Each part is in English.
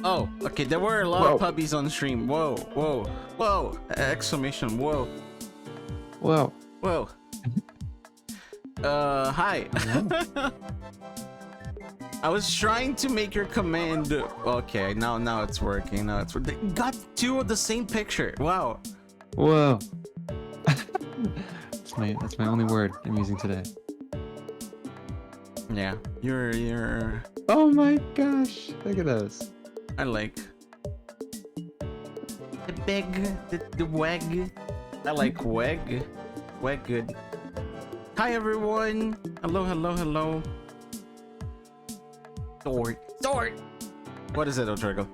Oh, okay. There were a lot Whoa. of puppies on stream. Whoa, whoa, whoa! Exclamation! Whoa, Whoa. whoa. Hi. I was trying to make your command. Okay, now it's working. Now it's working. Got two of the same picture. Wow. Whoa. That's my only word I'm using today. Yeah, you're. Oh my gosh! Look at those. I like the big, the weg. I like weg. Weg good. Hi everyone. Hello, hello, hello. Sword. What is it, Odrigo?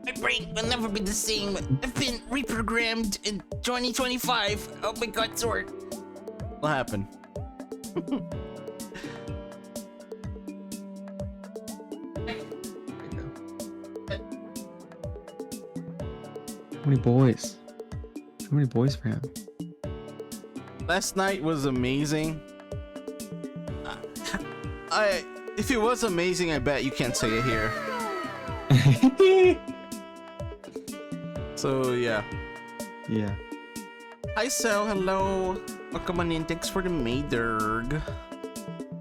My brain will never be the same. I've been reprogrammed in 2025. Oh my god, Sword. What happened? How many boys? So many boys for him. Last night was amazing. If it was amazing, I bet you can't say it here. So yeah. Yeah. Hi Sel, hello. Welcome on in. Thanks for the Mayderg.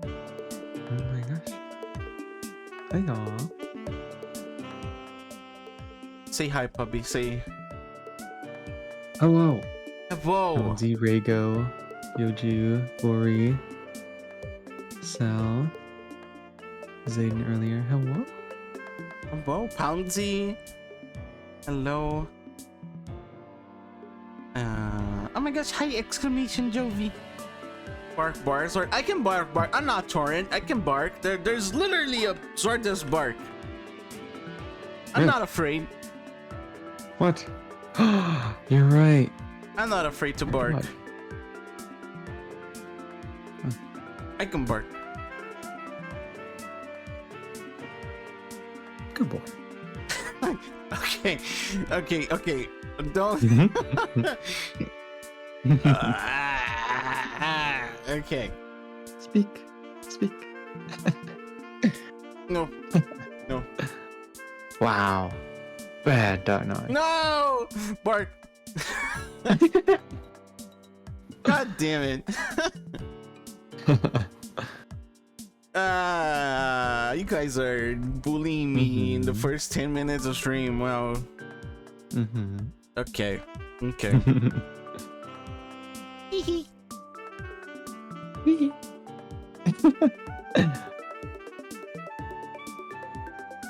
Oh my gosh. Hey y'all. Say hi, puppy. Say Hello. hello. D Rago, Yoju, Bori, Sal, Zayden earlier. Hello. Hello, Poundsy. Hello. Oh my gosh! Hi! Exclamation Jovi. Bark bars or I can bark. I'm not torrent. I can bark. There's literally a sword that's bark. I'm not afraid. What? You're right. I'm not afraid to bark. God. I can bark. Good boy. Okay. Don't. Okay. Speak. No. Wow. Bad dog noise. No! Bark. God damn it. You guys are bullying me in the first 10 minutes of stream. Wow. Okay.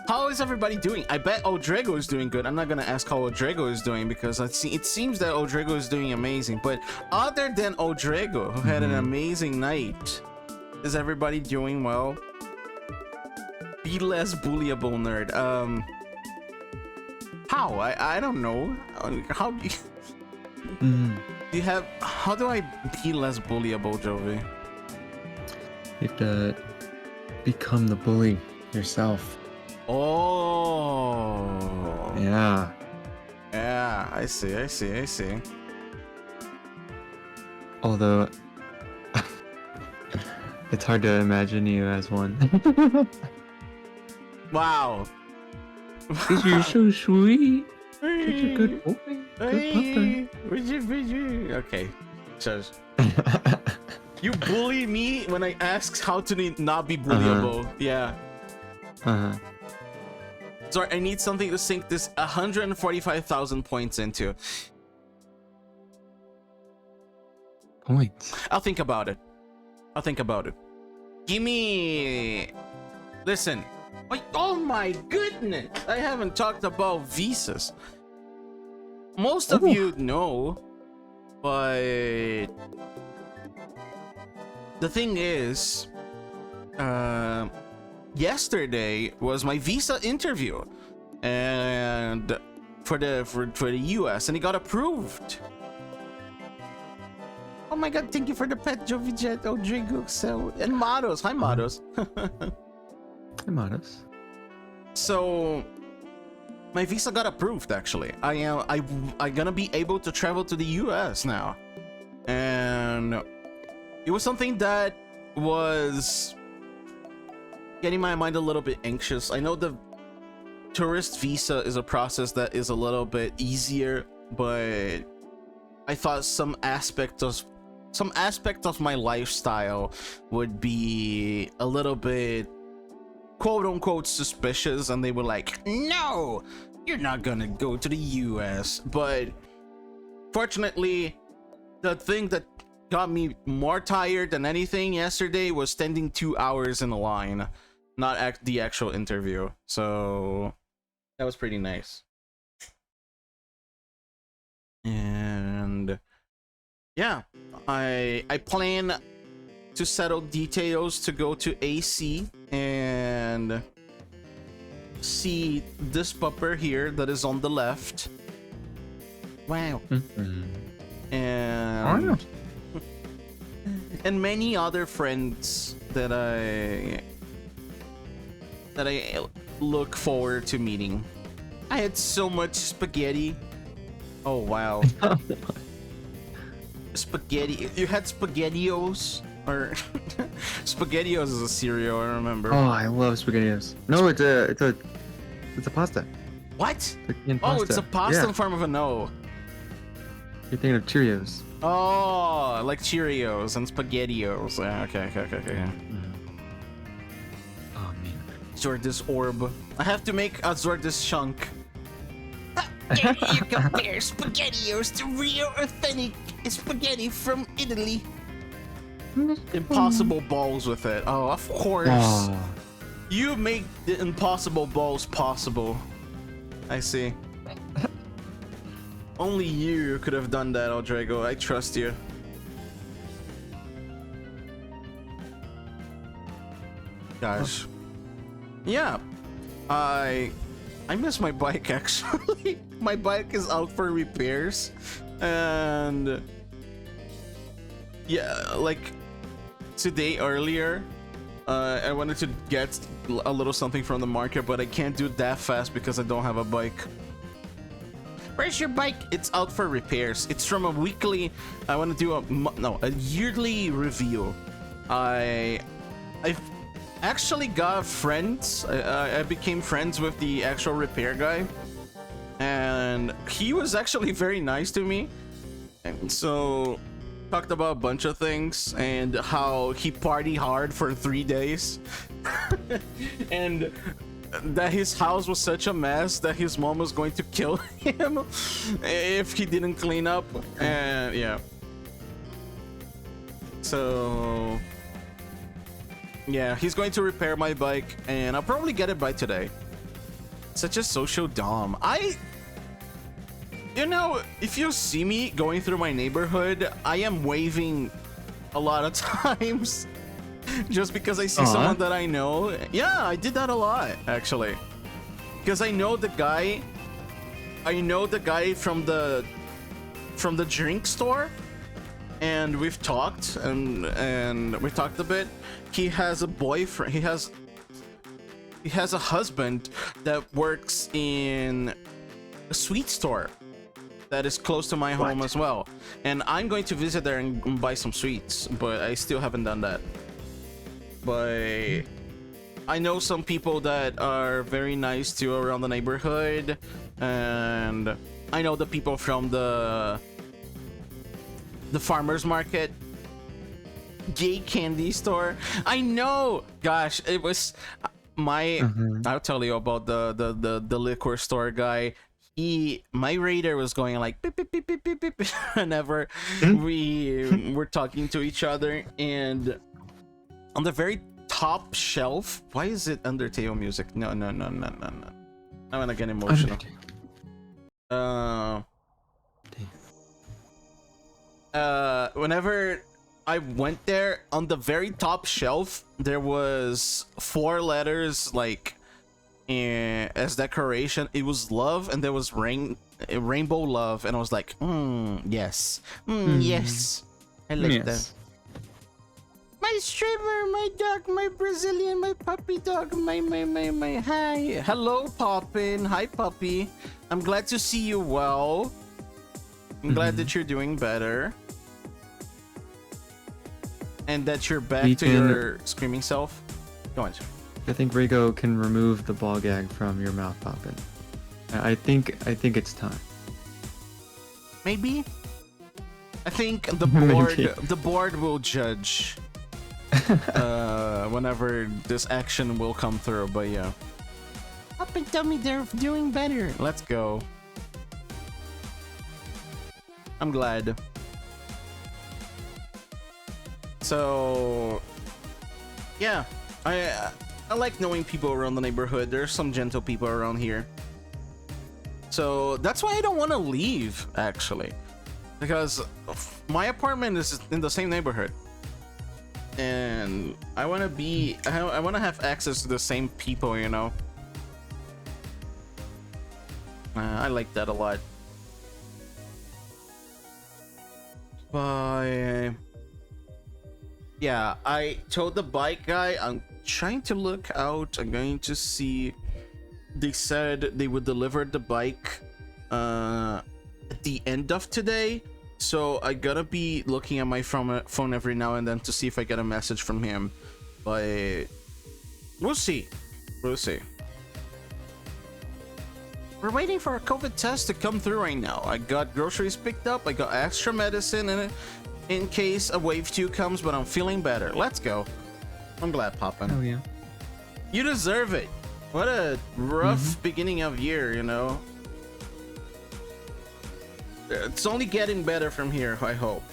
How is everybody doing? I bet Odrigo is doing good. I'm not gonna ask how Odrigo is doing because it seems that Odrigo is doing amazing. But other than Odrigo, who had an amazing night, is everybody doing well? Be less bullyable, nerd. How? I don't know. How do you have? How do I be less bullyable, Jovi? You have to become the bully yourself. Oh. Yeah. Yeah, I see. Although it's hard to imagine you as one. Wow. You're so sweet. Such a good boy. Good pupper. Okay. So you bully me when I ask how to not be bullyable. Yeah. Sorry, I need something to sink this 145,000 points into. Points. I'll think about it. Give me... Listen. Oh my goodness! I haven't talked about visas. Most of you know, but... The thing is... yesterday was my visa interview, and for the US, and it got approved. Oh my god! Thank you for the pet, Jovijet, Odrigo, so and Mados. Hi, Mados. Hey, Modus. So my visa got approved. Actually, I'm gonna be able to travel to the US now, and it was something that was getting my mind a little bit anxious. I know tourist visa is a process that is a little bit easier, but I thought some aspect of my lifestyle would be a little bit quote unquote suspicious, and they were like, no, you're not gonna go to the US. But fortunately, the thing that got me more tired than anything yesterday was standing 2 hours in a line, not the actual interview. So that was pretty nice. And yeah, I plan to settle details to go to AC and see this pupper here that is on the left. Wow. And and many other friends that I look forward to meeting. I had so much spaghetti. Oh wow. Spaghetti. You had SpaghettiOs? Or SpaghettiOs is a cereal, I remember. Oh, I love SpaghettiOs. No, it's a pasta. What? Pasta. Oh, it's a pasta in form of an O. You're thinking of Cheerios. Oh, like Cheerios and SpaghettiOs. Yeah, okay. Yeah. Oh man. Zordis orb. I have to make a Zordis chunk. Dare you compare SpaghettiOs to real authentic spaghetti from Italy? Impossible balls with it. Oh, of course. Oh. You make the impossible balls possible. I see. Only you could have done that, Odrego. I trust you. Gosh. Yeah. I miss my bike actually. My bike is out for repairs. And yeah, like today earlier, I wanted to get a little something from the market, but I can't do that fast because I don't have a bike. Where's your bike? It's out for repairs. It's from a weekly. I want to do a yearly review. I've actually got friends. I became friends with the actual repair guy, and he was actually very nice to me. And so talked about a bunch of things and how he partied hard for 3 days and that his house was such a mess that his mom was going to kill him if he didn't clean up. And yeah, so yeah, he's going to repair my bike and I'll probably get it by today. Such a social dom. You know, if you see me going through my neighborhood, I am waving a lot of times just because I see someone that I know. Yeah, I did that a lot actually, because I know the guy from the drink store, and we've talked and we talked a bit. He has a boyfriend. He has a husband that works in a sweet store that is close to my home as well, and I'm going to visit there and buy some sweets, but I still haven't done that. But I know some people that are very nice too around the neighborhood, and I know the people from the farmers market, gay candy store. I know, gosh, it was I'll tell you about the liquor store guy. My radar was going like beep, beep, beep, beep, beep, beep, whenever we were talking to each other. And on the very top shelf, why is it Undertale music? No. I'm gonna get emotional. Whenever I went there, on the very top shelf, there was 4 letters like as decoration. It was love, and there was rainbow love, and I was like, yes, yes, I like that. My streamer, my dog, my Brazilian, my puppy dog, my hi, hello Poppin, hi puppy. I'm glad to see you well. I'm glad that you're doing better, and that you're back to your screaming self. Go on. I think Rigo can remove the ball gag from your mouth, Poppin. I think it's time. Maybe. I think the Maybe. board will judge whenever this action will come through. But yeah, Up and tell me they're doing better. let's go. I'm glad. So yeah, I like knowing people around the neighborhood. There's some gentle people around here. So that's why I don't want to leave, actually. Because my apartment is in the same neighborhood. And I want to have access to the same people, you know? I like that a lot. But yeah, I told the bike guy I'm trying to look out. I'm going to see. They said they would deliver the bike at the end of today, so I gotta be looking at my phone every now and then to see if I get a message from him. But we'll see. We'll see. We're waiting for a COVID test to come through right now. I got groceries picked up. I got extra medicine in case a wave 2 comes, but I'm feeling better. Let's go. I'm glad, Poppin. Oh yeah. You deserve it. What a rough beginning of year, you know? It's only getting better from here, I hope.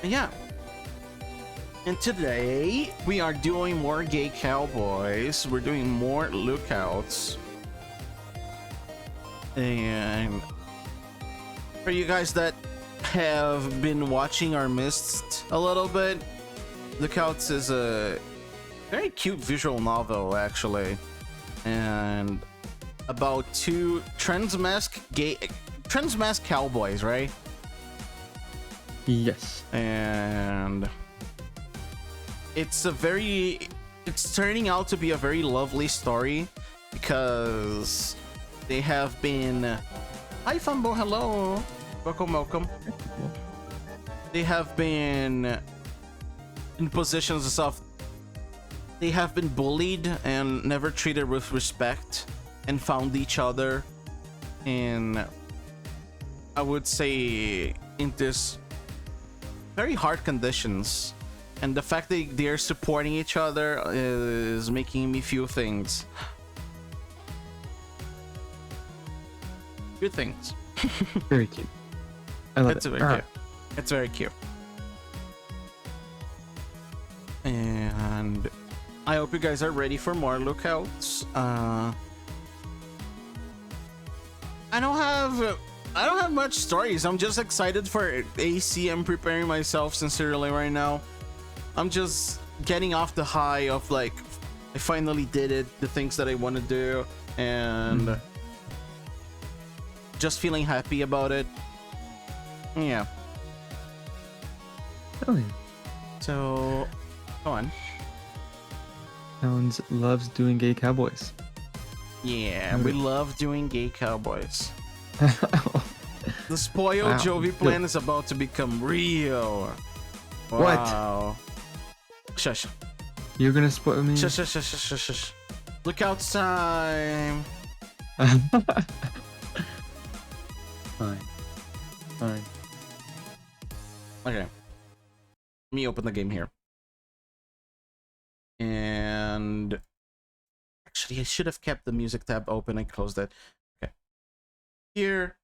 Yeah. And today, we are doing more Gay Cowboys. We're doing more lookouts. And for you guys that have been watching our Mist a little bit, Lookouts is a very cute visual novel, actually, and about two transmask cowboys, right? Yes. And it's turning out to be a very lovely story because they have been. Hi, Fumbo. Hello. Welcome. They have been in positions of they have been bullied and never treated with respect and found each other in, I would say, in this very hard conditions, and the fact that they're supporting each other is making me feel things. Good things. Very cute. I love It's it. very cute. It's very cute. And I hope you guys are ready for more lookouts. I don't have much stories. I'm just excited for AC. I'm preparing myself sincerely right now. I'm just getting off the high of like I finally did it, the things that I want to do, and just feeling happy about it. Yeah. Oh yeah. So go on. Towns loves doing gay cowboys. Yeah, we love doing Gay Cowboys. The spoiled Wow. Jovi plan is about to become real. Wow. Shush. You're gonna spoil me? Shush. Lookout time. Fine. Okay. Let me open the game here. And actually, I should have kept the music tab open. I closed it. Okay. Here.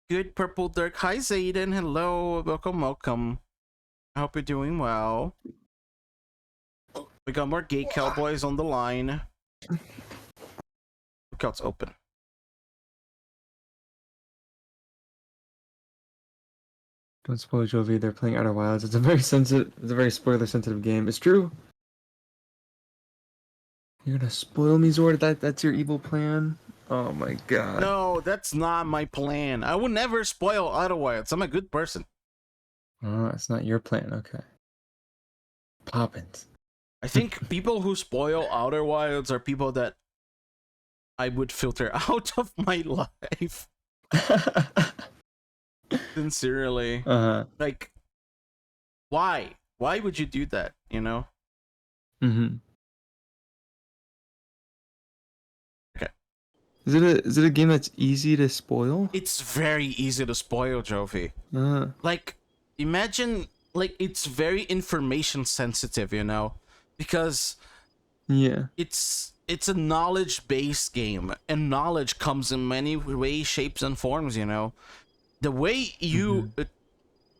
Good Purple Dirk. Hi, Zayden. Hello. Welcome. I hope you're doing well. We got more Gay Cowboys on the line. Lookout's open. Don't spoil Jovi. They're playing Outer Wilds. It's a very spoiler-sensitive game. It's true. You're gonna spoil me, Zord? That's your evil plan? Oh my god. No, that's not my plan. I would never spoil Outer Wilds. I'm a good person. Oh, it's not your plan. Okay. Poppins. I think people who spoil Outer Wilds are people that I would filter out of my life. Sincerely. Uh-huh. Like, why? Why would you do that, you know? Mm-hmm. Okay. Is it a game that's easy to spoil? It's very easy to spoil, Jovi. Like, imagine, like, it's very information sensitive, you know? Because Yeah. it's a knowledge based game, and knowledge comes in many ways, shapes, and forms, you know? The way you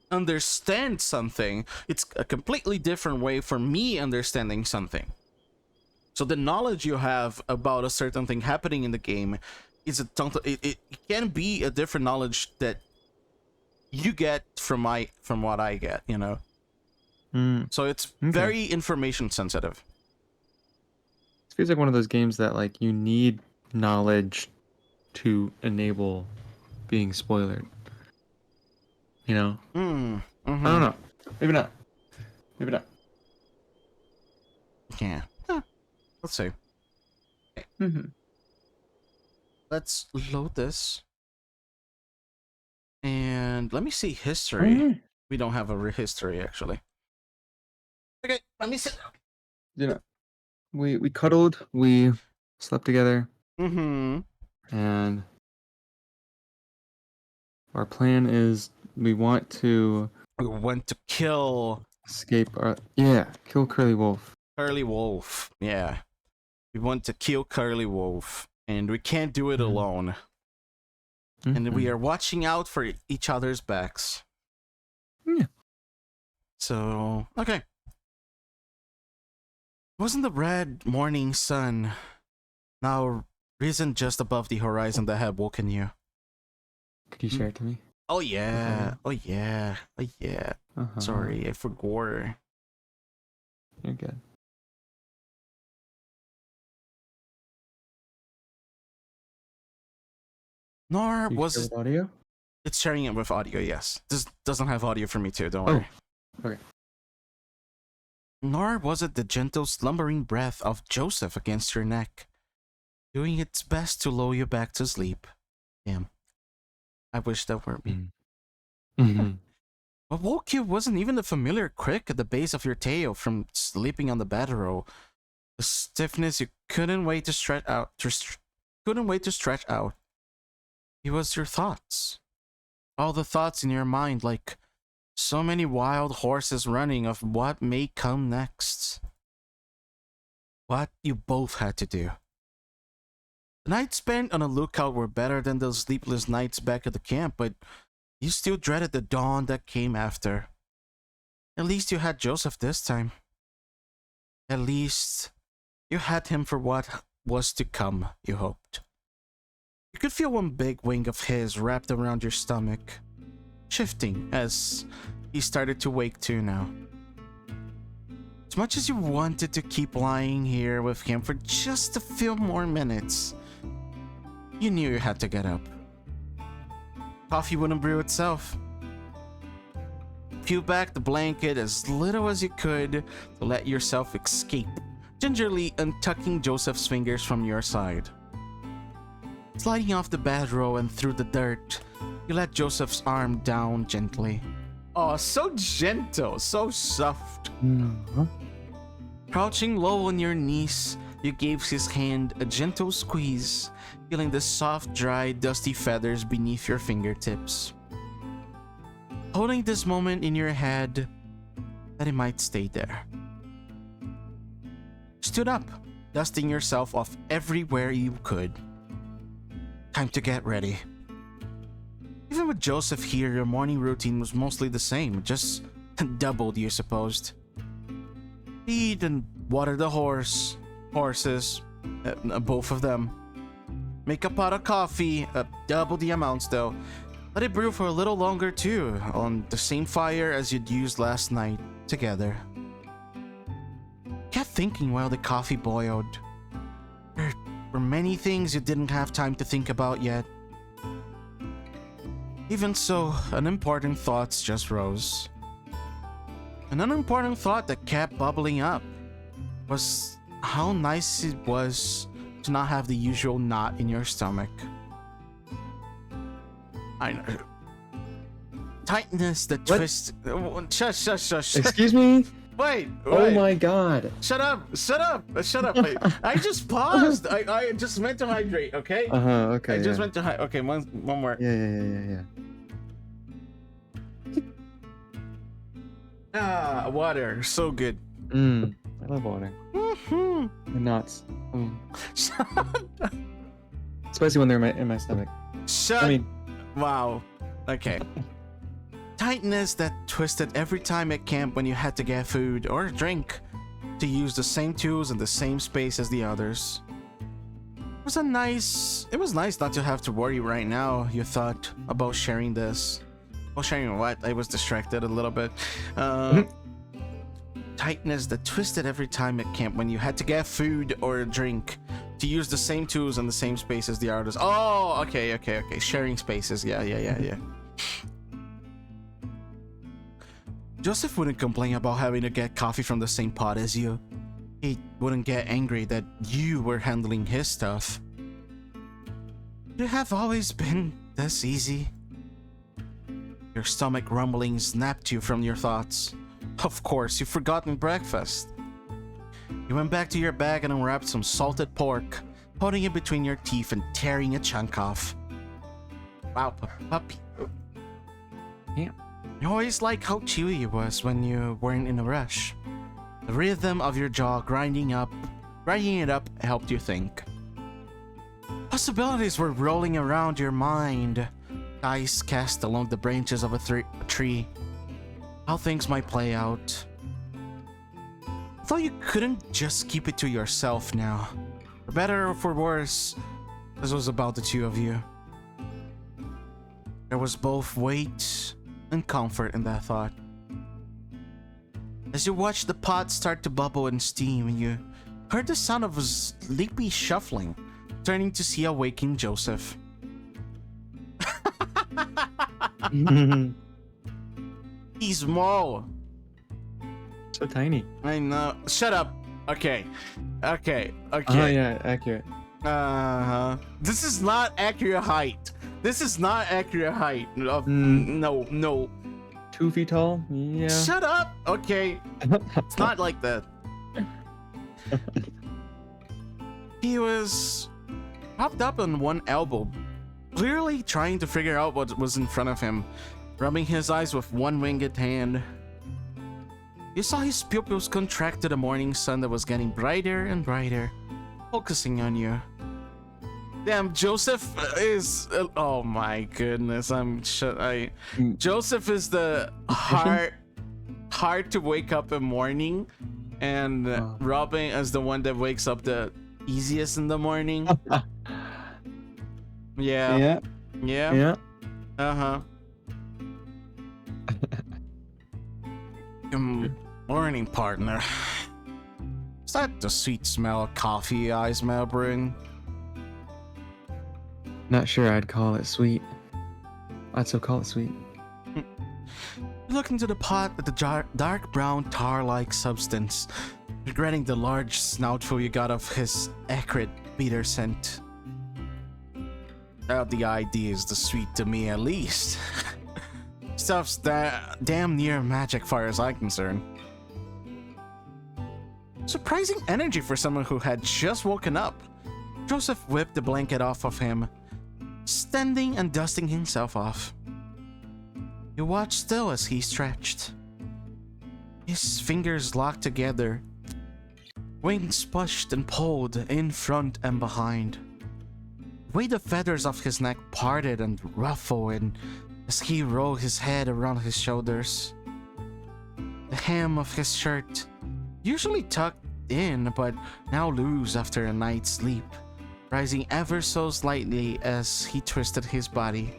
understand something, it's a completely different way for me understanding something. So the knowledge you have about a certain thing happening in the game is it can be a different knowledge that you get from what I get, you know. So it's Okay. very information sensitive. It feels like one of those games that like you need knowledge to enable being spoilered. You know? I don't know. Maybe not. Maybe not. Yeah. Let's see. Okay. Let's load this. And let me see history. We don't have a history, actually. Okay, let me sit down. You know, we cuddled, we slept together, Mm-hmm. and our plan is we want to We want to kill escape kill Curly Wolf. Curly Wolf. Yeah. We want to kill Curly Wolf. And we can't do it alone. And we are watching out for each other's backs. Yeah. So, okay. Wasn't the red morning sun now risen just above the horizon that had woken you? Could you share it to me? Oh yeah. Oh yeah. Oh yeah. Sorry, I forgot. You're good. Nor You was share it... with audio? It's sharing it with audio, yes. This doesn't have audio for me too, don't worry. Okay. Nor was it the gentle slumbering breath of Joseph against your neck, doing its best to lull you back to sleep. Damn. I wish that were me. What woke you wasn't even the familiar crick at the base of your tail from sleeping on the bedroll. The stiffness you couldn't wait to stretch out. It was your thoughts. All the thoughts in your mind, like so many wild horses running of what may come next. What you both had to do. The nights spent on a lookout were better than those sleepless nights back at the camp, but you still dreaded the dawn that came after. At least you had Joseph this time. At least you had him for what was to come, you hoped. You could feel one big wing of his wrapped around your stomach, shifting as he started to wake too now. As much as you wanted to keep lying here with him for just a few more minutes, you knew you had to get up. Coffee wouldn't brew itself. Peel back the blanket as little as you could to let yourself escape, gingerly untucking Joseph's fingers from your side. Sliding off the bedroll and through the dirt, you let Joseph's arm down gently. Oh, so gentle, so soft. Crouching low on your knees, you gave his hand a gentle squeeze, feeling the soft, dry, dusty feathers beneath your fingertips. Holding this moment in your head that it might stay there. Stood up, dusting yourself off everywhere you could. Time to get ready. Even with Joseph here, your morning routine was mostly the same, just doubled, you supposed. Feed and water the horses, both of them. Make a pot of coffee, double the amounts though. Let it brew for a little longer too, on the same fire as you'd used last night, together. Kept thinking while the coffee boiled. There were many things you didn't have time to think about yet. Even so, unimportant thoughts just rose. An unimportant thought that kept bubbling up was how nice it was to not have the usual knot in your stomach. I know. Tightness that What? twists. Shush. Excuse me? Wait. Oh my god. Shut up. Wait. I just paused. I just meant to hydrate, okay? Okay. I just meant to hydrate. Okay, one more. Yeah. Ah, water. So good. I love water. Mhm. And nuts. Especially when they're in my stomach. Shut. I mean, Wow. Okay. Tightness that twisted every time at camp when you had to get food or a drink to use the same tools in the same space as the others. It was nice not to have to worry right now, you thought, about sharing this. Well, sharing what? I was distracted a little bit. Tightness that twisted every time at camp when you had to get food or a drink to use the same tools in the same space as the others. Oh, okay. Sharing spaces. Yeah. Joseph wouldn't complain about having to get coffee from the same pot as you. He wouldn't get angry that you were handling his stuff. You have always been this easy. Your stomach rumbling snapped you from your thoughts. Of course, you've forgotten breakfast. You went back to your bag and unwrapped some salted pork, putting it between your teeth and tearing a chunk off. Wow, puppy. Yeah. You always liked how chewy it was when you weren't in a rush. The rhythm of your jaw grinding it up helped you think. Possibilities were rolling around your mind. Dice cast along the branches of a tree. How things might play out. Thought you couldn't just keep it to yourself now. For better or for worse, this was about the two of you. There was both weight and comfort in that thought. As you watched the pot start to bubble and steam, you heard the sound of a sleepy shuffling, turning to see a waking Joseph. He's small. So tiny. I know. Shut up. Okay. Oh yeah, accurate. This is not accurate height. No. 2 feet tall? Yeah. Shut up. Okay. It's not like that. He was propped up on one elbow, clearly trying to figure out what was in front of him, rubbing his eyes with one winged hand. You saw his pupils contract to the morning sun that was getting brighter and brighter, focusing on you. Damn, Joseph is... oh my goodness, Joseph is the hard to wake up in morning, and Robin is the one that wakes up the easiest in the morning. Yeah. Uh-huh. Good morning, partner. Is that the sweet smell of coffee I smell brewing? Not sure I'd call it sweet. I'd still call it sweet. You look into the pot at the dark brown tar-like substance, regretting the large snoutful you got of his acrid bitter scent. The idea is the sweet to me, at least. Stuff's damn near magic far as I'm concerned. Surprising energy for someone who had just woken up. Joseph whipped the blanket off of him, standing and dusting himself off. You watched still as he stretched. His fingers locked together, wings pushed and pulled in front and behind. The way the feathers of his neck parted and ruffled as he rolled his head around his shoulders. The hem of his shirt, usually tucked in but now loose after a night's sleep, rising ever so slightly as he twisted his body.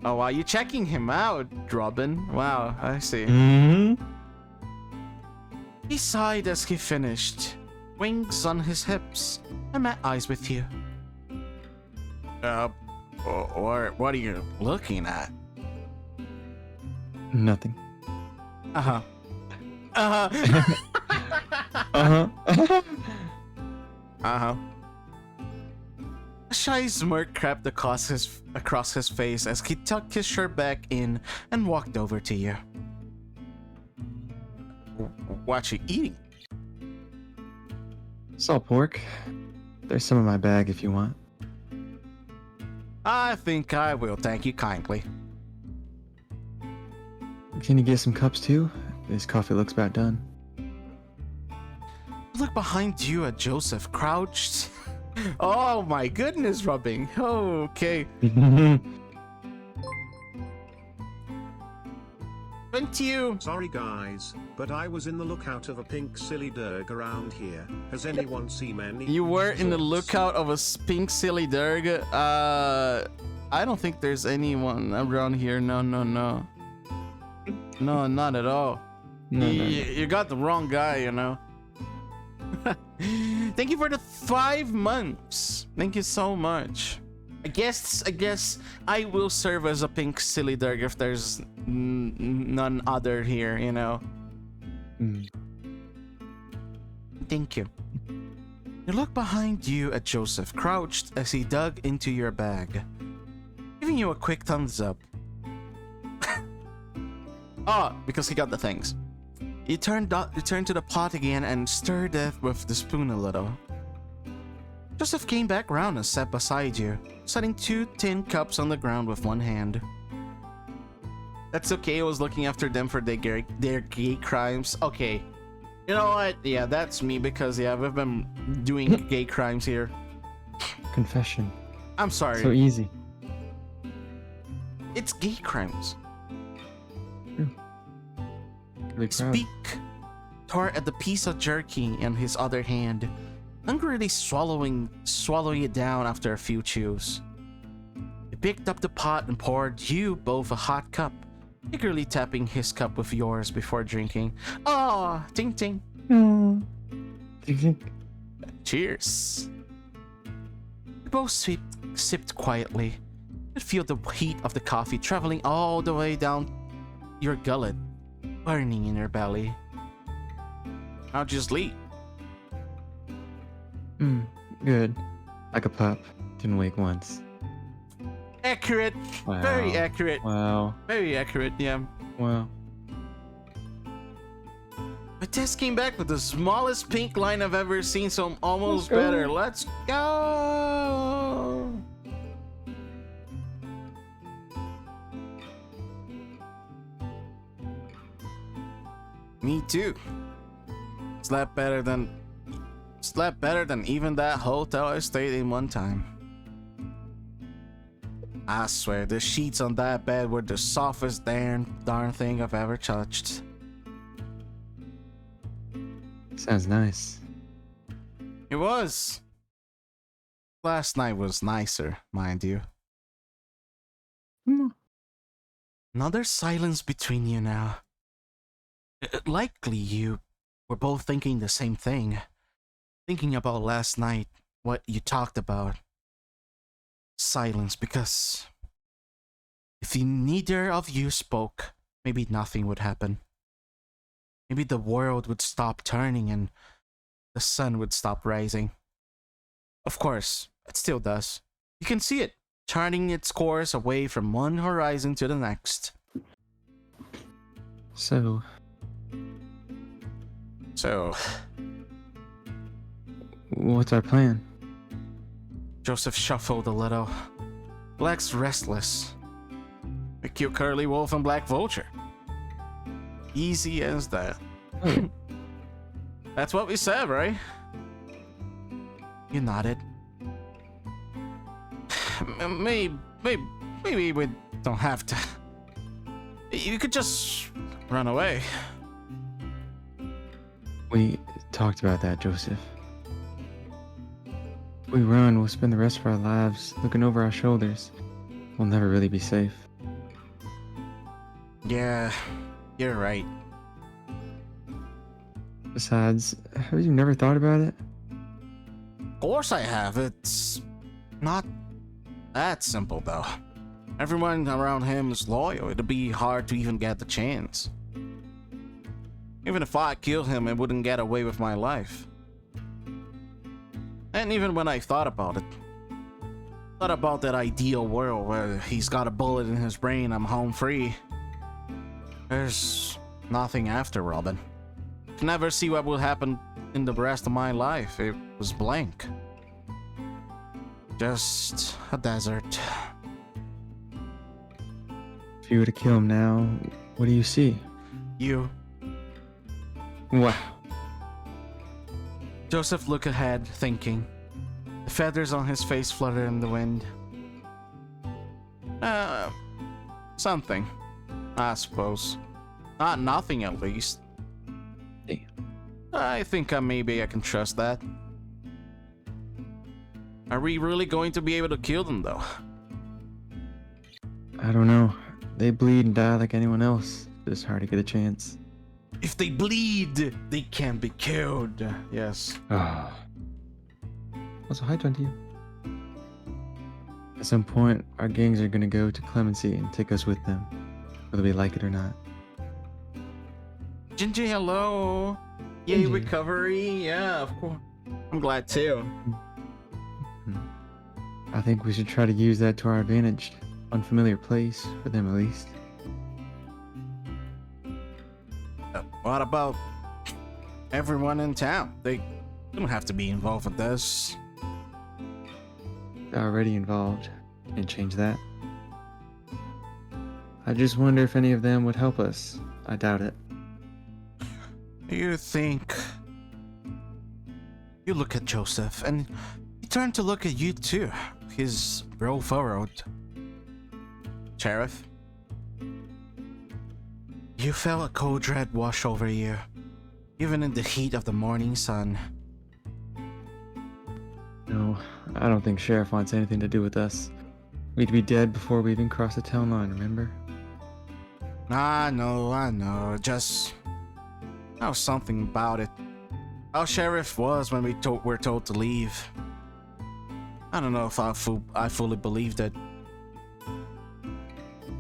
Oh wow, you're checking him out, Robin. Wow, I see. He sighed as he finished, wings on his hips, and met eyes with you. What are you looking at? Nothing. Uh-huh. A shy smirk crept across his face as he tucked his shirt back in and walked over to you. What you eating? Salt pork. There's some in my bag if you want. I think I will, thank you kindly. Can you get some cups too? This coffee looks about done. Look behind you at Joseph crouched. Oh my goodness, rubbing. Okay. 20. Sorry guys, but I was in the lookout of a pink silly derg around here. Has anyone seen any? You were in the results? lookout of a pink silly derg. I don't think there's anyone around here. No, not at all. No. You got the wrong guy, you know. Thank you for the 5 months. Thank you so much. I guess I will serve as a pink silly derg if there's none other here, you know. Thank you. You look behind you at Joseph, crouched as he dug into your bag, giving you a quick thumbs up. Because he got the things. You turn to the pot again and stirred it with the spoon a little. Joseph came back round and sat beside you, setting 2 tin cups on the ground with one hand. That's okay, I was looking after them for their gay crimes. Okay. You know what? Yeah, that's me because, yeah, we've been doing gay crimes here. Confession. I'm sorry. So easy. It's gay crimes. Really proud. Speak tore at the piece of jerky in his other hand, hungrily swallowing it down after a few chews. He picked up the pot and poured you both a hot cup, eagerly tapping his cup with yours before drinking. Ah, ting ting. Cheers. You both sipped quietly. You could feel the heat of the coffee traveling all the way down your gullet, burning in your belly. How'd you sleep? Good. Like a pup. Didn't wake once. Accurate. Wow. Very accurate. Wow. Very accurate, yeah. Wow. My test came back with the smallest pink line I've ever seen, so I'm almost Let's go. better. Let's go! Me too. Slept better than even that hotel I stayed in one time. I swear, the sheets on that bed were the softest darn thing I've ever touched. Sounds nice. It was. Last night was nicer, mind you. Another silence between you now. Likely you were both thinking the same thing. Thinking about last night, what you talked about. Silence, because if neither of you spoke, maybe nothing would happen. Maybe the world would stop turning and the sun would stop rising. Of course, it still does. You can see it, charting its course away from one horizon to the next. So, what's our plan? Joseph shuffled a little. Black's restless. A cute curly wolf and black vulture. Easy as that. Oh. That's what we said, right? You nodded. Maybe we don't have to. You could just run away. We talked about that, Joseph. If we run, we'll spend the rest of our lives looking over our shoulders. We'll never really be safe. Yeah, you're right. Besides, have you never thought about it? Of course I have. It's not that simple, though. Everyone around him is loyal. It'd be hard to even get the chance. Even if I killed him, I wouldn't get away with my life. And even when I thought about it, What about that ideal world where he's got a bullet in his brain, I'm home free? There's nothing after Robin. Can never see what will happen in the rest of my life. It was blank. Just a desert. If you were to kill him now, what do you see? You. Wow. Joseph looked ahead, thinking. The feathers on his face fluttered in the wind. Something. I suppose. Not nothing, at least. Damn. I think maybe I can trust that. Are we really going to be able to kill them, though? I don't know. They bleed and die like anyone else. It's hard to get a chance. If they bleed, they can't be killed. Yes. Ah. Also, hi, 20. At some point, our gangs are gonna go to Clemency and take us with them, whether we like it or not. Gingy, hello. Yay, Gingy. recovery. Yeah, of course. I'm glad too. I think we should try to use that to our advantage. Unfamiliar place, for them at least. What about everyone in town? They don't have to be involved with this. They're already involved. Can't change that. I just wonder if any of them would help us. I doubt it. You think... You look at Joseph, and he turned to look at you too. His brow furrowed. Sheriff? You felt a cold dread wash over you, even in the heat of the morning sun. No, I don't think Sheriff wants anything to do with us. We'd be dead before we even crossed the town line, remember? I know. Just... There was something about it. How Sheriff was when we were told to leave. I don't know if I fully believed it.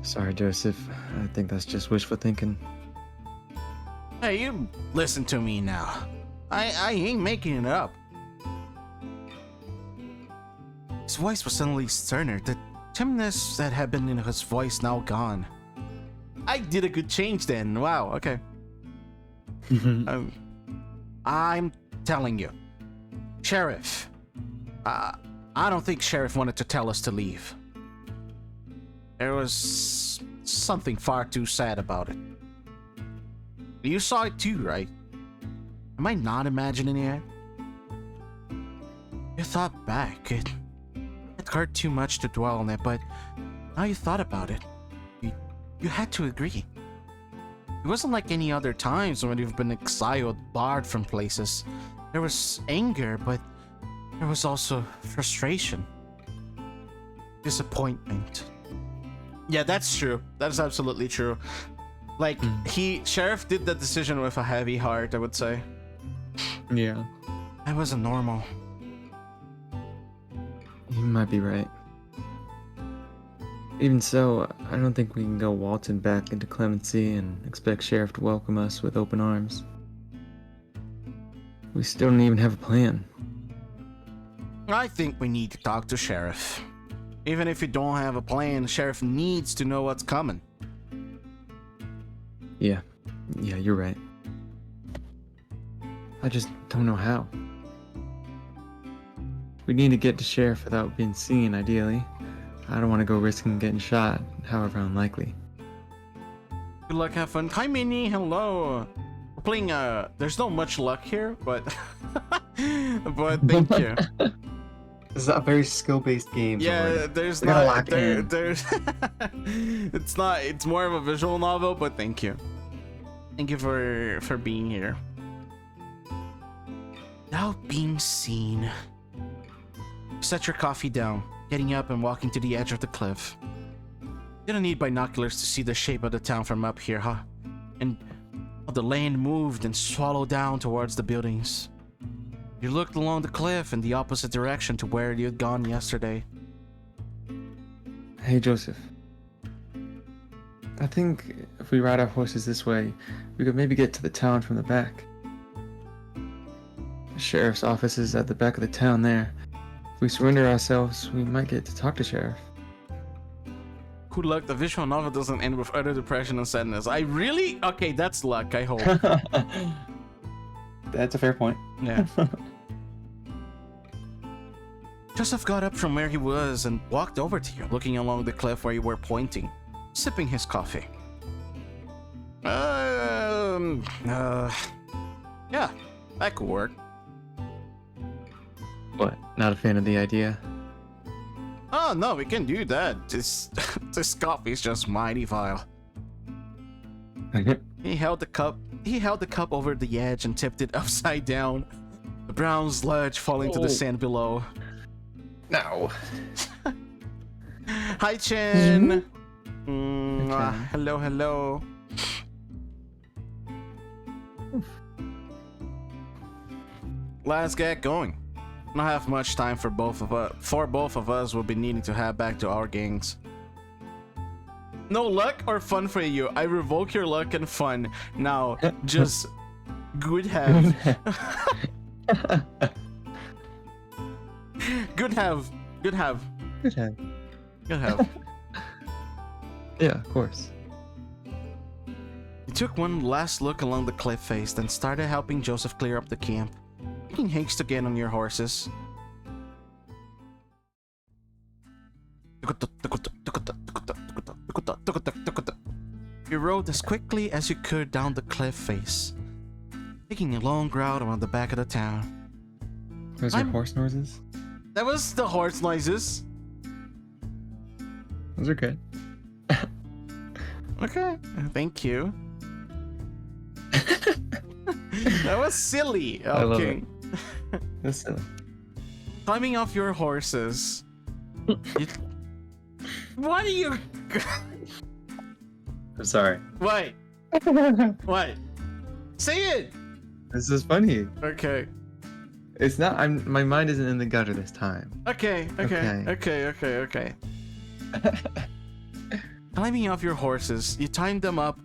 Sorry, Joseph. I think that's just wishful thinking. Hey, you listen to me now. I ain't making it up. His voice was suddenly sterner. The timidness that had been in his voice now gone. I did a good change then. Wow, okay. I'm telling you. Sheriff. I don't think Sheriff wanted to tell us to leave. There was something far too sad about it. You saw it too, right? Am I not imagining it? You thought back. It hurt too much to dwell on it, but now you thought about it. You had to agree. It wasn't like any other times when you've been exiled, barred from places. There was anger, but there was also frustration. Disappointment. Yeah, that's true. That is absolutely true. Like, Sheriff did the decision with a heavy heart, I would say. Yeah. That wasn't normal. You might be right. Even so, I don't think we can go waltzing back into Clemency and expect Sheriff to welcome us with open arms. We still don't even have a plan. I think we need to talk to Sheriff. Even if you don't have a plan, Sheriff needs to know what's coming. Yeah, you're right. I just don't know how. We need to get to Sheriff without being seen, ideally. I don't want to go risking getting shot, however unlikely. Good luck, have fun. Hi, Minnie. Hello. We're playing. There's not much luck here, but but thank you. This is a very skill-based game. Yeah, there's we gotta not. lock There, in. there's. It's not. It's more of a visual novel, but thank you. Thank you for being here. Without being seen. Set your coffee down, getting up and walking to the edge of the cliff. You don't need binoculars to see the shape of the town from up here, huh? And how the land moved and swallowed down towards the buildings. You looked along the cliff in the opposite direction to where you had gone yesterday. Hey, Joseph. I think if we ride our horses this way, we could maybe get to the town from the back. The sheriff's office is at the back of the town there. If we surrender ourselves, we might get to talk to Sheriff. Good luck. The visual novel doesn't end with utter depression and sadness. I really? Okay, that's luck, I hope. That's a fair point. Yeah. Joseph got up from where he was and walked over to you, looking along the cliff where you were pointing, sipping his coffee. Yeah, that could work. What? Not a fan of the idea? Oh, no, we can do that. This coffee is just mighty vile. He held the cup over the edge and tipped it upside down. The brown sludge falling to the sand below. No. Hi, Chen. Hello, hello. Let's get going. Not have much time for both of us. We'll be needing to head back to our gangs. No luck or fun for you. I revoke your luck and fun. Now, just good have. Good have. Good have. Good have. Good have. Yeah, of course. He took one last look along the cliff face, then started helping Joseph clear up the camp, making haste to get on your horses. You rode as quickly as you could down the cliff face, taking a long route around the back of the town. Those are horse noises? That was the horse noises. Those are good. Okay, thank you. That was silly. I love Okay. it. That's silly. Climbing off your horses. What are you? I'm sorry. What? What? Say it. This is funny. Okay. It's not. My mind isn't in the gutter this time. Okay. Climbing off your horses, you tied them up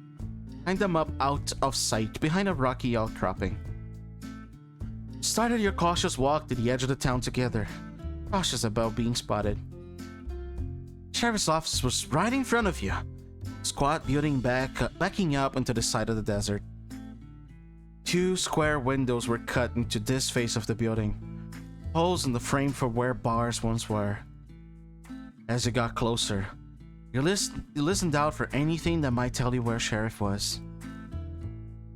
out of sight behind a rocky outcropping. Started your cautious walk to the edge of the town together, cautious about being spotted. Sheriff's office was right in front of you, squat building backing up into the side of the desert. 2 square windows were cut into this face of the building, holes in the frame for where bars once were. As you got closer, you listened out for anything that might tell you where Sheriff was.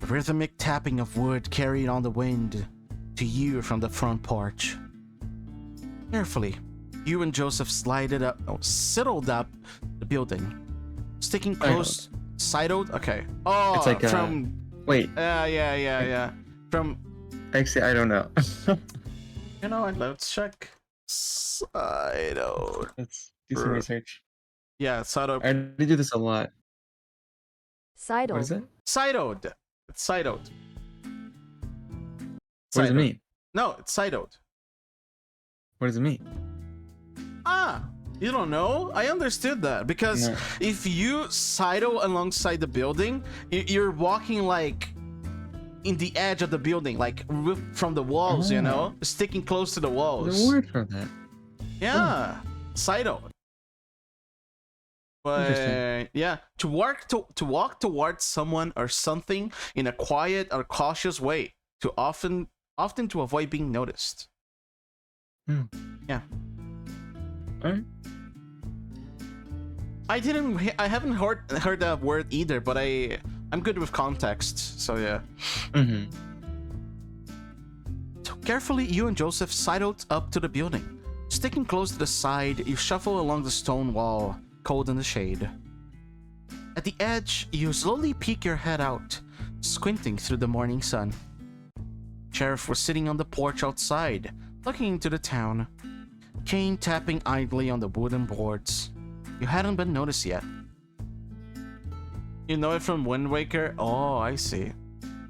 The rhythmic tapping of wood carried on the wind to you from the front porch. Carefully, you and Joseph sidled up the building, sticking close. Sidled? Okay. Oh, It's like from. Wait. Yeah. From. Actually, I don't know. You know what? Let's check. Sidled. Let's do some research. Yeah, sidled. I already do this a lot. Sidled. What is it? Sidled. It's sidled. What does it mean? No, it's sidled. What does it mean? Ah, you don't know? I understood that because No. if you sidle alongside the building, you're walking like in the edge of the building, like from the walls, you know, sticking close to the walls. There's a word for that. Yeah, sidle. But yeah, to walk towards someone or something in a quiet or cautious way, to often to avoid being noticed. Yeah. Alright. I haven't heard that word either, but I'm good with context, so yeah. Mm-hmm. So carefully, you and Joseph sidled up to the building. Sticking close to the side, you shuffle along the stone wall, cold in the shade. At the edge, you slowly peek your head out, squinting through the morning sun. Sheriff was sitting on the porch outside, looking into the town, cane tapping idly on the wooden boards. You hadn't been noticed yet. You know it from Wind Waker? Oh, I see.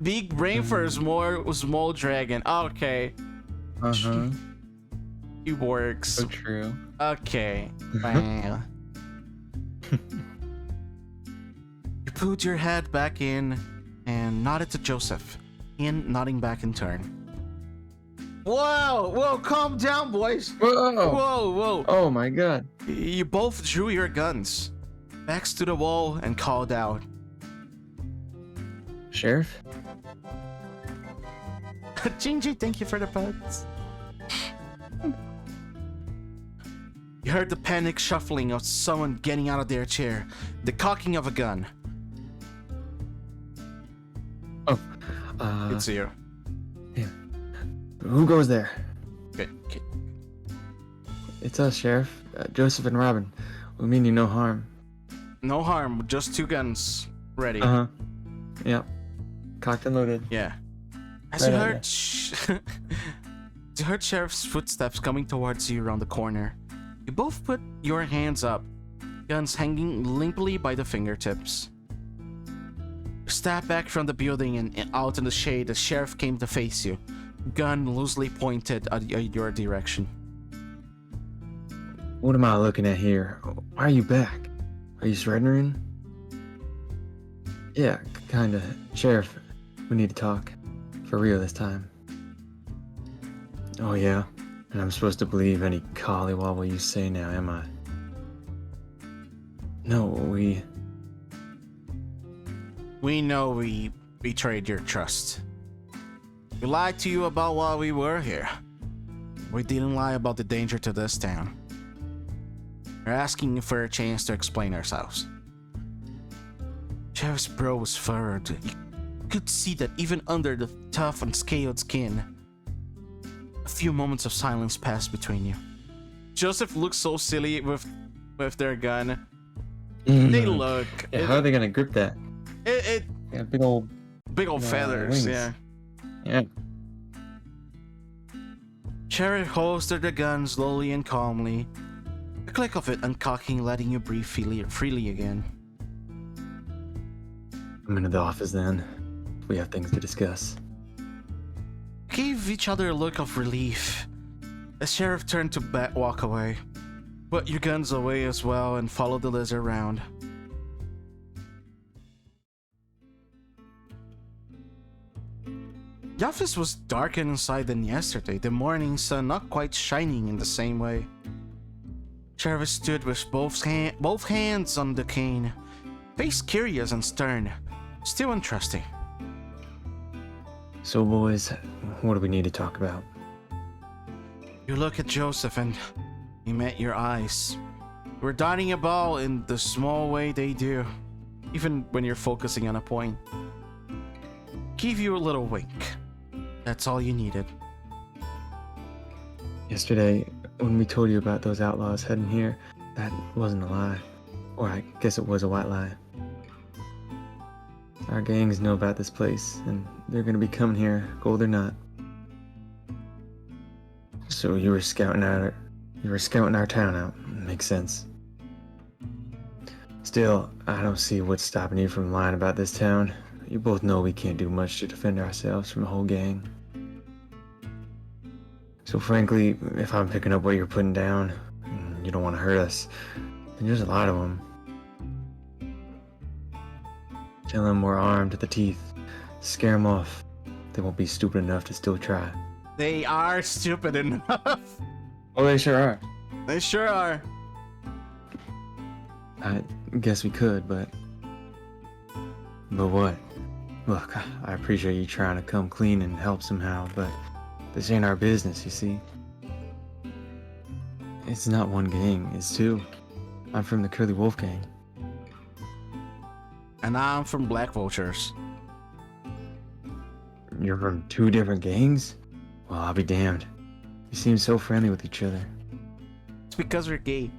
Big brain for a small dragon. Okay. Uh-huh. It works. So true. Okay. Wow. You put your head back in and nodded to Joseph, in nodding back in turn. Whoa, calm down, boys. Whoa! Whoa. Oh my god. You both drew your guns, backs to the wall, and called out. Sheriff? Gingy, thank you for the pets. You heard the panic shuffling of someone getting out of their chair, the cocking of a gun. Oh, It's you. yeah. Who goes there? Okay. It's us, Sheriff. Joseph and Robin. We mean you no harm. No harm, just 2 guns ready. Uh-huh. Yep. Cocked and loaded. Yeah. As Right you on, heard, you heard Sheriff's footsteps coming towards you around the corner. You both put your hands up, guns hanging limply by the fingertips. You step back from the building and out in the shade as Sheriff came to face you, gun loosely pointed at your direction. What am I looking at here? Why are you back? Are you surrendering? Yeah, kinda. Sheriff, we need to talk. For real this time. Oh yeah? And I'm supposed to believe any collywobble you say now, am I? No, We know we betrayed your trust. We lied to you about why we were here. We didn't lie about the danger to this town. We're asking you for a chance to explain ourselves. Sheriff's brow was furrowed. You could see that even under the tough and scaled skin. A few moments of silence passed between you. Joseph looks so silly with their gun. They look. Yeah, how are they gonna grip that? It Yeah, big old feathers, wings. yeah. Yeah. Sheriff holstered the gun slowly and calmly. The click of it uncocking, letting you breathe freely again. I'm into the office then. We have things to discuss. Gave each other a look of relief. The sheriff turned to walk away. Put your guns away as well and followed the lizard around. The office was darker inside than yesterday, the morning sun not quite shining in the same way. Sheriff stood with both hands on the cane, face curious and stern, still untrusting. So boys, what do we need to talk about? You look at Joseph and he met your eyes. You were dotting a ball in the small way they do, even when you're focusing on a point. Gave you a little wink. That's all you needed. Yesterday, when we told you about those outlaws heading here, that wasn't a lie. Or I guess it was a white lie. Our gangs know about this place, and they're gonna be coming here, gold or not. So you were scouting our town out. Makes sense. Still, I don't see what's stopping you from lying about this town. You both know we can't do much to defend ourselves from a whole gang. So frankly, if I'm picking up what you're putting down, and you don't want to hurt us, then just lie to them. Tell them we're armed to the teeth. Scare them off. They won't be stupid enough to still try. They are stupid enough. Oh, they sure are. They sure are. I guess we could, but what? Look, I appreciate you trying to come clean and help somehow, but this ain't our business, you see. It's not one gang, it's 2. I'm from the Curly Wolf Gang. And I'm from Black Vultures. You're from 2 different gangs? Well, I'll be damned. You seem so friendly with each other. It's because we're gay.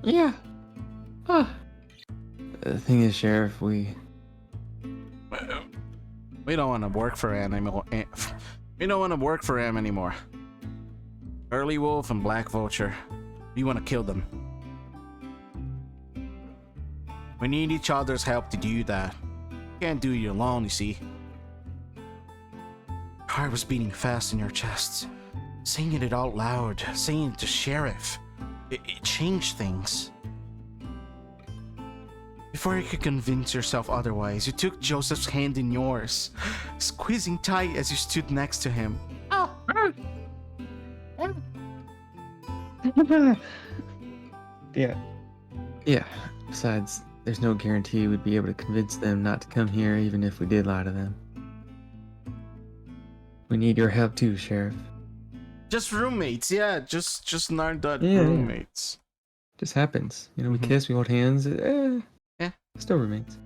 Yeah. The thing is, Sheriff, we don't want to work for him anymore. We don't want to work for him anymore. Early Wolf and Black Vulture. We want to kill them. We need each other's help to do that. Can't do it alone, you see. Heart was beating fast in your chest. Saying it out loud, saying it to Sheriff. It changed things. Before you could convince yourself otherwise, you took Joseph's hand in yours, squeezing tight as you stood next to him. Yeah. Yeah. Besides, there's no guarantee we'd be able to convince them not to come here even if we did lie to them. We need your help too, Sheriff. Just roommates, yeah. Just Nardut Yeah, yeah. roommates. Just happens. You know, we Mhm. kiss, we hold hands. Yeah. Still roommates.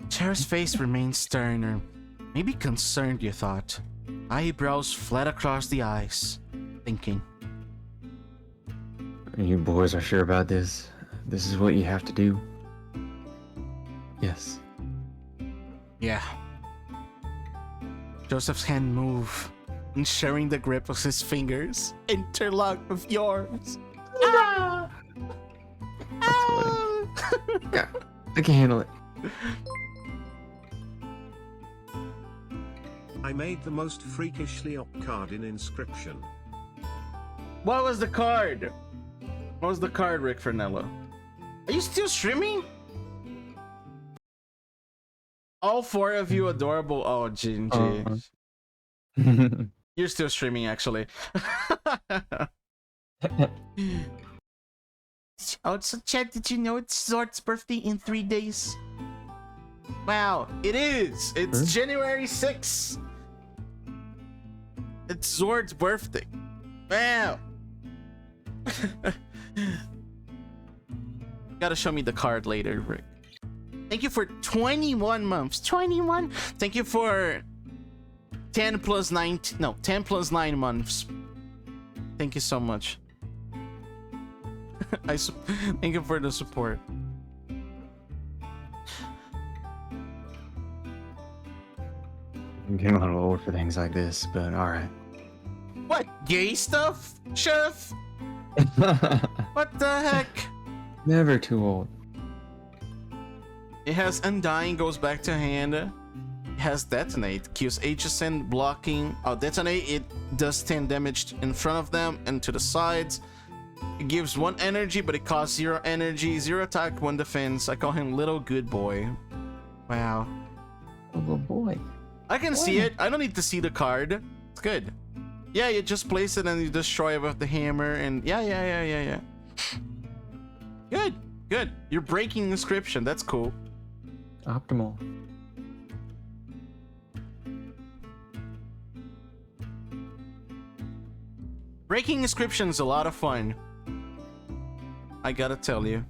Sheriff's face remained sterner. Maybe concerned, you thought. Eyebrows flat across the eyes. Thinking. You boys are sure about this? This is what you have to do? Yes. Yeah. Joseph's hand moved, ensuring the grip of his fingers interlocked with yours. Ah! That's funny. Yeah, I can handle it. I made the most freakishly op card in Inscription. What was the card? What was the card, Rick Fernello? Are you still streaming? All four of you adorable. Oh, Gingy. You're still streaming, actually. Oh, so Chad, did you know it's Zord's birthday in 3 days? Wow, it is! It's January 6th! It's Zord's birthday. Wow! Gotta show me the card later, Rick. Thank you for 21 months. 21? Thank you for 10 plus 9. No, 10 plus 9 months. Thank you so much. Thank you for the support. I'm getting a little old for things like this, but alright. What? Gay stuff? Chef? What the heck? Never too old. It has Undying, goes back to hand. It has Detonate, kills HSN blocking. Oh, Detonate, it does 10 damage in front of them and to the sides. It gives 1 energy, but it costs 0 energy, 0 attack, 1 defense. I call him Little Good Boy. Wow. Oh, good boy. I can see it. I don't need to see the card. It's good. Yeah, you just place it and you destroy it with the hammer and yeah. Good, good. You're breaking Inscription. That's cool. Optimal. Breaking Inscription is a lot of fun. I gotta tell you.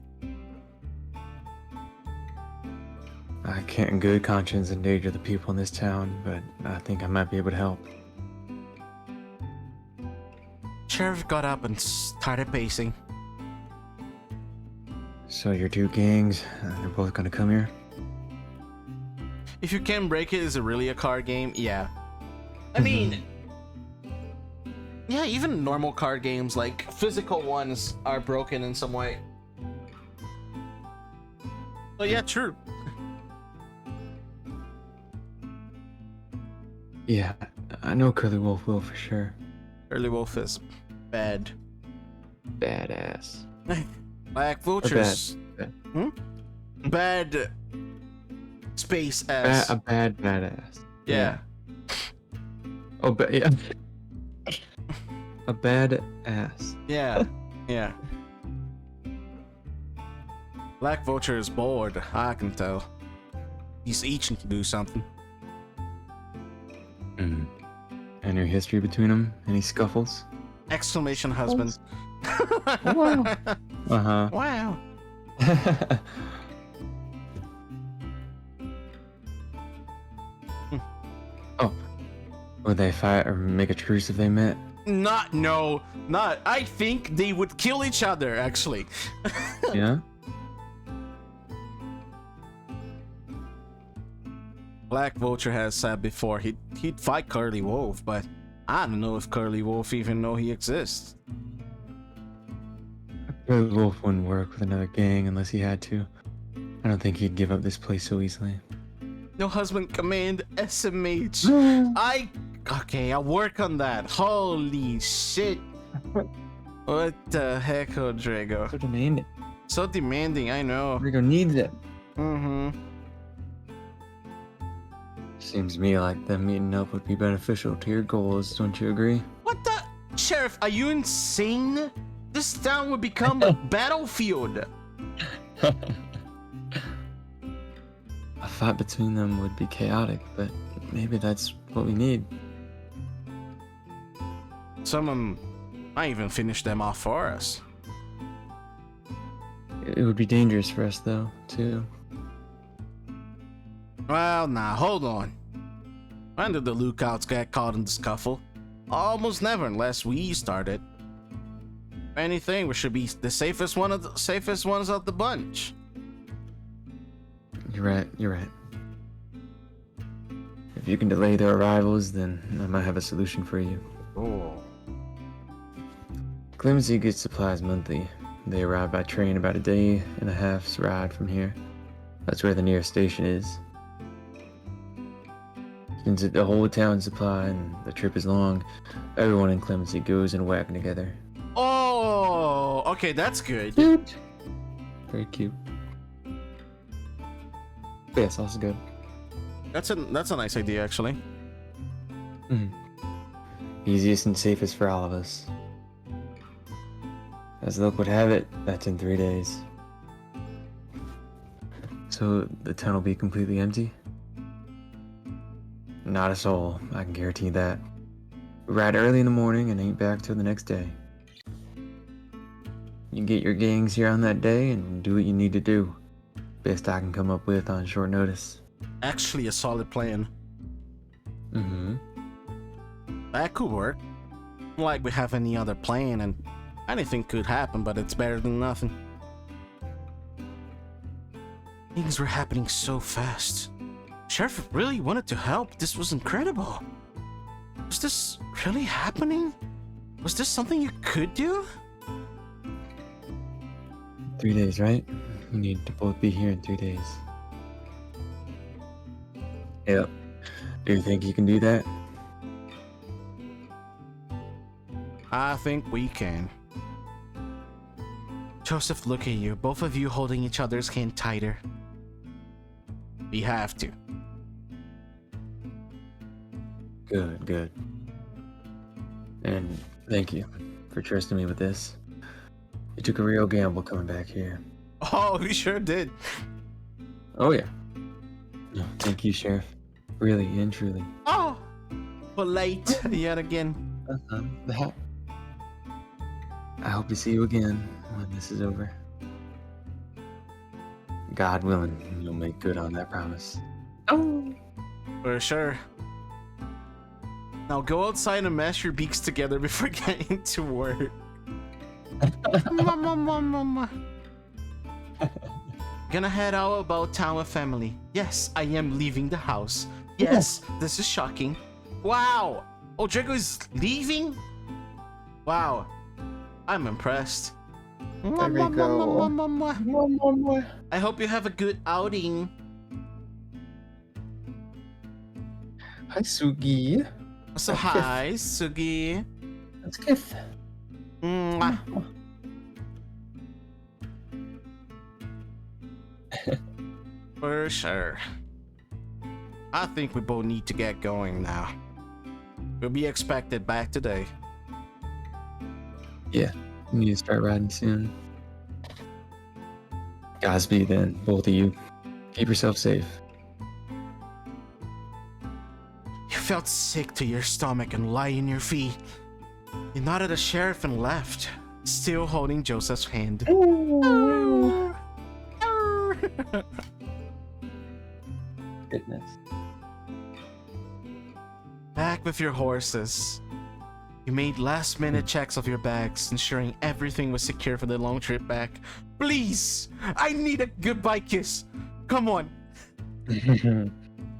I can't in good conscience endanger the people in this town, but I think I might be able to help. Sheriff got up and started pacing. So your 2 gangs, they're both gonna come here? If you can break it, is it really a card game? Yeah. I mean, yeah, even normal card games, like physical ones, are broken in some way. Oh yeah, true. Yeah, I know Curly Wolf will for sure. Curly Wolf is bad. Badass. Black Vultures. Bad. Bad space ass. A bad badass. Yeah. Oh, yeah. A bad ass. Yeah. Yeah. Black Vulture is bored. I can tell. He's itching to do something. Any history between them? Any scuffles? Exclamation husband. Wow. Uh-huh. Wow. Oh. Would they fight or make a truce if they met? No, not. I think they would kill each other, actually. Yeah? Black Vulture has said before he'd fight Curly Wolf, but I don't know if Curly Wolf even know he exists. Curly Wolf wouldn't work with another gang unless he had to. I don't think he'd give up this place so easily. No husband command SMH. No. Okay, I'll work on that. Holy shit. What the heck, Rodrigo? So demanding. So demanding, I know. Rico needs it. Mm-hmm. Seems to me like them meeting up would be beneficial to your goals, don't you agree? What the? Sheriff, are you insane? This town would become a battlefield. A fight between them would be chaotic, but maybe that's what we need. Someone might even finish them off for us. It would be dangerous for us, though, too. Well, now, hold on. When did the lookouts get caught in the scuffle? Almost never, unless we started. If anything, we should be the safest ones of the bunch. You're right. If you can delay their arrivals, then I might have a solution for you. Oh. Clemency gets supplies monthly. They arrive by train about a day and a half's ride from here. That's where the nearest station is. Since the whole town's supply and the trip is long, everyone in Clemency goes in a wagon together. Oh, okay, that's good. Cute. Very cute. Yeah, sauce is good. That's a nice idea, actually. Easiest and safest for all of us. As luck would have it, that's in 3 days. So the town will be completely empty? Not a soul, I can guarantee that. We ride early in the morning and ain't back till the next day. You can get your gangs here on that day and do what you need to do. Best I can come up with on short notice. Actually, a solid plan. That could work. Like we have any other plan, and anything could happen, but it's better than nothing. Things were happening so fast. Sheriff really wanted to help. This was incredible. Was this really happening? Was this something you could do? 3 days, right? We need to both be here in 3 days. Yep. Do you think you can do that? I think we can. Joseph, look at you. Both of you holding each other's hand tighter. We have to. Good. And thank you for trusting me with this. You took a real gamble coming back here. Oh, we sure did. Oh yeah. No, thank you, Sheriff. Really and truly. Oh, polite yet again. That. I hope to see you again when this is over. God willing, you'll make good on that promise. Oh. For sure. Now go outside and mash your beaks together before getting to work. Mama. Gonna head out about town with family. Yes, I am leaving the house. Yes, this is shocking. Wow, Odrigo is leaving? Wow, I'm impressed. There we go. I hope you have a good outing. Hi, Sugi. So hi, Sugi. Let's kiss. Mwah. For sure. I think we both need to get going now. We'll be expected back today. Yeah, we need to start riding soon. Godspeed then, both of you. Keep yourself safe. You felt sick to your stomach and lie in your feet. You nodded at the sheriff and left, still holding Joseph's hand. Goodness. Back with your horses. You made last-minute checks of your bags, ensuring everything was secure for the long trip back. Please! I need a goodbye kiss! Come on!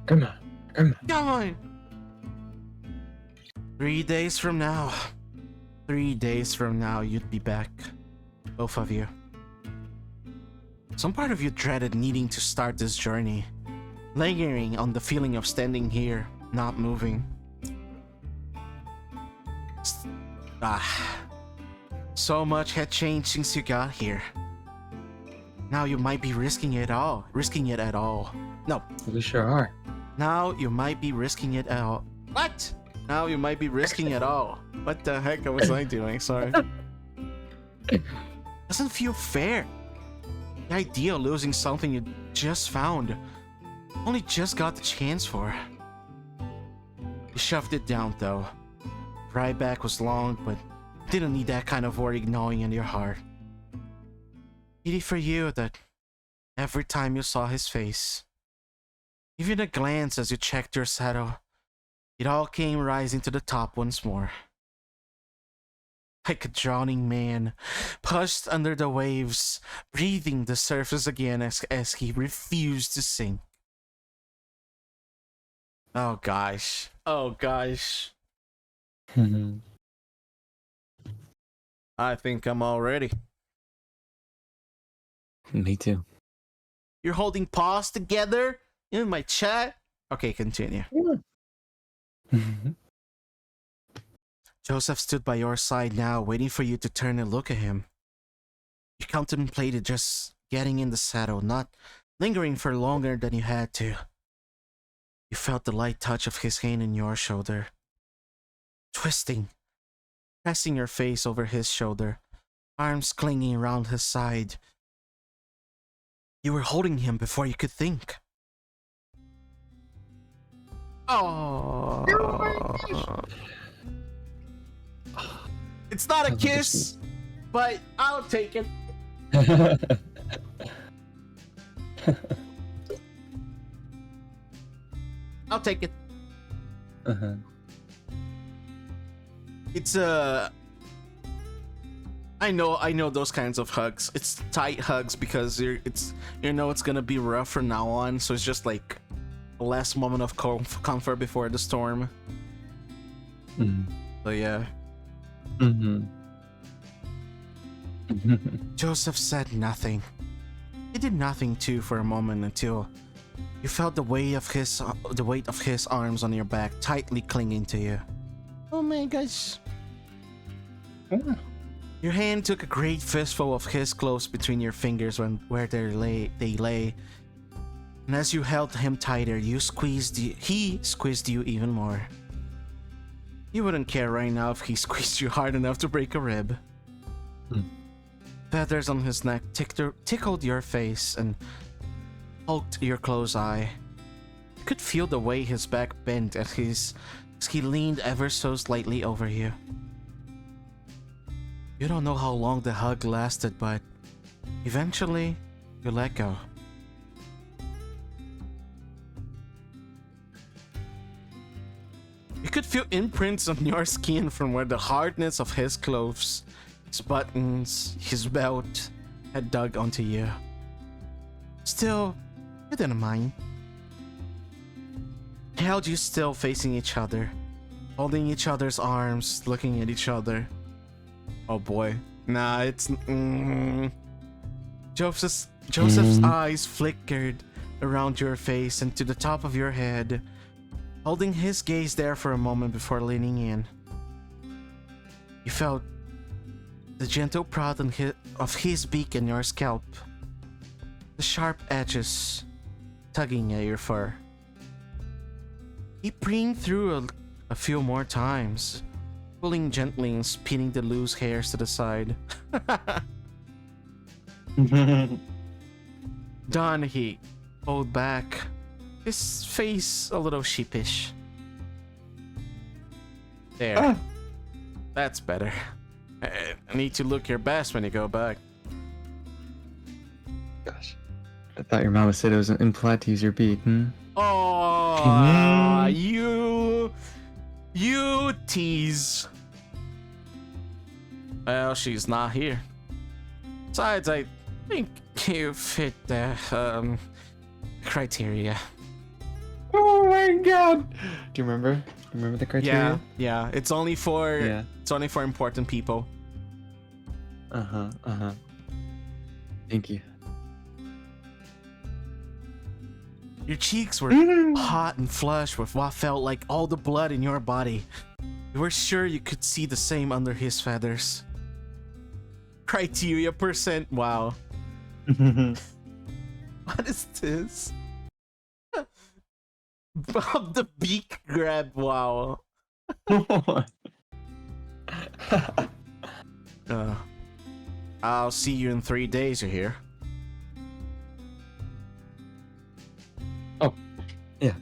Come on. Come on! 3 days from now. 3 days from now, you'd be back. Both of you. Some part of you dreaded needing to start this journey, lingering on the feeling of standing here, not moving. So much had changed since you got here. Now you might be risking it at all. No, We sure are. Now you might be risking it all. What? Now you might be risking it all. What the heck was I doing? Sorry. Doesn't feel fair. The idea of losing something you just found. Only just got the chance for. You shoved it down though. Ride back was long, but didn't need that kind of worry gnawing in your heart. Pity for you that every time you saw his face, even a glance as you checked your saddle, it all came rising to the top once more. Like a drowning man, pushed under the waves, breathing the surface again as he refused to sink. Oh gosh. Oh gosh. I think I'm all ready. Me too. You're holding paws together in my chat? Okay, continue. Joseph stood by your side now, waiting for you to turn and look at him. You contemplated just getting in the saddle, not lingering for longer than you had to. You felt the light touch of his hand on your shoulder. Twisting, pressing your face over his shoulder, arms clinging around his side. You were holding him before you could think. Oh. It's not a kiss, but I'll take it. I'll take it. Uh-huh. It's I know those kinds of hugs. It's tight hugs because it's gonna be rough from now on. So it's just like a last moment of comfort before the storm. So yeah. Joseph said nothing. He did nothing too for a moment until you felt the weight of his arms on your back tightly clinging to you. Oh my gosh. Your hand took a great fistful of his close between your fingers where they lay. And as you held him tighter, he squeezed you even more. You wouldn't care right now if he squeezed you hard enough to break a rib. Feathers on his neck tickled your face and poked your closed eye. You could feel the way his back bent as he leaned ever so slightly over you. You don't know how long the hug lasted, but eventually you let go. You could feel imprints on your skin from where the hardness of his clothes, his buttons, his belt had dug onto you. Still, you didn't mind. They held you still facing each other, holding each other's arms, looking at each other. Oh boy. Nah, it's... Joseph's eyes flickered around your face and to the top of your head, holding his gaze there for a moment before leaning in. You felt the gentle prod of his beak in your scalp, the sharp edges tugging at your fur. He preened through a few more times, pulling gently and spinning the loose hairs to the side. Donahue pulled back, his face a little sheepish. There. That's better. I need to look your best when you go back. Gosh. I thought your mama said it was impolite to use your beak, Oh, you tease. Well, she's not here. Besides, I think you fit the criteria. Oh my god! Do you remember? Do you remember the criteria? Yeah. It's only for important people. Thank you. Your cheeks were hot and flushed with what felt like all the blood in your body. You were sure you could see the same under his feathers. Criteria %. Wow. What is this? The beak grab. Wow. I'll see you in 3 days. You hear? Oh, yeah.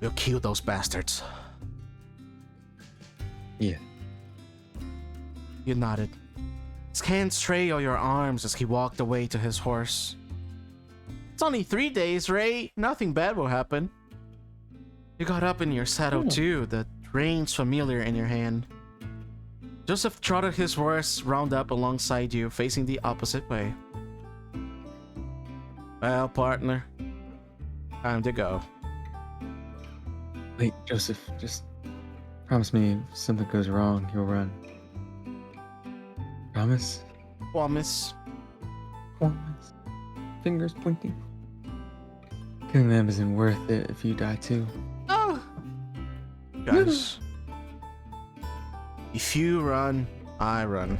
We'll kill those bastards. Yeah. You nodded. His hands trailed your arms as he walked away to his horse. It's only 3 days, Ray. Nothing bad will happen. You got up in your saddle too, the reins familiar in your hand. Joseph trotted his horse round up alongside you, facing the opposite way. Well, partner, time to go. Wait, Joseph, just promise me if something goes wrong, you'll run. Promise? Promise. Promise. Fingers pointing. Killing them isn't worth it if you die too. Oh, guys. If you run, I run.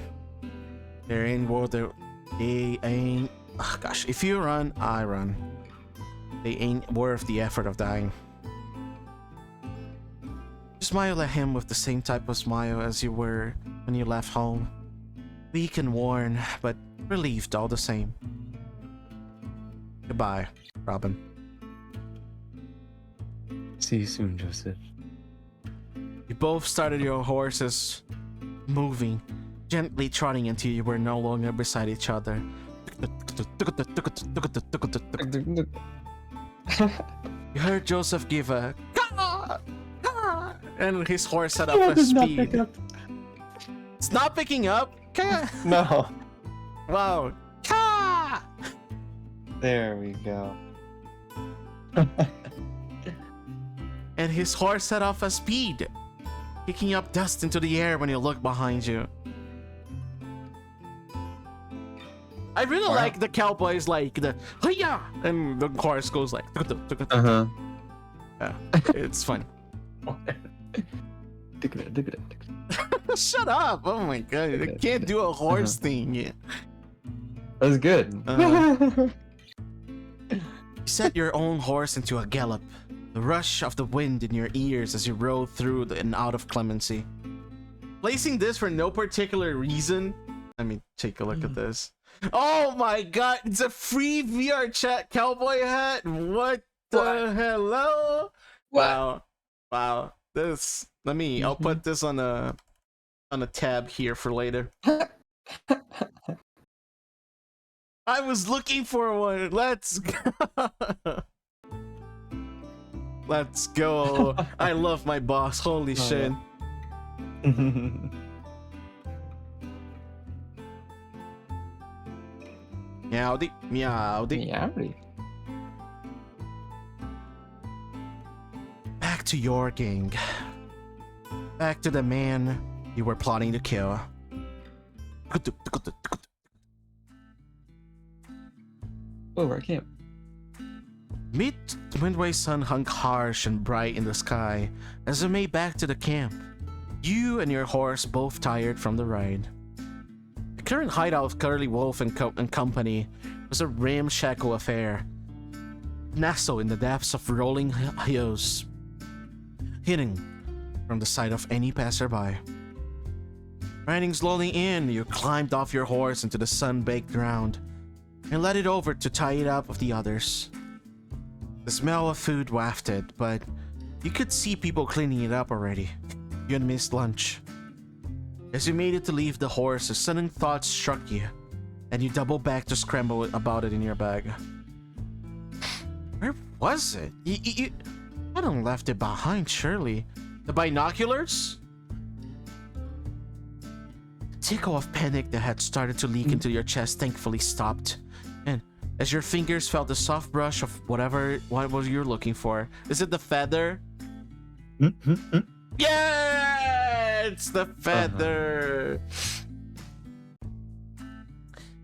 There ain't worth the. They ain't. Oh, gosh, if you run, I run. They ain't worth the effort of dying. You smile at him with the same type of smile as you were when you left home. Weak and worn, but relieved all the same. Goodbye, Robin. See you soon, Joseph. You both started your horses moving, gently trotting until you were no longer beside each other. You heard Joseph give a "Caw! Caw!" and his horse set up a speed. It's not picking up. Caw! No. Wow. Caw! There we go. And his horse set off a speed, kicking up dust into the air when you look behind you. I really like the cowboys, like the "Hiya!" and the horse goes like Uh-huh. Yeah, it's fun. Look at it. Shut up! Oh my god, I can't do a horse thing. Yeah. That was good. You set your own horse into a gallop, the rush of the wind in your ears as you rode through and out of Clemency. Placing this for no particular reason. Let me take a look at this. Oh my god, it's a free VR chat cowboy hat. What the hello? What? Wow. This. I'll put this on a tab here for later. I was looking for one. Let's go. Let's go. I love my boss. Holy shit. Meowdy, meowdy. Meowdy. Back to your gang. Back to the man you were plotting to kill. Over at camp. Midway sun hung harsh and bright in the sky as you made back to the camp. You and your horse both tired from the ride. The current hideout of Curly Wolf and company was a ramshackle affair, nestled in the depths of rolling hills, hidden from the sight of any passerby. Riding slowly in, you climbed off your horse into the sun-baked ground and led it over to tie it up with the others. The smell of food wafted, but you could see people cleaning it up already. You had missed lunch. As you made it to leave the horse, a sudden thought struck you, and you doubled back to scramble about it in your bag. Where was it? You hadn't left it behind, surely. The binoculars? The tickle of panic that had started to leak into your chest thankfully stopped. And as your fingers felt the soft brush of what was you're looking for. Is it the feather? Yeah, it's the feather.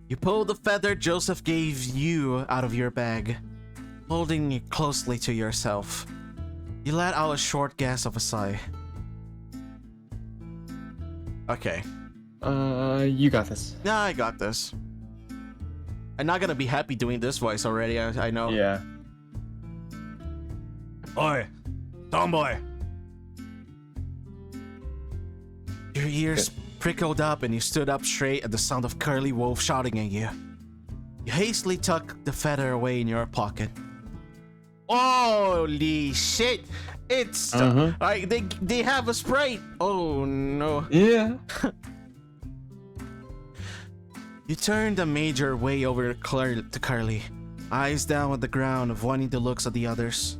You pulled the feather Joseph gave you out of your bag, holding it closely to yourself. You let out a short gasp of a sigh. Okay. You got this. Nah, I got this. I'm not gonna be happy doing this voice already, I know. Yeah. Oi, tomboy. Your ears prickled up and you stood up straight at the sound of Curly Wolf shouting at you. You hastily tucked the feather away in your pocket. Holy shit! It's they have a Sprite. Oh no. Yeah. You turned a major way over to Curly, eyes down at the ground, avoiding the looks of the others.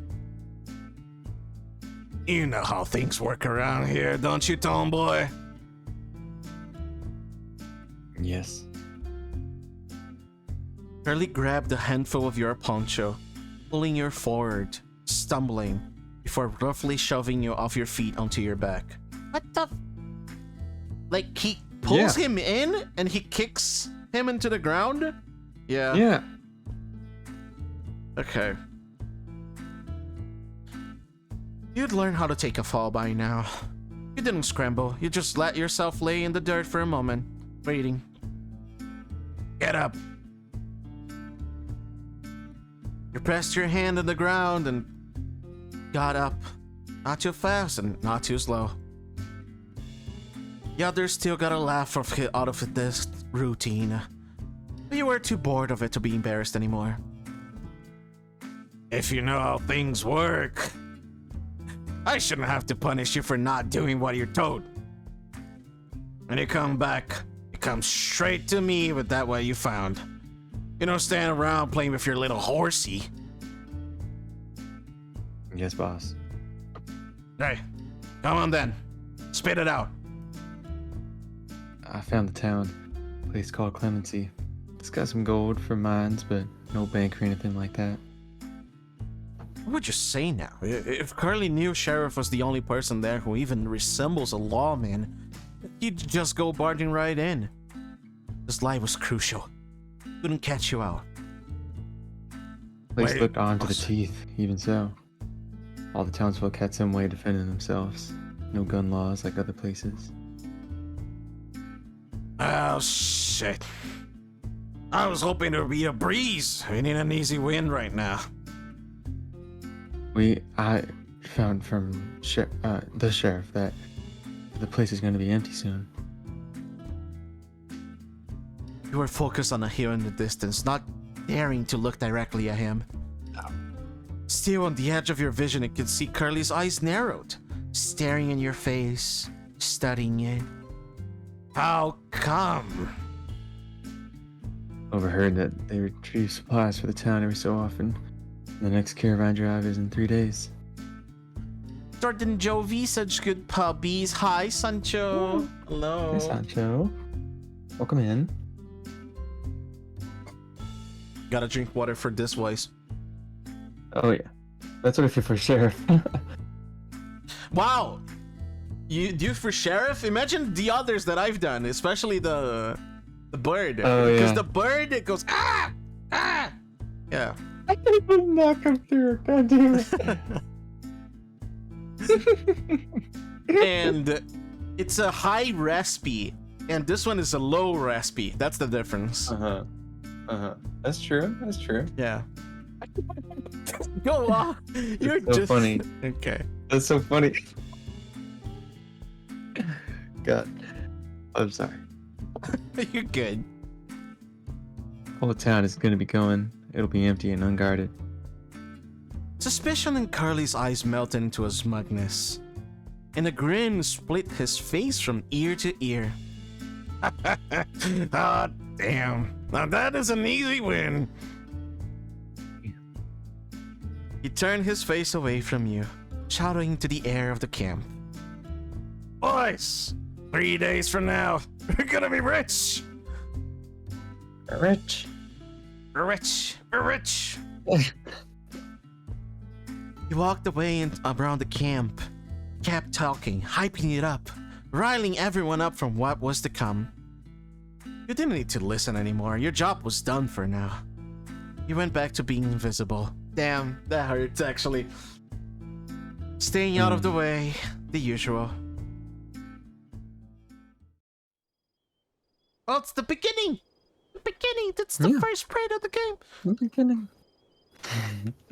You know how things work around here, don't you, tomboy? Yes. Curly grabbed a handful of your poncho, pulling you forward, stumbling, before roughly shoving you off your feet onto your back. What the? Like, he pulls him in and he kicks him into the ground? Yeah. Yeah. Okay. You'd learn how to take a fall by now. You didn't scramble, you just let yourself lay in the dirt for a moment, waiting. Get up. You pressed your hand on the ground and got up. Not too fast and not too slow. The others still got a laugh out of this routine. But you were too bored of it to be embarrassed anymore. If you know how things work, I shouldn't have to punish you for not doing what you're told. When you come back, you come straight to me with that what you found. You don't stand around playing with your little horsey. Yes, boss. Hey, come on then. Spit it out. I found the town. A place called Clemency. It's got some gold for mines, but no bank or anything like that. What would you say now? If Curly knew Sheriff was the only person there who even resembles a lawman, he'd just go barging right in. This lie was crucial. Couldn't catch you out. Place Wait, looked on to the boss. teeth, even so. All the townsfolk had some way of defending themselves. No gun laws like other places. Oh, shit. I was hoping there'd be a breeze. We need an easy win right now. I found from the sheriff that the place is going to be empty soon. You were focused on a hill in the distance, not daring to look directly at him. Still on the edge of your vision, you could see Curly's eyes narrowed, staring in your face, studying it. How come? Overheard that they retrieve supplies for the town every so often. The next caravan drive is in 3 days. Jordan Jovi, such good puppies. Hi, Sancho. Hello. Hey, Sancho. Welcome in. Gotta drink water for this voice. Oh yeah, that's what I feel for sheriff. Wow. You do for sheriff? Imagine the others that I've done, especially the bird. Oh, yeah. Because the bird, it goes, ah! Ah! Yeah. I think it would not come through. God damn it. And it's a high raspy, and this one is a low raspy. That's the difference. That's true. That's true. Yeah. Go on. You're so just funny. Okay. That's so funny. God, I'm sorry. You're good. Whole town is gonna be going. It'll be empty and unguarded. Suspicion in Carly's eyes melted into a smugness, and a grin split his face from ear to ear. Ah, damn. Now that is an easy win. He turned his face away from you, shouting to the air of the camp. Boys, 3 days from now, we're gonna be rich. Rich. We're rich. We're rich. He walked away and around the camp, kept talking, hyping it up, riling everyone up from what was to come. You didn't need to listen anymore. Your job was done for now. You went back to being invisible. Damn, that hurts actually. Staying out of the way, the usual. Well, it's the beginning. The beginning. That's the first part of the game. The beginning.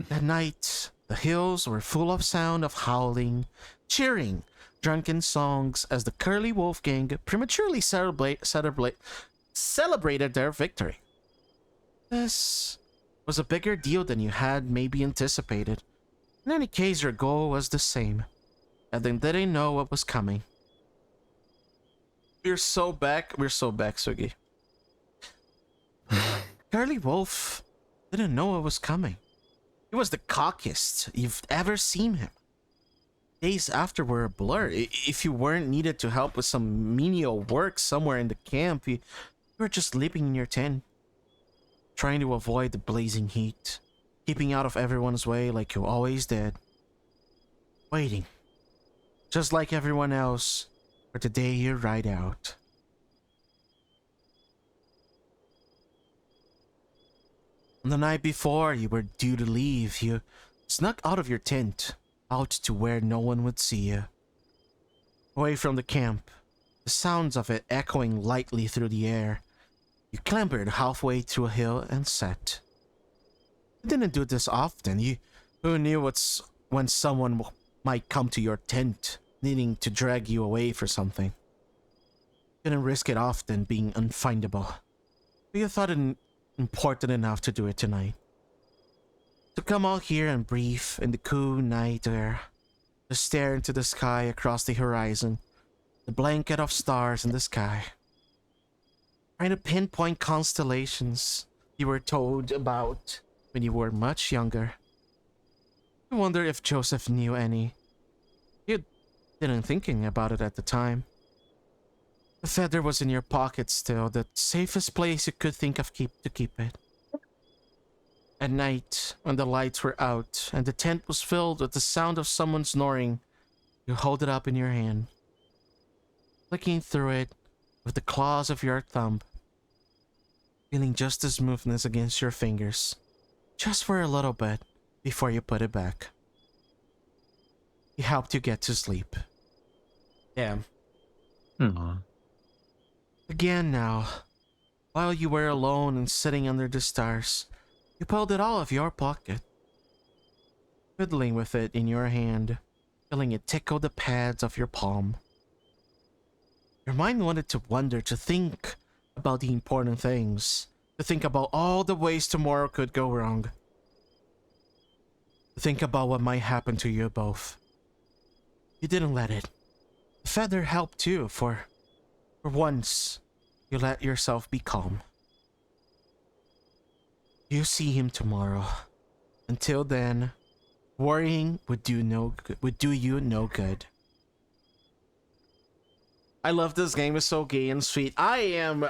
That night, The hills were full of sound of howling, cheering, drunken songs as the Curly Wolf gang prematurely celebrated their victory. This was a bigger deal than you had maybe anticipated. In any case, your goal was the same, and then they didn't know what was coming. We're so back, Sugi. Curly Wolf didn't know what was coming. He was the cockiest you've ever seen him. Days after were a blur. If you weren't needed to help with some menial work somewhere in the camp, you were just sleeping in your tent, trying to avoid the blazing heat, keeping out of everyone's way like you always did. Waiting, just like everyone else, for the day you ride out. On the night before you were due to leave, you snuck out of your tent, out to where no one would see you. Away from the camp, the sounds of it echoing lightly through the air, you clambered halfway to a hill and sat. You didn't do this often. Who knew when someone might come to your tent, needing to drag you away for something. You didn't risk it often being unfindable, but you thought it important enough to do it tonight. To come out here and breathe in the cool night air, to stare into the sky across the horizon, the blanket of stars in the sky. Trying to pinpoint constellations you were told about when you were much younger. I wonder if Joseph knew any. You didn't thinking about it at the time. The feather was in your pocket still, the safest place you could think of to keep it. At night, when the lights were out and the tent was filled with the sound of someone snoring, you hold it up in your hand, flicking through it with the claws of your thumb, feeling just the smoothness against your fingers, just for a little bit before you put it back. He helped you get to sleep. Damn. Aww. Again now, while you were alone and sitting under the stars, you pulled it out of your pocket, fiddling with it in your hand, feeling it tickle the pads of your palm. Your mind wanted to wander, to think about the important things, to think about all the ways tomorrow could go wrong, to think about what might happen to you both. You didn't let it. The feather helped too, for once, you let yourself be calm. You see him tomorrow. Until then, worrying would do you no good. I love this game. It's so gay and sweet. I am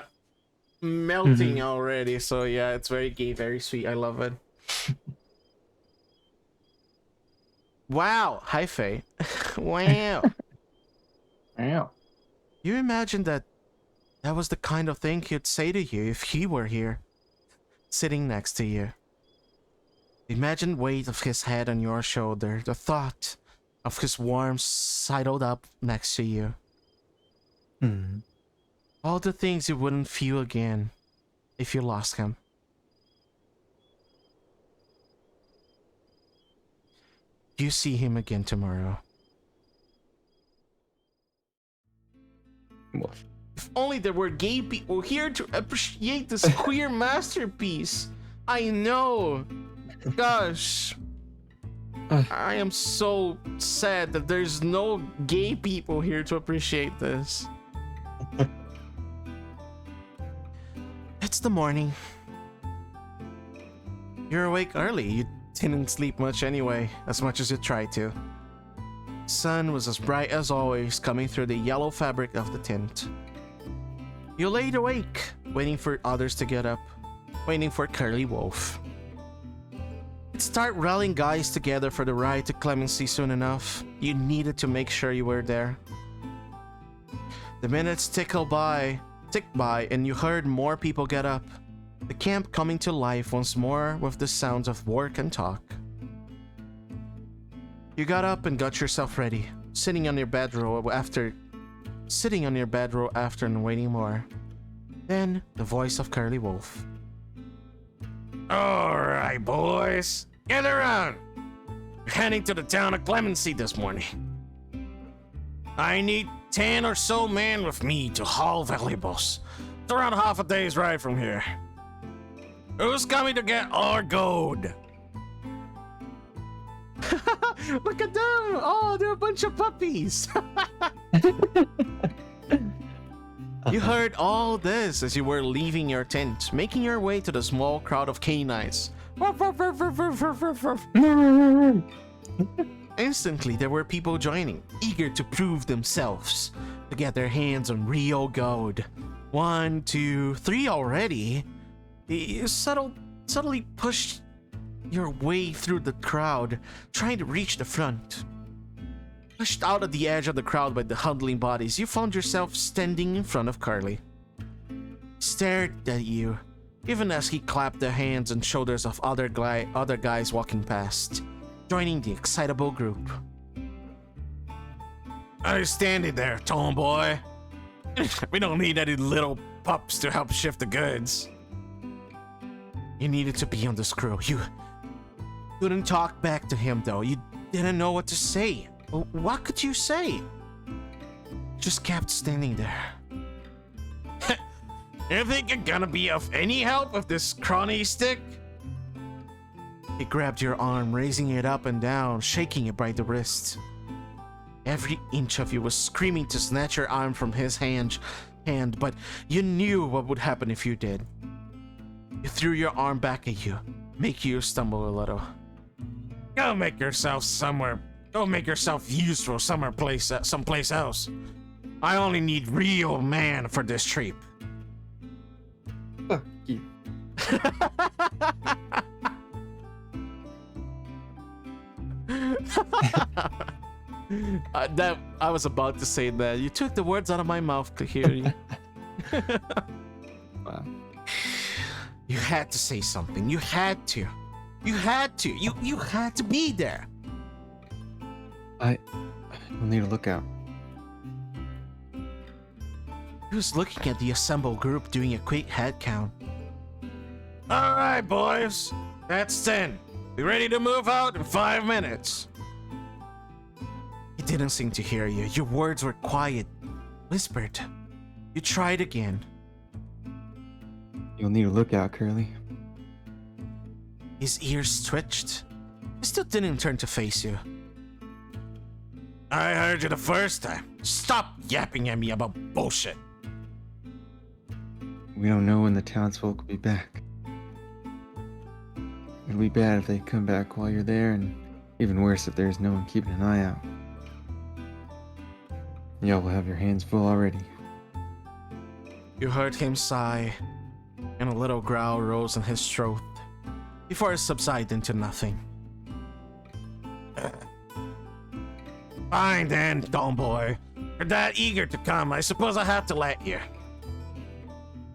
melting already. So yeah, it's very gay, very sweet. I love it. Wow. Hi, Faye. Wow. Wow. You imagine that was the kind of thing he'd say to you if he were here, sitting next to you. Imagine the weight of his head on your shoulder, the thought of his warm sidled up next to you. All the things you wouldn't feel again if you lost him. You see him again tomorrow. Woof. If only there were gay people here to appreciate this queer masterpiece. I know. Gosh. I am so sad that there's no gay people here to appreciate this. It's the morning. You're awake early. You didn't sleep much anyway, as much as you tried to. Sun was as bright as always, coming through the yellow fabric of the tent. You laid awake, waiting for others to get up, waiting for Curly Wolf. You'd start rallying guys together for the ride to Clemency soon enough. You needed to make sure you were there. The minutes ticked by, and you heard more people get up. The camp coming to life once more with the sounds of work and talk. You got up and got yourself ready, sitting on your bedroll after and waiting more. Then, the voice of Curly Wolf. Alright, boys, get around! Heading to the town of Clemency this morning. I need 10 or so men with me to haul valuables. It's around half a day's ride from here. Who's coming to get our gold? Look at them! Oh, they're a bunch of puppies! You heard all this as you were leaving your tent, making your way to the small crowd of canines. Instantly, there were people joining, eager to prove themselves, to get their hands on real gold. 1, 2, 3 already. You subtly pushed your way through the crowd, trying to reach the front. Pushed out at the edge of the crowd by the huddling bodies, you found yourself standing in front of Carly. He stared at you, even as he clapped the hands and shoulders of other guys walking past, joining the excitable group. Are you standing there, tomboy? We don't need any little pups to help shift the goods. You needed to be on the screw. You couldn't talk back to him, though. You didn't know what to say. What could you say? Just kept standing there. You think you're gonna be of any help with this crony stick? He grabbed your arm, raising it up and down, shaking it by the wrist. Every inch of you was screaming to snatch your arm from his hand, but you knew what would happen if you did. He threw your arm back at you, making you stumble a little. Go make yourself useful someplace else. I only need real man for this trip. Fuck you. That I was about to say that. You took the words out of my mouth to hear you. Wow. You had to say something. You had to. You had to. You had to be there. I'll need a lookout. He was looking at the assembled group, doing a quick head count. All right, boys. That's 10. Be ready to move out in 5 minutes. He didn't seem to hear you. Your words were quiet, whispered. You tried again. You'll need a lookout, Curly. His ears twitched. He still didn't turn to face you. I heard you the first time. Stop yapping at me about bullshit. We don't know when the townsfolk will be back. It'll be bad if they come back while you're there, and even worse if there's no one keeping an eye out. Y'all will have your hands full already. You heard him sigh, and a little growl rose in his throat, before it subsided into nothing. Fine then, tomboy. You're that eager to come, I suppose I have to let you.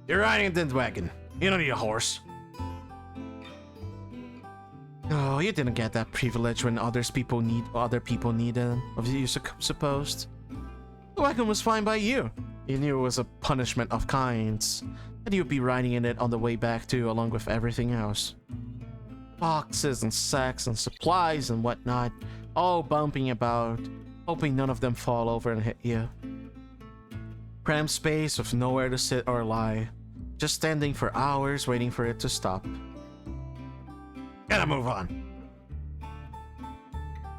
You're riding in the wagon. You don't need a horse. No, you didn't get that privilege when other people needed them, of you supposed. The wagon was fine by you. You knew it was a punishment of kinds, and you'd be riding in it on the way back too, along with everything else. Boxes and sacks and supplies and whatnot, all bumping about, hoping none of them fall over and hit you. Cramped space with nowhere to sit or lie, just standing for hours waiting for it to stop. Gotta move on.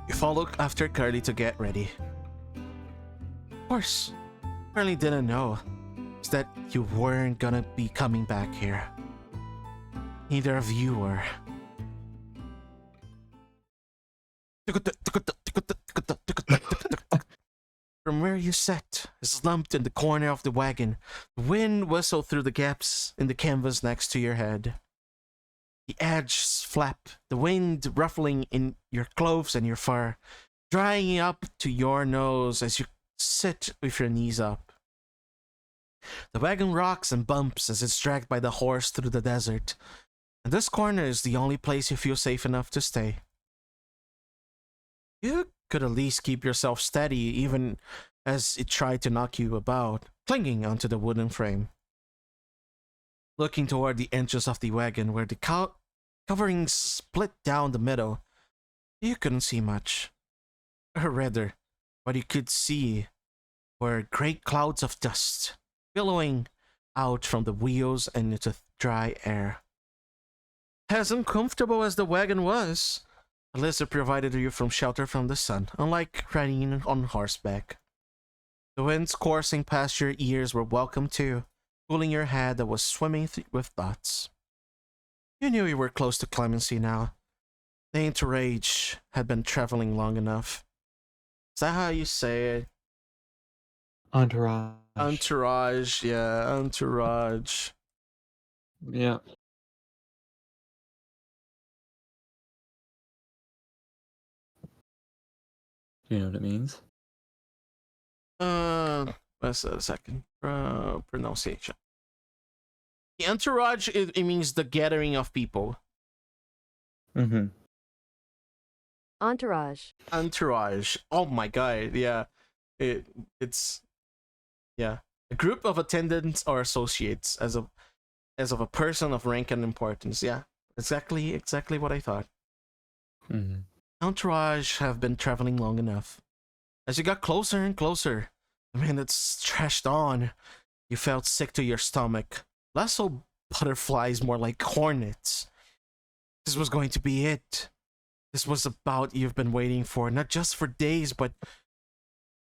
You followed after Curly to get ready. Of course, Curly didn't know is that you weren't gonna be coming back here. Neither of you were. From where you sat, slumped in the corner of the wagon, the wind whistled through the gaps in the canvas next to your head. The edges flap, the wind ruffling in your clothes and your fur, drying up to your nose as you sit with your knees up. The wagon rocks and bumps as it's dragged by the horse through the desert, and this corner is the only place you feel safe enough to stay. You could at least keep yourself steady even as it tried to knock you about, clinging onto the wooden frame. Looking toward the edges of the wagon where the covering split down the middle, You couldn't see much. Or rather, what you could see were great clouds of dust billowing out from the wheels and into dry air. As uncomfortable as the wagon was, at least it provided you from shelter from the sun, unlike riding on horseback. The winds coursing past your ears were welcome too, cooling your head that was swimming with thoughts. You knew you were close to clemency now. The entourage had been traveling long enough. Is that how you say it? Entourage. Entourage, yeah, entourage. Yeah. Do you know what it means? What's a second? Pronunciation. The entourage, it means the gathering of people. Mm-hmm. Entourage. Entourage. Oh my god, yeah. It's yeah. A group of attendants or associates as of a person of rank and importance. Yeah. Exactly what I thought. Mm-hmm. Entourage have been traveling long enough. As you got closer and closer, the minutes stretched on. You felt sick to your stomach. Less so butterflies, more like hornets. This was going to be it. This was about you've been waiting for, not just for days, but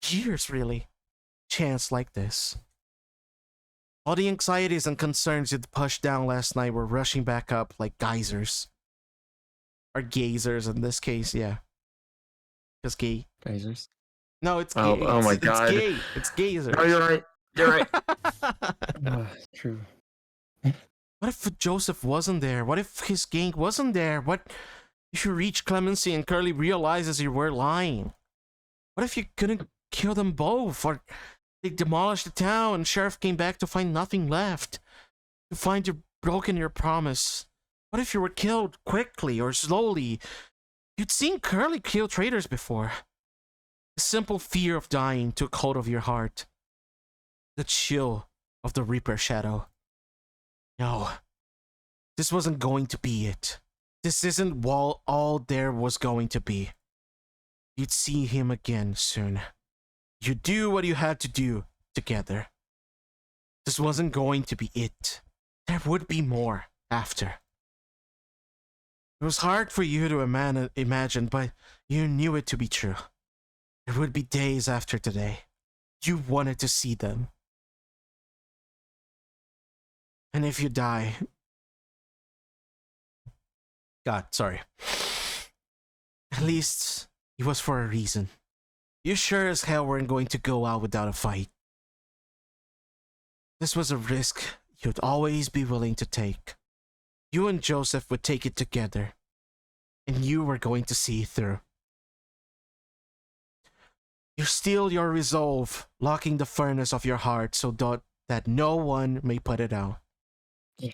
years, really. Chance like this. All the anxieties and concerns you'd pushed down last night were rushing back up like geysers. Or gazers in this case, yeah. Because gay. Geysers. No, it's gay. Oh my god. It's gay. It's gazers. Oh, you're right. You're right. True. What if Joseph wasn't there? What if his gang wasn't there? What if you reach clemency and Curly realizes you were lying? What if you couldn't kill them both? Or they demolished the town and Sheriff came back to find nothing left? To find you broken your promise? What if you were killed quickly or slowly? You'd seen Curly kill traitors before. The simple fear of dying took hold of your heart. The chill of the Reaper shadow. No, this wasn't going to be it. This isn't all there was going to be. You'd see him again soon. You'd do what you had to do together. This wasn't going to be it. There would be more after. It was hard for you to imagine, but you knew it to be true. There would be days after today. You wanted to see them. And if you die... God, sorry. At least it was for a reason. You sure as hell weren't going to go out without a fight. This was a risk you'd always be willing to take. You and Joseph would take it together. And you were going to see it through. You steel your resolve, locking the furnace of your heart so that no one may put it out. Yeah.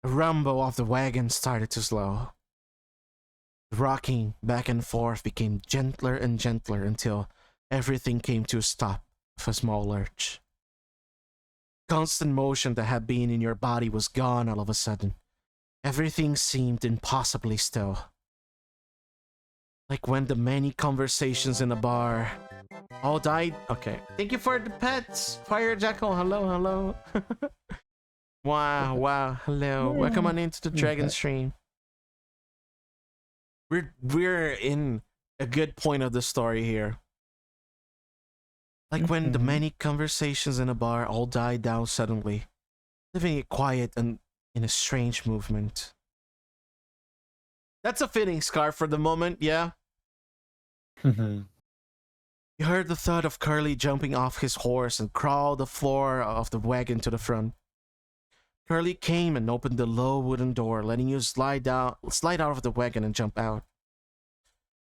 The rumble of the wagon started to slow. The rocking back and forth became gentler and gentler until everything came to a stop with a small lurch. Constant motion that had been in your body was gone all of a sudden. Everything seemed impossibly still. Like when the many conversations in a bar all died. Okay. Thank you for the pets. Fire Jackal. Hello. Wow. Hello. Welcome on into the Dragon stream. We're in a good point of the story here. Like when the many conversations in a bar all died down suddenly, leaving it quiet and in a strange movement. That's a fitting scarf for the moment, yeah? You heard the thud of Curly jumping off his horse and crawled the floor of the wagon to the front. Curly came and opened the low wooden door, letting you slide out of the wagon and jump out.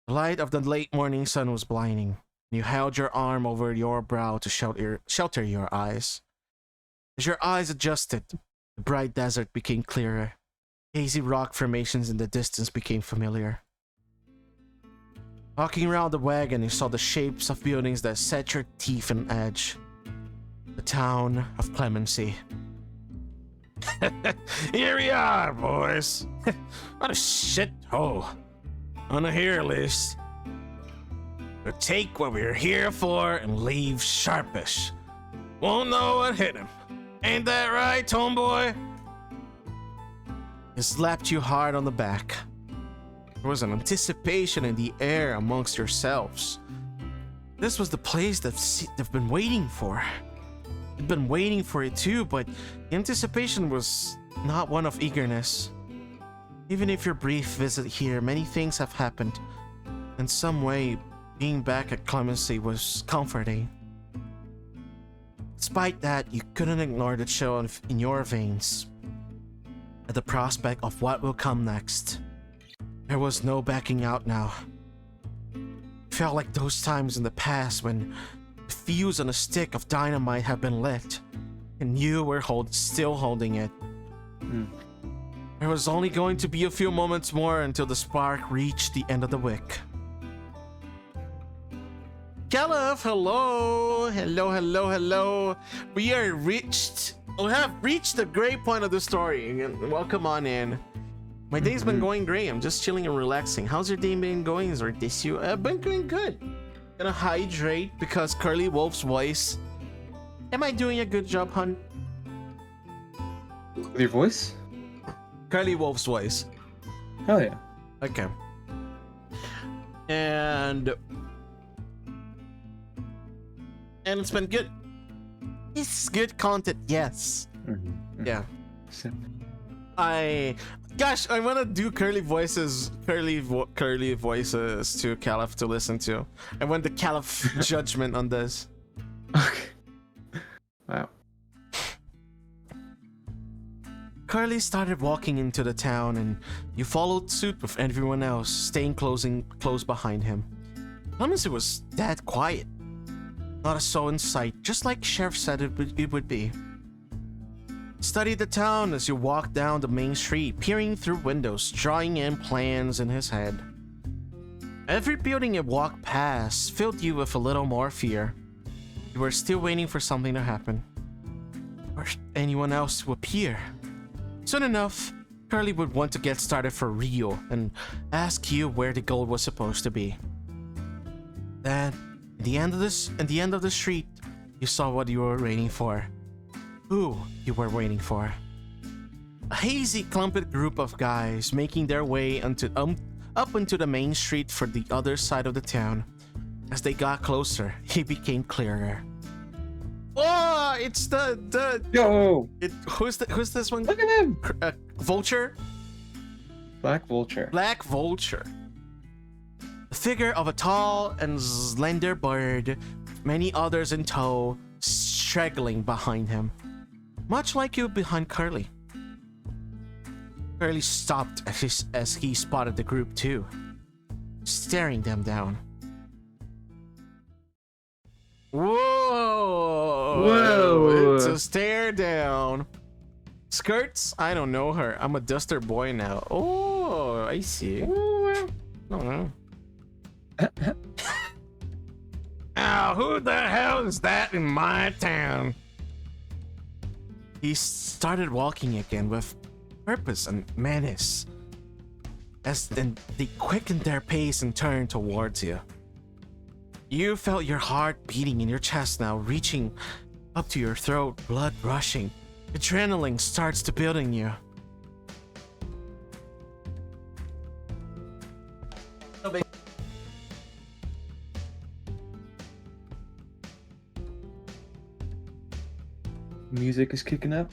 The light of the late morning sun was blinding, and you held your arm over your brow to shelter your eyes. As your eyes adjusted, the bright desert became clearer. Hazy rock formations in the distance became familiar. Walking around the wagon, you saw the shapes of buildings that set your teeth on edge. The town of Clemency. Here we are, boys. What a shit hole. On the here list. We'll take what we're here for and leave sharpish. Won't know what hit him. Ain't that right, homeboy? He slapped you hard on the back. There was an anticipation in the air amongst yourselves. This was the place that they've been waiting for. You've been waiting for it too, but the anticipation was not one of eagerness. Even if your brief visit here, many things have happened. In some way, being back at Clemency was comforting. Despite that, you couldn't ignore the chill in your veins at the prospect of what will come next. There was no backing out now. It felt like those times in the past when the fuse on a stick of dynamite had been lit, and you were still holding it. There was only going to be a few moments more until the spark reached the end of the wick. Caliph, hello, hello. We have reached the great point of the story. Welcome on in. My day's been going great. I'm just chilling and relaxing. How's your day been going? Is there an issue? I've been doing good. Gonna hydrate because Curly Wolf's voice. Am I doing a good job, hun? With your voice? Curly Wolf's voice. Hell yeah. Okay. And it's been good. It's good content, yes. Yeah. I want to do curly voices to Caliph to listen to. I want the Caliph judgment on this. Okay. Wow. Curly started walking into the town, and you followed suit with everyone else, staying close behind him. Clemency was dead quiet. Not a soul in sight, just like Sheriff said it would be. Study the town as you walk down the main street, peering through windows, drawing in plans in his head. Every building you walked past filled you with a little more fear. You were still waiting for something to happen, or anyone else to appear. Soon enough, Curly would want to get started for real and ask you where the goal was supposed to be. Then, at the end of the street, you saw what you were waiting for. Who you were waiting for. A hazy, clumped group of guys making their way up into the main street for the other side of the town. As they got closer, it became clearer. Oh, it's the Yo! who's this one? Look at him! Vulture? Black Vulture. Black Vulture. The figure of a tall and slender bird, many others in tow, straggling behind him. Much like you behind Curly. Curly stopped as he spotted the group too, staring them down. Whoa! It's a stare down. Skirts? I don't know her. I'm a duster boy now. Oh, I see. Oh, no. Oh, who the hell is that in my town? He started walking again with purpose and menace. Then they quickened their pace and turned towards you. You felt your heart beating in your chest now, reaching up to your throat, blood rushing. Adrenaline starts to build in you. Music is kicking up.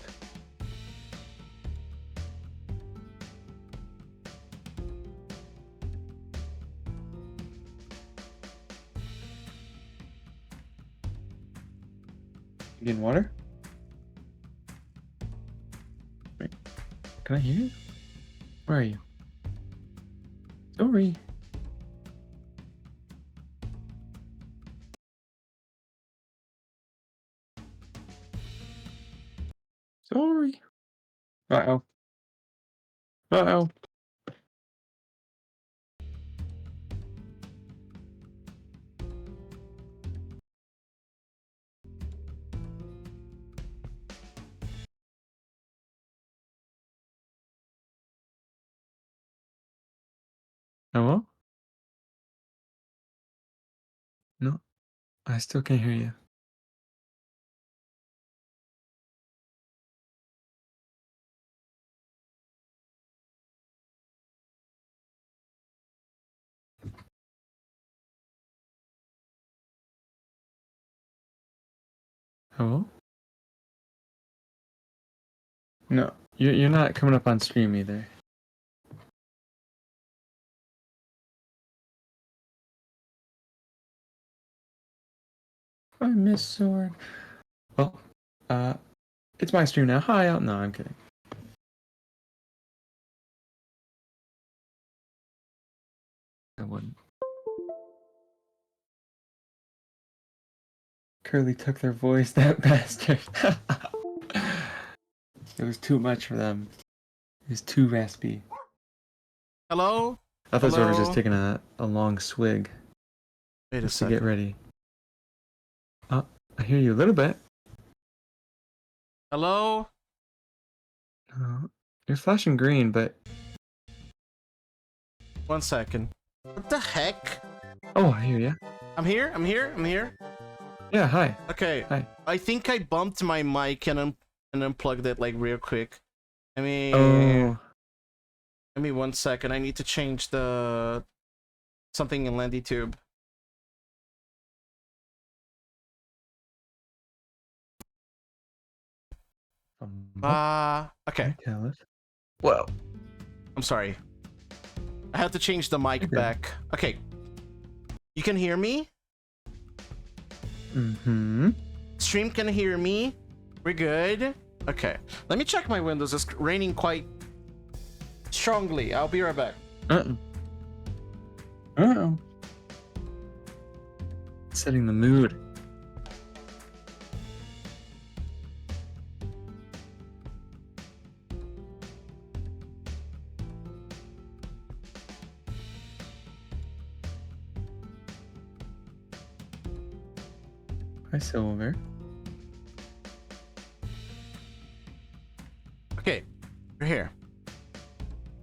You getting water? Wait, can I hear you? Where are you? Sorry. Sorry. Uh-oh. Uh-oh. Hello? No, I still can't hear you. Hello? No, you're not coming up on stream either. I miss Sword. Well, it's my stream now. Hi, no, I'm kidding. I wouldn't. Curly took their voice, that bastard. It was too much for them. It was too raspy. Hello? I thought Sword was just Hello? taking a long swig Wait a just to get second. ready. Oh, I hear you a little bit. Hello? You're flashing green, but... 1 second. What the heck? Oh, I hear you. I'm here? I'm here? I'm here? Yeah, hi. Okay. Hi. I think I bumped my mic and unplugged it like real quick. I mean... Oh, Give me 1 second. I need to change the... something in LandyTube. Okay. tell us. Whoa. I'm sorry. I had to change the mic Okay. back. Okay. You can hear me? Mm-hmm. Stream can hear me? We're good? Okay. Let me check my windows. It's raining quite strongly. I'll be right back. Uh-oh. Uh-oh. Setting the mood. Hi, Silver. Okay. We're here.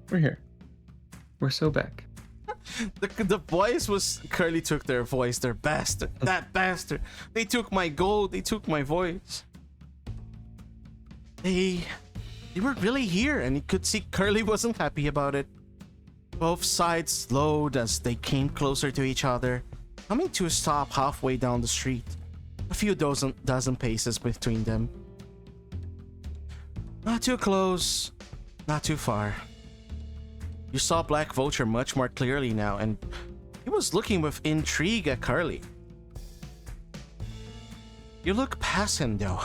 We're here. We're so back. The voice was... Curly took their voice. They're bastard. That bastard. They took my gold. They took my voice. They were really here, and you could see Curly wasn't happy about it. Both sides slowed as they came closer to each other, coming to a stop halfway down the street. A few dozen paces between them. Not too close, not too far. You saw Black Vulture much more clearly now, and he was looking with intrigue at Curly. You look past him though,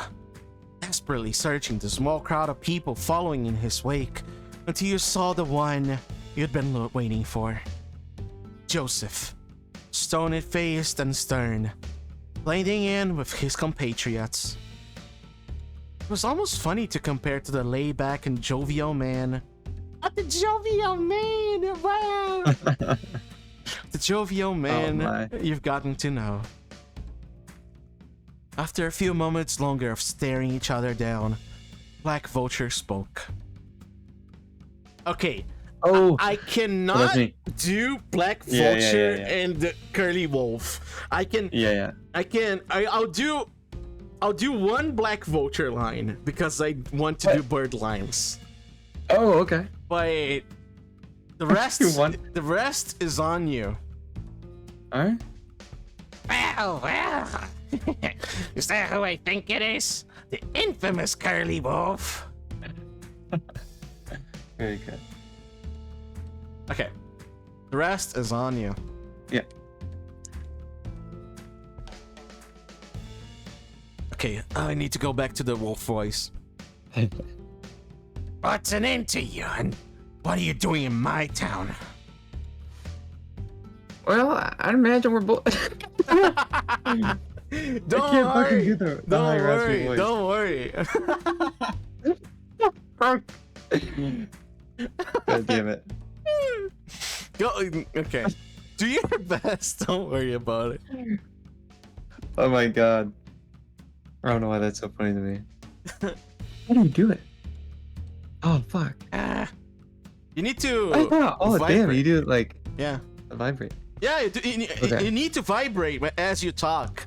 desperately searching the small crowd of people following in his wake, until you saw the one you'd been waiting for. Joseph, stony-faced and stern, blending in with his compatriots. It was almost funny to compare to the laid-back and jovial man. The jovial man! Wow! The jovial man you've gotten to know. After a few moments longer of staring each other down, Black Vulture spoke. Okay. Oh, I cannot do Black Vulture and Curly Wolf. I can. Yeah. I'll do one Black Vulture line because I want to do bird lines. Oh, okay. But the rest, the rest is on you. All right. Well. Is that who I think it is? The infamous Curly Wolf. Very good. Okay. The rest is on you. Yeah. Okay, I need to go back to the wolf voice. What's an end to you, and what are you doing in my town? Well, I imagine we're both. Don't worry. Don't worry. God damn it. Go. Okay. Do your best. Don't worry about it. Oh my god. I don't know why that's so funny to me. How do you do it? Oh fuck. You need to. I thought, oh damn, vibrate. you do it like Yeah. Vibrate. Yeah, Okay. you need to vibrate as you talk.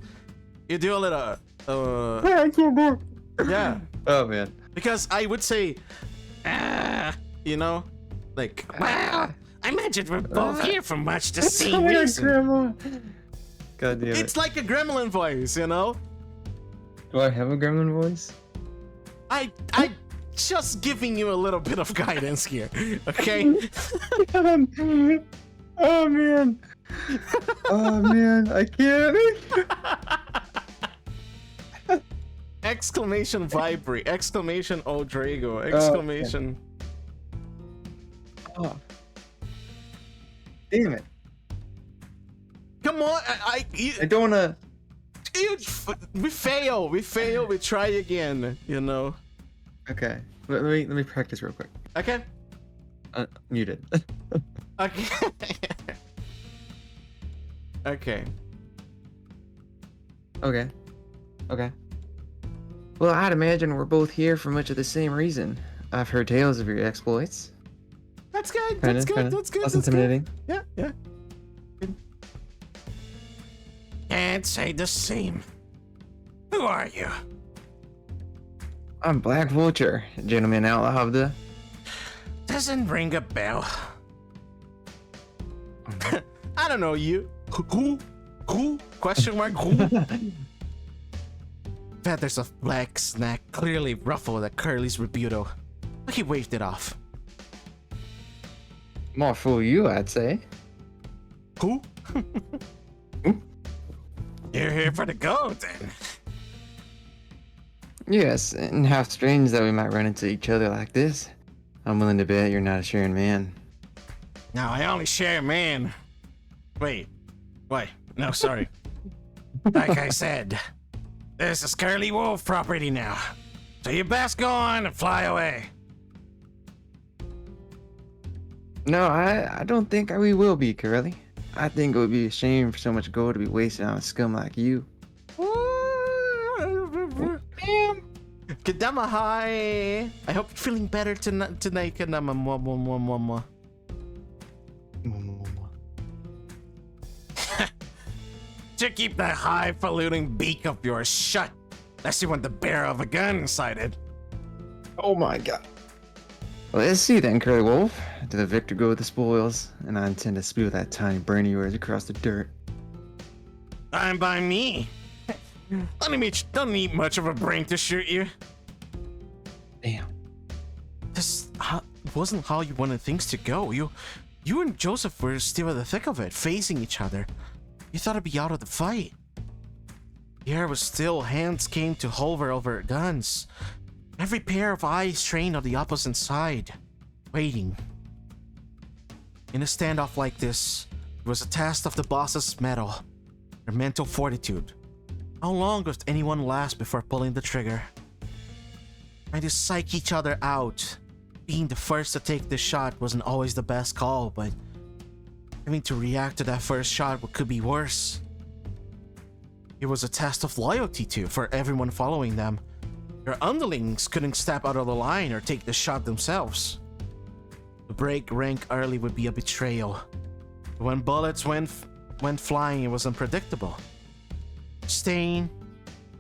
You do a little, yeah. Oh man. Because I would say, you know, like, Well, I imagine we're both here for much the It's same like a reason. grandma. God damn it. it's like a gremlin voice, you know? Do I have a gremlin voice? I just giving you a little bit of guidance here, okay? Oh man. Oh man, I can't. Exclamation vibrate, exclamation Odrego, exclamation. Oh. Damn it. Come on, I don't wanna. we fail, we try again, you know? Okay. Let me practice real quick. Okay? Muted. Okay. Okay. Okay. Okay. Well, I'd imagine we're both here for much of the same reason. I've heard tales of your exploits. That's good, Kinda, that's good, kinda. that's good. Less that's good. intimidating. Yeah, yeah. Can't say the same. Who are you? I'm Black Vulture, gentleman outlaw of the. Doesn't ring a bell. I don't know you. Who? Question mark, who? Feathers of black snack clearly ruffled at Curly's rebuto, but he waved it off. More fool you, I'd say. Who? You're here for the gold, then. Yes, and how strange that we might run into each other like this. I'm willing to bet you're not a sharing man. Now, I only share man. Wait. No, sorry. Like I said, this is Curly Wolf property now. So you best go on and fly away. No, I don't think we will be, Curly. I think it would be a shame for so much gold to be wasted on a scum like you. Kadama, hi. I hope you're feeling better tonight, Kadama. Mwah, mwah, mwah, mwah, mwah. To keep that highfalutin beak of yours shut, unless you want the bearer of a gun inside it. Oh my god. Well, let's see then, Curly Wolf. To the victor go with the spoils, and I intend to spew that tiny brain of yours across the dirt. I'm by me. Don't need much of a brain to shoot you. Damn. This wasn't how you wanted things to go. You and Joseph were still in the thick of it, facing each other. You thought I'd be out of the fight. The air was still, hands came to hover over guns. Every pair of eyes trained on the opposite side, waiting. In a standoff like this, it was a test of the boss's mettle, their mental fortitude. How long would anyone last before pulling the trigger? Trying to psych each other out. Being the first to take this shot wasn't always the best call, but having to react to that first shot could be worse. It was a test of loyalty too, for everyone following them. Their underlings couldn't step out of the line or take the shot themselves. To break rank early would be a betrayal. When bullets went flying, it was unpredictable. Staying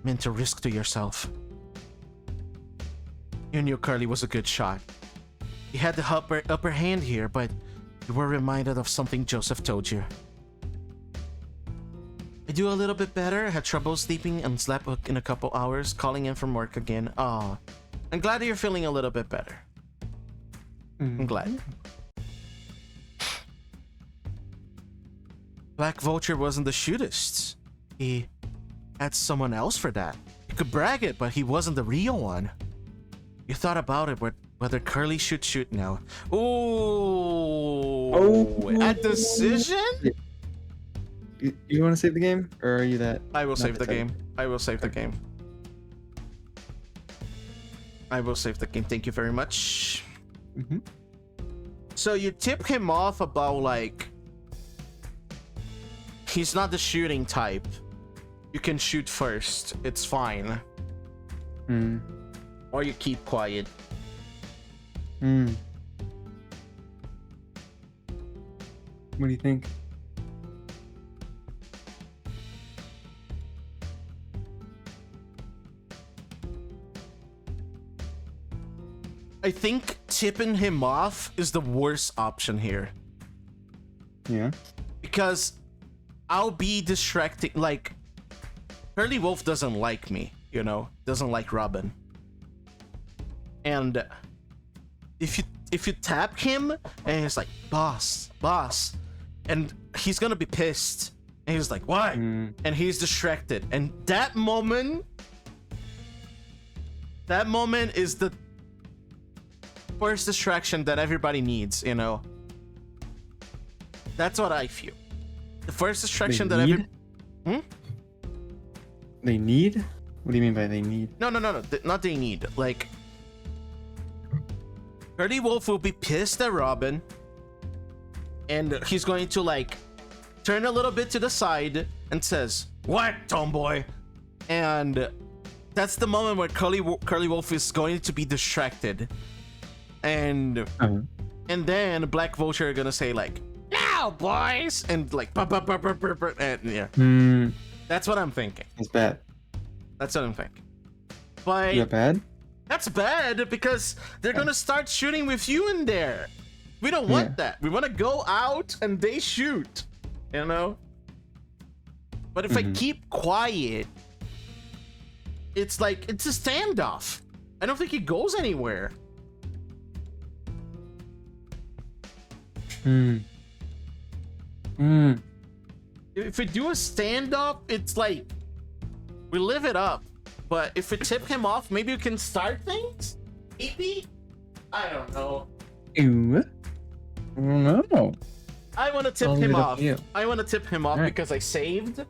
meant to risk to yourself. You knew Curly was a good shot. He had the upper hand here, but you were reminded of something Joseph told you. I do a little bit better. I had trouble sleeping and slept in a couple hours, calling in from work again. Aw, I'm glad that you're feeling a little bit better. I'm glad. Black Vulture wasn't the shootist. He had someone else for that. He could brag it, but he wasn't the real one. You thought about it, whether Curly should shoot now. Ooh, a decision? You want to save the game, or are you that? I will not save the type? game. I will save the game. I will save the game. Thank you very much. Mm-hmm. So you tip him off about like he's not the shooting type. You can shoot first. It's fine. Mm. Or you keep quiet. Mm. What do you think? I think tipping him off is the worst option here. Yeah. Because I'll be distracting. Like, Curly Wolf doesn't like me, you know? Doesn't like Robin. And if you tap him and he's like, boss, and he's gonna be pissed. And he's like, why? And he's distracted. And that moment is the first distraction that everybody needs, you know? That's what I feel. The first distraction They that need? every... They need? What do you mean by they need? No, not they need. Like, Curly Wolf will be pissed at Robin, and he's going to, like, turn a little bit to the side and says, "What, tomboy?" And that's the moment where Curly Wolf is going to be distracted. And then Black Vulture are gonna say, like, "Now, boys!" And, like, and yeah. That's what I'm thinking. It's bad. That's what I'm thinking. But... Is that bad? That's bad because they're gonna start shooting with you in there. We don't want that. We want to go out and they shoot, you know? But if I keep quiet, it's like, it's a standoff. I don't think it goes anywhere. If we do a standoff, it's like, we live it up. But if we tip him off, maybe we can start things? Maybe? I don't know. Ew. No. I want to tip I'll leave him it up off. to you. I want to tip him off Alright. because I saved.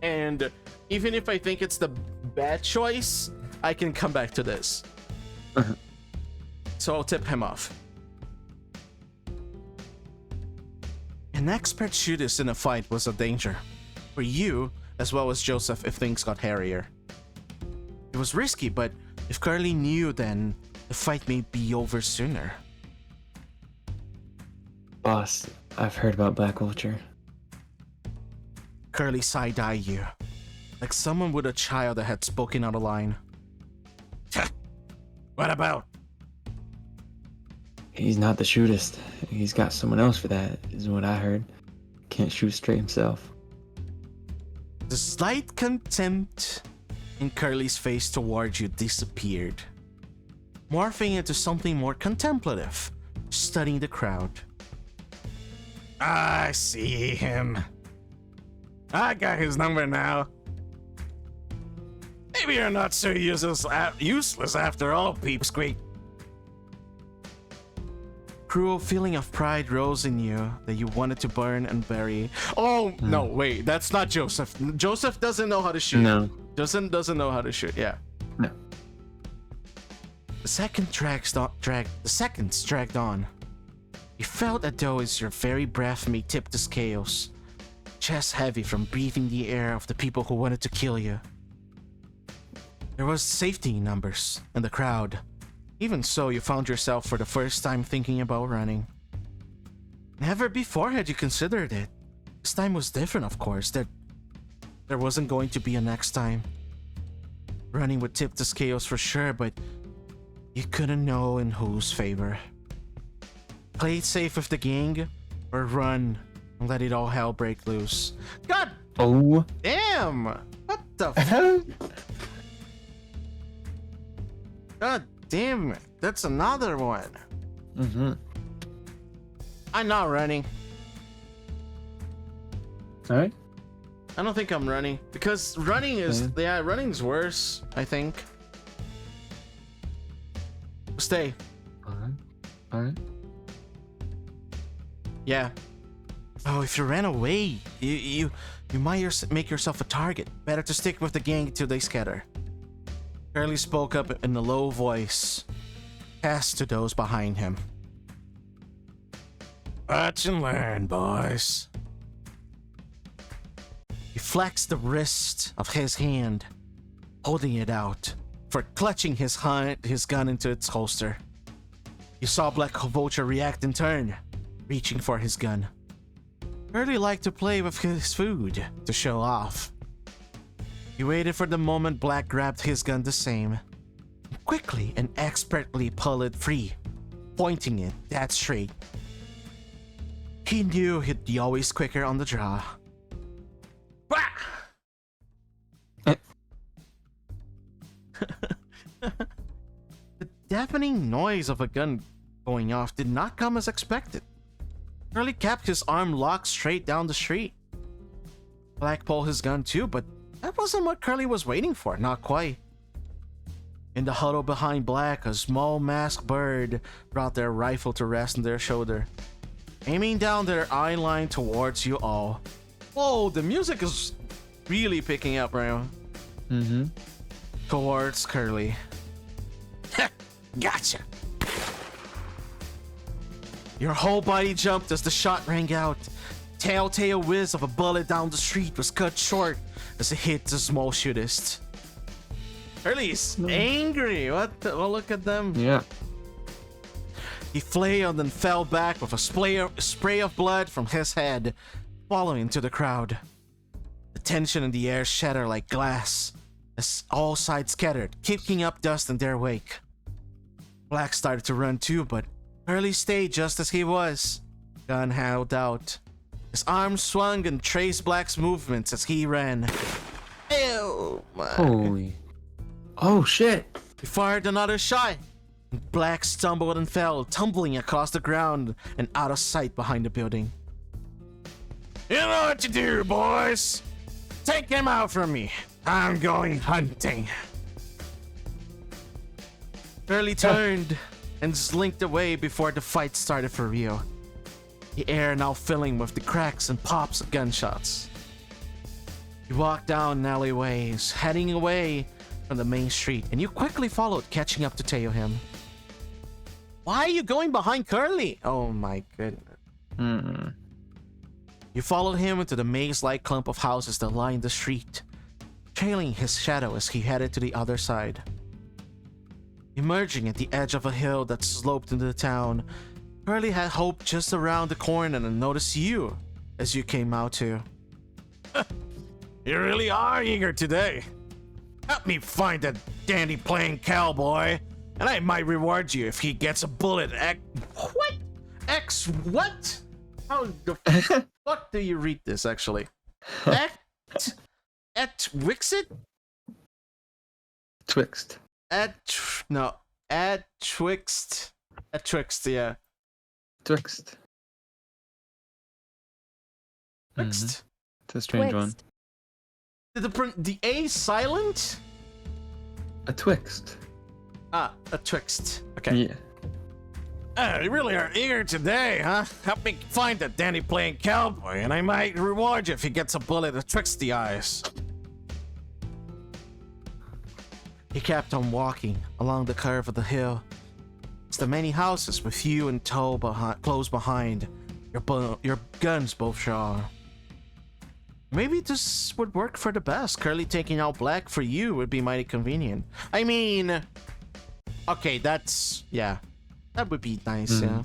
And even if I think it's the bad choice, I can come back to this. So I'll tip him off. An expert shooter in a fight was a danger. For you, as well as Joseph, if things got hairier. It was risky, but if Curly knew, then the fight may be over sooner. Boss, I've heard about Black Vulture. Curly side-eye you, like someone with a child that had spoken out of line. What about? He's not the shootist. He's got someone else for that, is what I heard. Can't shoot straight himself. The slight contempt in Curly's face toward you disappeared, morphing into something more contemplative, studying the crowd. I see him. I got his number now. Maybe you're not so useless after all, Peepsqueak. Cruel feeling of pride rose in you that you wanted to burn and bury. Oh, no, wait, that's not Joseph. Joseph doesn't know how to shoot. No. Joseph doesn't know how to shoot, yeah. No. The seconds dragged on. You felt as though as your very breath may tip the scales, chest heavy from breathing the air of the people who wanted to kill you. There was safety in numbers in the crowd. Even so, you found yourself for the first time thinking about running. Never before had you considered it. This time was different, of course. There wasn't going to be a next time. Running would tip the scales for sure, but you couldn't know in whose favor. Play it safe with the gang, or run and let it all hell break loose. God Oh. damn! What the God damn it. That's another one. I'm not running. Alright. I don't think I'm running. Because running is... Yeah, running's worse, I think. Stay. Alright. Yeah. Oh, if you ran away, you might make yourself a target. Better to stick with the gang till they scatter. Curly spoke up in a low voice, passed to those behind him. Watch and learn, boys. He flexed the wrist of his hand, holding it out, for clutching his gun into its holster. You saw Black Vulture react in turn, reaching for his gun. Curly liked to play with his food to show off. He waited for the moment Black grabbed his gun the same. Quickly and expertly pulled it free, pointing it dead straight. He knew he'd be always quicker on the draw. Wah! The deafening noise of a gun going off did not come as expected. Curly kept his arm locked straight down the street. Black pulled his gun too, but that wasn't what Curly was waiting for, not quite. In the huddle behind Black, a small masked bird brought their rifle to rest on their shoulder, aiming down their eye line towards you all. Whoa, the music is really picking up right now. Mm-hmm. Towards Curly. Gotcha. Your whole body jumped as the shot rang out. Telltale whiz of a bullet down the street was cut short as it hit the small shootist. Curly's angry. What? Oh, look at them. Yeah. He flailed and fell back with a spray of blood from his head, falling into the crowd. The tension in the air shattered like glass as all sides scattered, kicking up dust in their wake. Black started to run too, but Curly stayed just as he was, gun held out. His arms swung and traced Black's movements as he ran. Ew, my. Holy. Oh shit. He fired another shot. Black stumbled and fell, tumbling across the ground and out of sight behind the building. You know what to do, boys. Take him out from me. I'm going hunting. Curly turned and slinked away before the fight started for real. The air now filling with the cracks and pops of gunshots. You walked down alleyways, heading away from the main street, and you quickly followed, catching up to tail him. Why are you going behind Curly? Oh my goodness. Mm-mm. You followed him into the maze-like clump of houses that lined the street, trailing his shadow as he headed to the other side. Emerging at the edge of a hill that sloped into the town, Curly had hoped just around the corner and noticed you as you came out too. You really are eager today. Help me find that dandy playing cowboy, and I might reward you if he gets a bullet. What? What? How the fuck do you read this actually? At Wixit? Twixt. At Twixt. At Twixt, yeah. Twixt. Twixt? It's a strange one. Twixt. The A silent? A twixt. Ah, a Twixt. Okay. Yeah. You really are eager today, huh? Help me find that dandy playing cowboy, and I might reward you if he gets a bullet that tricks the eyes. He kept on walking along the curve of the hill. It's the many houses with you in tow close behind. Your guns both drawn. Maybe this would work for the best. Curly taking out Black for you would be mighty convenient. I mean... Okay, that's... yeah. That would be nice, yeah.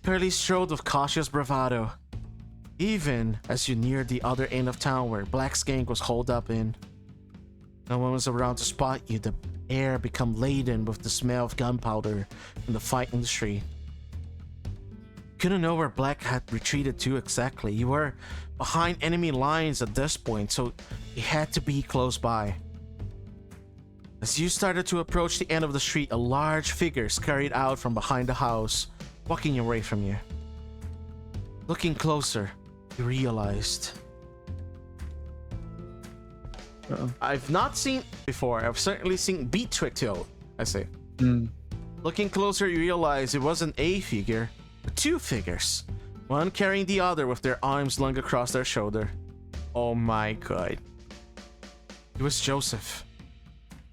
Curly strode with cautious bravado, even as you neared the other end of town where Black's gang was holed up in. No one was around to spot you. The air became laden with the smell of gunpowder from the fight in the street. Couldn't know where Black had retreated to exactly. You were behind enemy lines at this point, so he had to be close by. As you started to approach the end of the street, a large figure scurried out from behind the house, walking away from you. Looking closer, you realized... Uh-oh. I've not seen before. I've certainly seen Beatrix, I say. Looking closer, you realize it wasn't a figure, but two figures. One carrying the other with their arms slung across their shoulder. Oh my god. It was Joseph.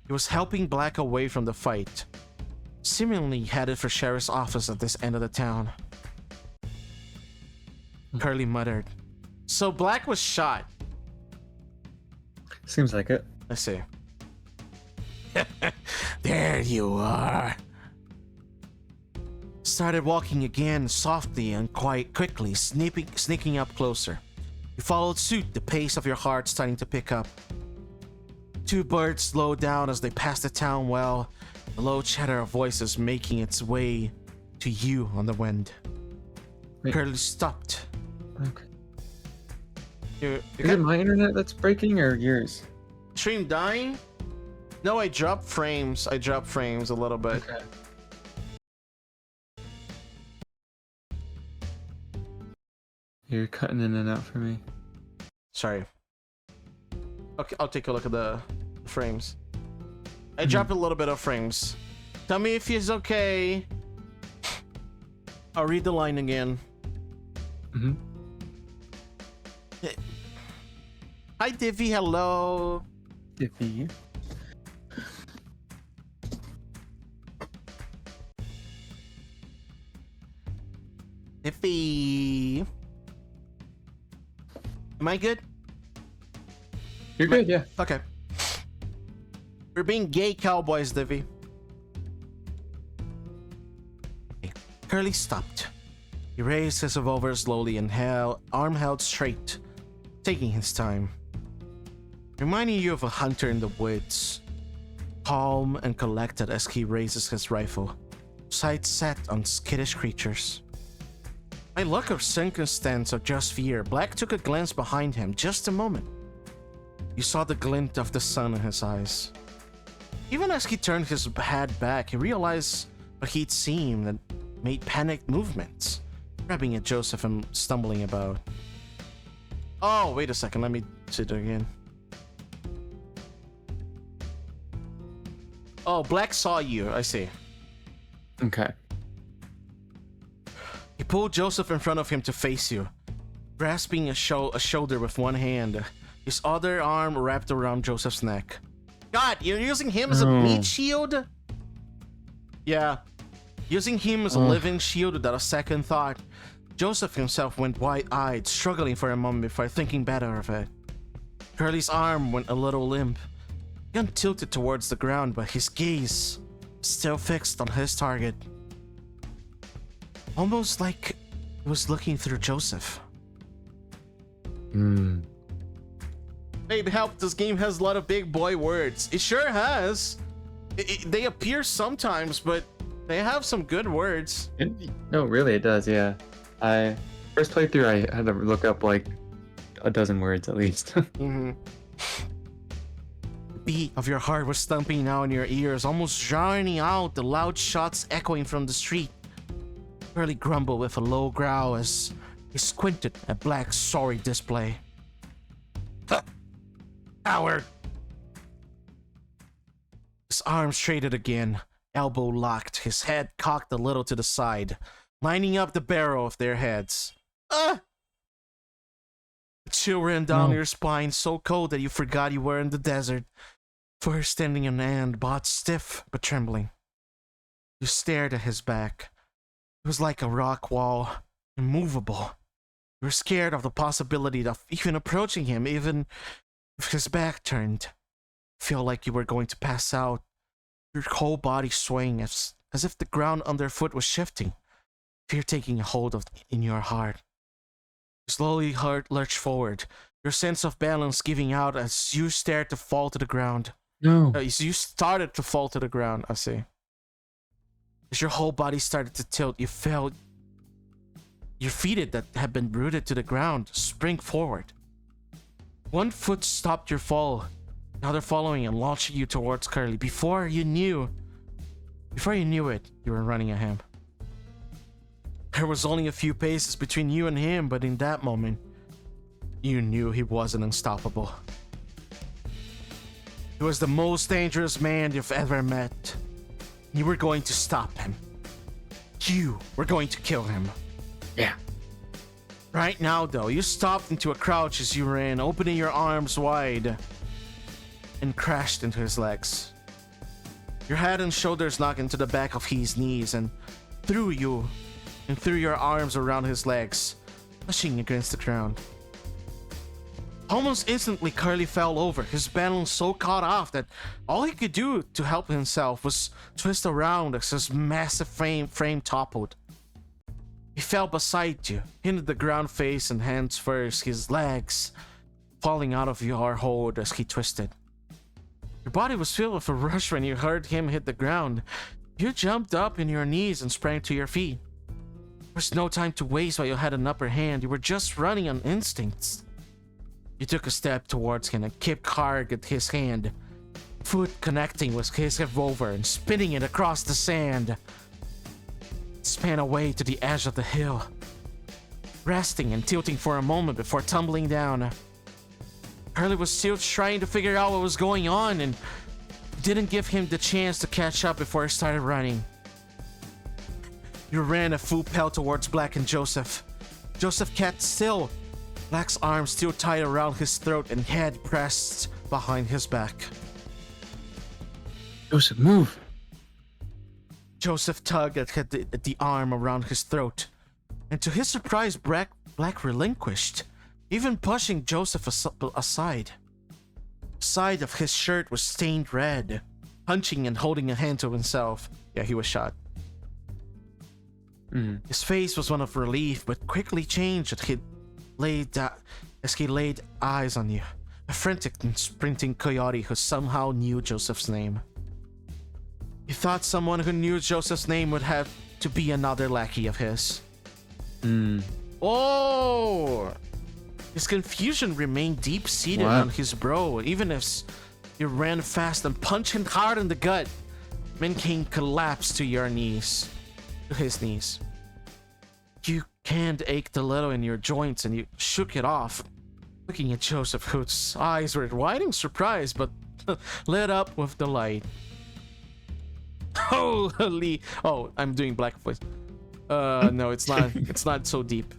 He was helping Black away from the fight, seemingly headed for sheriff's office at this end of the town. Curly muttered. So Black was shot. Seems like it. Let's see. There you are. started walking again, softly and quite quickly, sneaking up closer. You followed suit, the pace of your heart starting to pick up. Two birds slowed down as they passed the town well, the low chatter of voices making its way to you on the wind. Wait. Curly stopped. Okay. You Is it my internet that's breaking or yours? Stream dying? No, I dropped frames. I dropped frames a little bit. Okay. You're cutting in and out for me. Sorry. Okay, I'll take a look at the frames. I dropped a little bit of frames. Tell me if he's okay. I'll read the line again. Mm-hmm. Hi, Divvy. Hello. Iffy. Iffy. Am I good? You're good, yeah. Okay. We're being gay cowboys, Divvy. Curly stopped. He raised his revolver slowly and arm held straight, taking his time. Reminding you of a hunter in the woods, calm and collected as he raises his rifle, sights set on skittish creatures. By luck of circumstance or just fear, Black took a glance behind him just a moment. You saw the glint of the sun in his eyes. Even as he turned his head back, he realized what he'd seen and made panicked movements, grabbing at Joseph and stumbling about. Oh, wait a second, let me see it again. Oh, Black saw you, I see. Okay. He pulled Joseph in front of him to face you, grasping a shoulder with one hand, his other arm wrapped around Joseph's neck. God, you're using him as a meat shield? Yeah, using him as a living shield without a second thought. Joseph himself went wide-eyed, struggling for a moment before thinking better of it. Curly's arm went a little limp. Gun tilted towards the ground, but his gaze still fixed on his target. Almost like he was looking through Joseph. Babe, help, this game has a lot of big boy words. It sure has. They appear sometimes, but they have some good words. No, really, it does, yeah. First playthrough, I had to look up like a dozen words at least. The beat of your heart was thumping now in your ears, almost drowning out the loud shots echoing from the street. Curly grumbled with a low growl as he squinted at Black's sorry display. Howard! His arms straightened again, elbow locked, his head cocked a little to the side, lining up the barrel of their heads. Ah! A chill ran down your spine, so cold that you forgot you were in the desert. First standing on end, both stiff but trembling. You stared at his back. It was like a rock wall, immovable. You were scared of the possibility of even approaching him, even with his back turned. Feel like you were going to pass out, your whole body swaying as if the ground underfoot was shifting, fear taking a hold in your heart. You slowly lurched forward, your sense of balance giving out as you stared to fall to the ground. No. As you started to fall to the ground, I see. As your whole body started to tilt, you felt your feet that had been rooted to the ground spring forward. One foot stopped your fall, the other following and launching you towards Curly. Before you knew it, you were running at him. There was only a few paces between you and him, but in that moment, you knew he wasn't unstoppable. He was the most dangerous man you've ever met. You were going to stop him. You were going to kill him. Yeah. Right now, though, you stopped into a crouch as you ran, opening your arms wide, and crashed into his legs. Your head and shoulders knocked into the back of his knees and threw your arms around his legs, pushing against the ground. Almost instantly, Curly fell over, his balance so caught off that all he could do to help himself was twist around as his massive frame toppled. He fell beside you, into the ground face and hands first, his legs falling out of your hold as he twisted. Your body was filled with a rush when you heard him hit the ground. You jumped up in your knees and sprang to your feet. There was no time to waste while you had an upper hand. You were just running on instincts. You took a step towards him and kicked hard at his hand, foot connecting with his revolver and spinning it across the sand. It span away to the edge of the hill, resting and tilting for a moment before tumbling down. Curly was still trying to figure out what was going on and didn't give him the chance to catch up before he started running. You ran a full pelt towards Black and Joseph. Joseph kept still, Black's arms still tied around his throat and head pressed behind his back. Joseph, move! Joseph tugged at the arm around his throat, and to his surprise, Black relinquished, even pushing Joseph aside. The side of his shirt was stained red, punching and holding a hand to himself. Yeah, he was shot. His face was one of relief, but quickly changed as he laid eyes on you, a frantic and sprinting coyote who somehow knew Joseph's name. You thought someone who knew Joseph's name would have to be another lackey of his. Oh! His confusion remained deep-seated on his brow, even as you ran fast and punched him hard in the gut. Min King collapsed to his knees. You hand ached a little in your joints and you shook it off, looking at Joseph, whose eyes were wide in surprise but lit up with delight. Holy! Oh, I'm doing black voice. No, it's not. It's not so deep.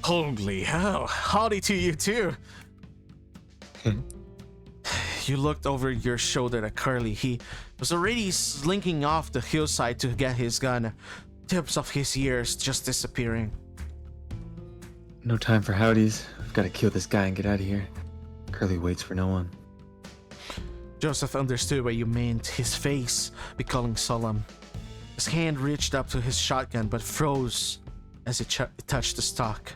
Holy hell! Howdy to you too. You looked over your shoulder at Curly. He was already slinking off the hillside to get his gun, tips of his ears just disappearing. No time for howdies. I've got to kill this guy and get out of here. Curly waits for no one. Joseph understood what you meant, his face becoming solemn. His hand reached up to his shotgun but froze as it touched the stock.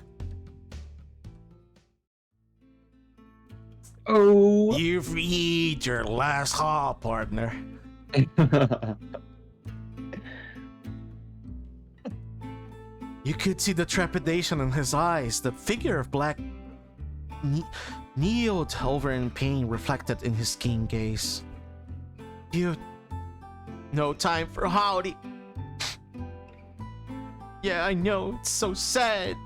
Oh! You've eat your last haul, partner. You could see the trepidation in his eyes. The figure of Black kneeled over in pain reflected in his keen gaze. You... No time for howdy. Yeah, I know, it's so sad.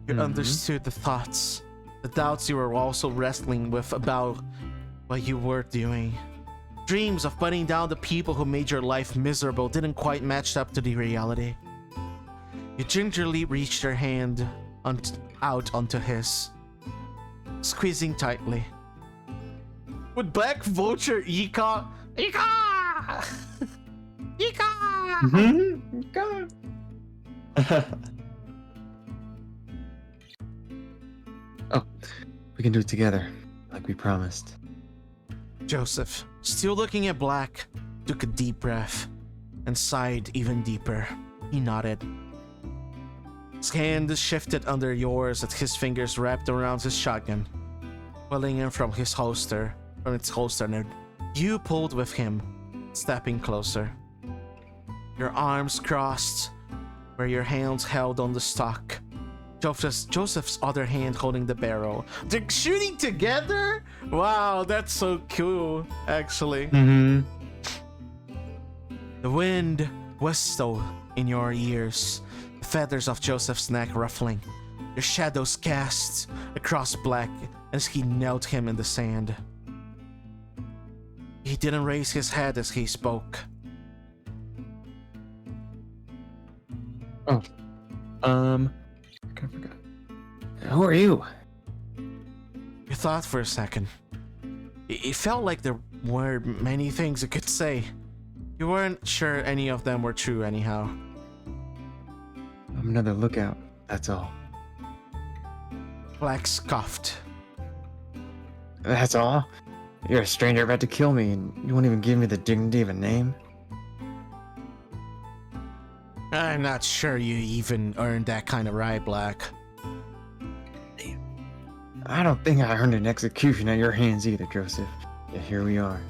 You understood the thoughts, the doubts you were also wrestling with about what you were doing. Dreams of putting down the people who made your life miserable didn't quite match up to the reality. You gingerly reached your hand out onto his, squeezing tightly. Would Black Vulture Ika? Ika! Ika! Oh, we can do it together, like we promised. Joseph, still looking at Black, took a deep breath and sighed even deeper. He nodded. His hand shifted under yours as his fingers wrapped around his shotgun, pulling him from its holster, and you pulled with him, stepping closer. Your arms crossed where your hands held on the stock. Joseph's other hand holding the barrel. They're shooting together? Wow, that's so cool, actually. The wind whistled in your ears, the feathers of Joseph's neck ruffling. Your shadows cast across Black as he knelt him in the sand. He didn't raise his head as he spoke. Oh, I forgot. Who are you? You thought for a second. It felt like there were many things you could say. You weren't sure any of them were true anyhow. I'm another lookout, that's all. Black scoffed. That's all? You're a stranger about to kill me, and you won't even give me the dignity of a name? I'm not sure you even earned that kind of right, Black. I don't think I earned an execution at your hands either, Joseph. Yet here we are.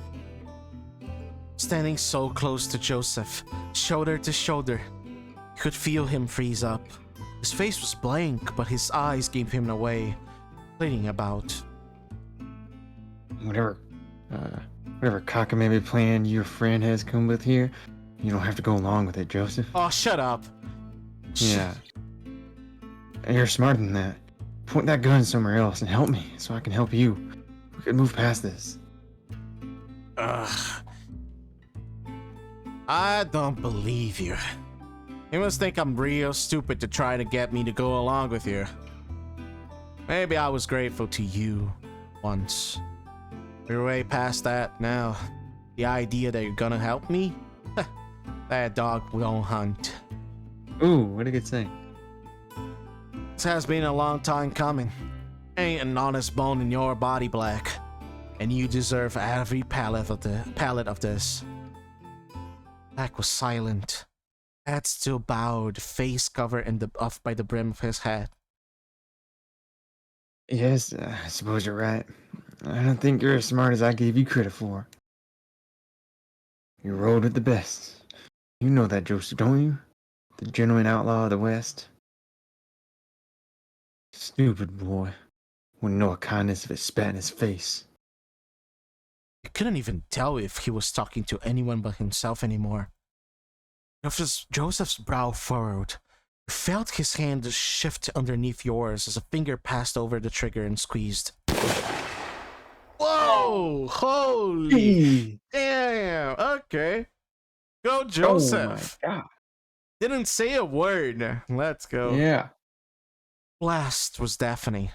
Standing so close to Joseph, shoulder to shoulder, you could feel him freeze up. His face was blank, but his eyes gave him away, flitting about. Whatever cockamamie plan your friend has come with here, you don't have to go along with it, Joseph. Oh, shut up. Yeah. And you're smarter than that. Point that gun somewhere else and help me so I can help you. We can move past this. Ugh. I don't believe you. You must think I'm real stupid to try to get me to go along with you. Maybe I was grateful to you once. We're way past that now. The idea that you're gonna help me? That dog won't hunt. Ooh, what a good thing. This has been a long time coming. Ain't an honest bone in your body, Black. And you deserve every pallet of this. Black was silent. Head still bowed, face covered off by the brim of his hat. Yes, I suppose you're right. I don't think you're as smart as I gave you credit for. You rolled with the best. You know that, Joseph, don't you? The gentleman outlaw of the West. Stupid boy. Wouldn't know a kindness if it spat in his face. You couldn't even tell if he was talking to anyone but himself anymore. Joseph's brow furrowed. You felt his hand shift underneath yours as a finger passed over the trigger and squeezed. Whoa! Holy damn! Okay. Go, Joseph! Oh my God. Didn't say a word. Let's go. Yeah. Blast was deafening.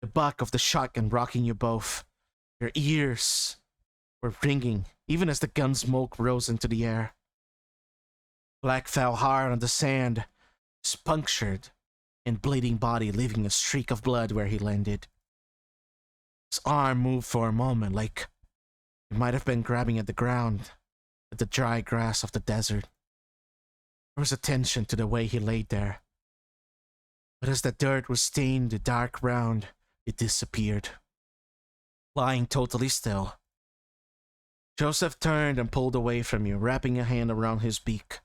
The butt of the shotgun rocking you both. Your ears were ringing, even as the gun smoke rose into the air. Black fell hard on the sand, his punctured and bleeding body leaving a streak of blood where he landed. His arm moved for a moment, like he might have been grabbing at the ground, at the dry grass of the desert. There was a tension to the way he laid there. But as the dirt was stained the dark round, it disappeared. Lying totally still. Joseph turned and pulled away from you, wrapping a hand around his beak.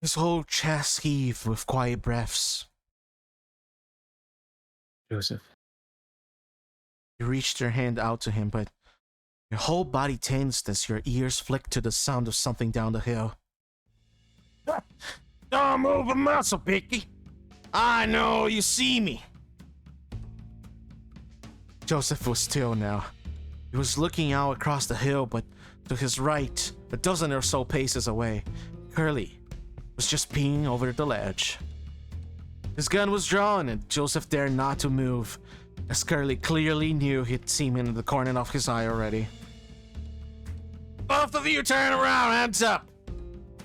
His whole chest heaved with quiet breaths. Joseph. You reached your hand out to him, but your whole body tensed as your ears flicked to the sound of something down the hill. Don't move a muscle, Picky. I know you see me. Joseph was still now. He was looking out across the hill, but to his right, a dozen or so paces away, Curly was just peeing over the ledge. His gun was drawn, and Joseph dared not to move, as Curly clearly knew he'd seen him in the corner of his eye already. Both of you turn around, hands up.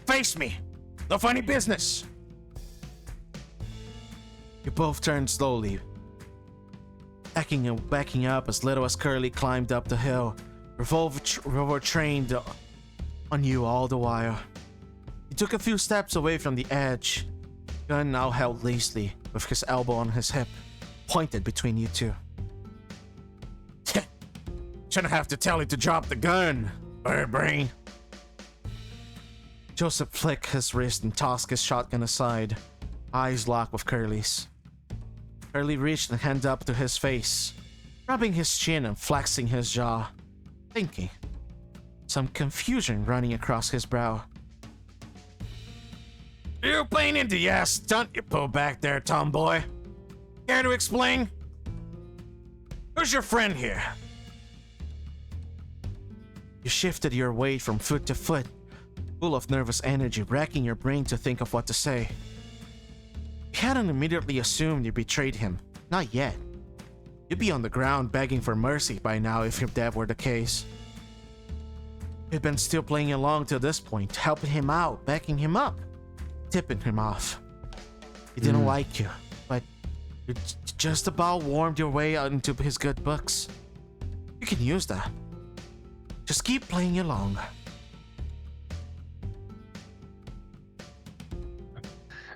Face me. No funny business. You both turned slowly, backing up as little as Curly climbed up the hill, revolver trained on you all the while. He took a few steps away from the edge, gun now held lazily, with his elbow on his hip, pointed between you two. Shouldn't have to tell you to drop the gun, bird-brain. Joseph flicked his wrist and tossed his shotgun aside, eyes locked with Curly's. Curly reached a hand up to his face, rubbing his chin and flexing his jaw, thinking. Some confusion running across his brow. You playing into your stunt you pulled back there, tomboy? Care to explain? Who's your friend here? You shifted your weight from foot to foot, full of nervous energy, racking your brain to think of what to say. You hadn't immediately assumed you betrayed him. Not yet. You'd be on the ground begging for mercy by now if that were the case. You'd been still playing along to this point, helping him out, backing him up, tipping him off. He didn't like you, but you just about warmed your way out into his good books. You can use that. Just keep playing along.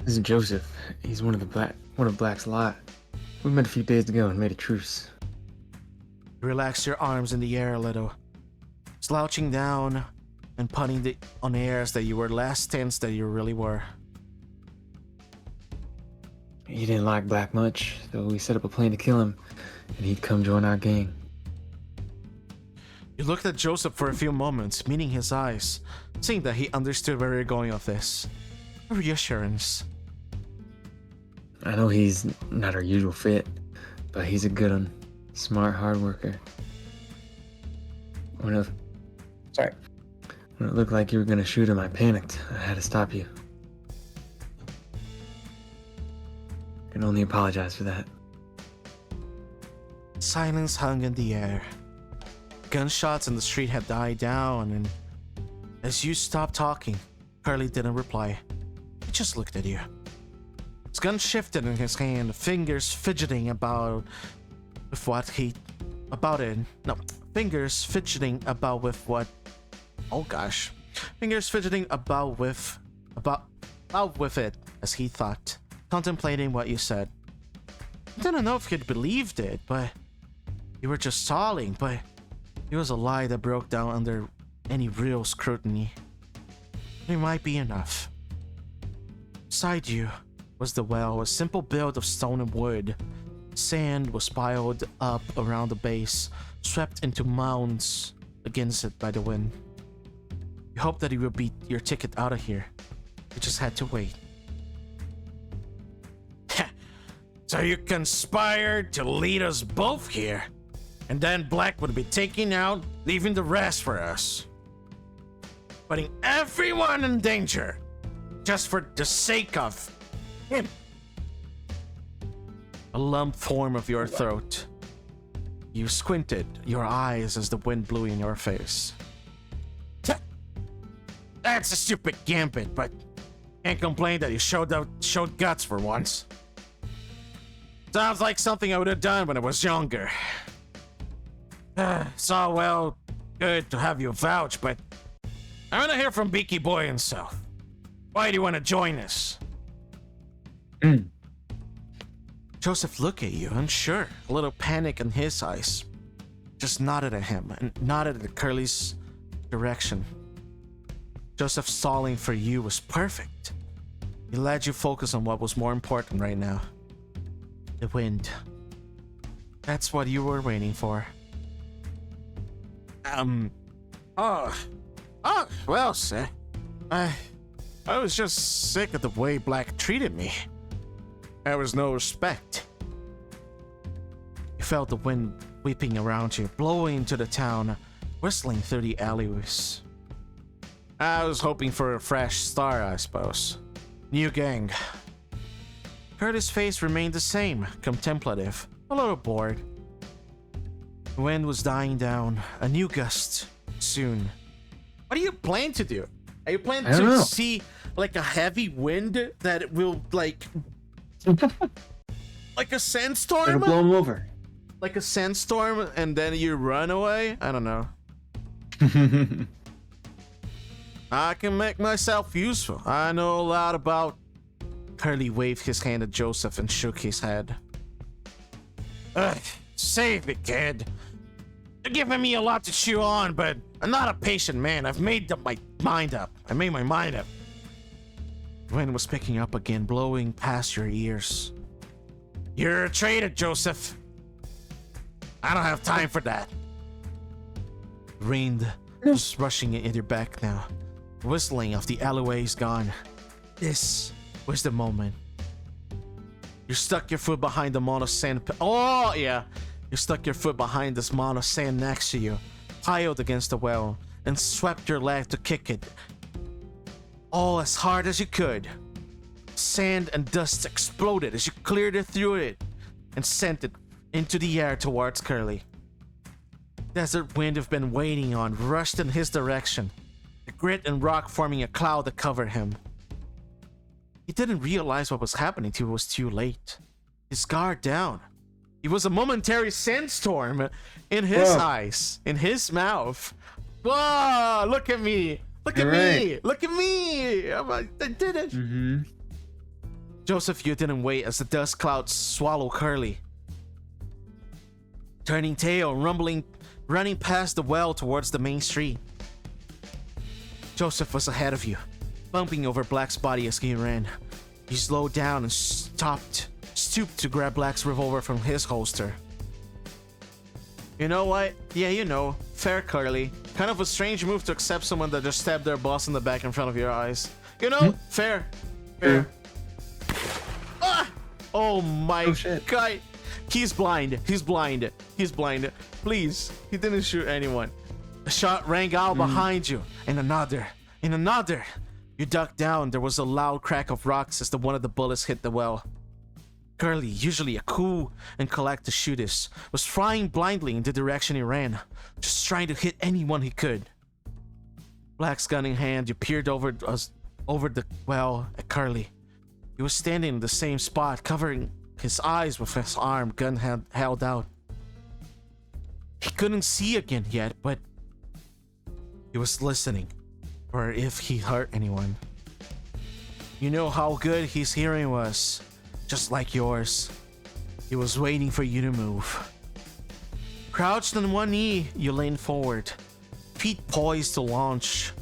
This is Joseph. He's one of Black's lot. We met a few days ago and made a truce. Relax your arms in the air a little, slouching down and putting on airs that you were less tense than you really were. He didn't like Black much, so we set up a plan to kill him, and he'd come join our gang. You looked at Joseph for a few moments, meeting his eyes, seeing that he understood where you're going with this. A reassurance. I know he's not our usual fit, but he's a good one. Smart, hard worker. When it looked like you were gonna shoot him, I panicked. I had to stop you. I can only apologize for that. Silence hung in the air. Gunshots in the street had died down, and as you stopped talking, Curly didn't reply. He just looked at you. His gun shifted in his hand, fingers fidgeting about with what he about it. No, fingers fidgeting about with what. Oh gosh, fingers fidgeting about with it as he thought, contemplating what you said. I didn't know if he'd believed it, but you were just stalling. But it was a lie that broke down under any real scrutiny. It might be enough. Beside you was the well, a simple build of stone and wood. Sand was piled up around the base, swept into mounds against it by the wind. You hoped that you would beat your ticket out of here. You just had to wait. So you conspired to lead us both here, and then Black would be taken out, leaving the rest for us. Putting everyone in danger, just for the sake of him. A lump formed of your throat. You squinted your eyes as the wind blew in your face. That's a stupid gambit, but can't complain that you showed guts for once. Sounds like something I would have done when I was younger. It's all well good to have you vouch, but I want to hear from Beaky Boy himself. Why do you want to join us? Joseph looked at you, unsure, a little panic in his eyes. Just nodded at him and nodded at Curly's direction. Joseph stalling for you was perfect. He let you focus on what was more important right now. The wind. That's what you were waiting for. Well, sir. I was just sick of the way Black treated me. There was no respect. You felt the wind whipping around you, blowing into the town, whistling through the alleyways. I was hoping for a fresh start, I suppose. New gang. Curtis' face remained the same, contemplative, a little bored. The wind was dying down, a new gust, soon. What do you plan to do? Are you planning to see like a heavy wind that will like a sandstorm? It'll blow him over. Like a sandstorm and then you run away? I don't know. I can make myself useful. I know a lot about... Curly waved his hand at Joseph and shook his head. Save me, kid. You're giving me a lot to chew on, but I'm not a patient man. I've made my mind up. I made my mind up. The wind was picking up again, blowing past your ears. You're a traitor, Joseph. I don't have time for that. Rain was rushing in your back now. The whistling of the alleyways gone. This was the moment. You stuck your foot behind the mound of sand. Oh, yeah. You stuck your foot behind this mound of sand next to you, piled against the well, and swept your leg to kick it. All as hard as you could. Sand and dust exploded as you cleared it through it and sent it into the air towards Curly. Desert wind you've been waiting on rushed in his direction, the grit and rock forming a cloud that covered him. He didn't realize what was happening till it was too late. His guard down. It was a momentary sandstorm in his eyes, in his mouth. Whoa, look at me. Look at me. Look at me. I did it. Joseph, you didn't wait as the dust clouds swallow Curly. Turning tail, running past the well towards the main street. Joseph was ahead of you, bumping over Black's body as he ran. You slowed down and stooped to grab Black's revolver from his holster. You know what? Yeah, you know. Fair, Curly. Kind of a strange move to accept someone that just stabbed their boss in the back in front of your eyes. You know? Fair. Ah! Oh my god. He's blind. Please. He didn't shoot anyone. A shot rang out behind you. And another. You ducked down. There was a loud crack of rocks as one of the bullets hit the well. Curly, usually a cool and collected shootist, was flying blindly in the direction he ran, just trying to hit anyone he could. Black's gun in hand, you peered over the well at Curly. He was standing in the same spot, covering his eyes with his arm, gun held out. He couldn't see again yet, but he was listening, or if he hurt anyone. You know how good his hearing was. Just like yours. He was waiting for you to move. Crouched on one knee, you leaned forward, feet poised to launch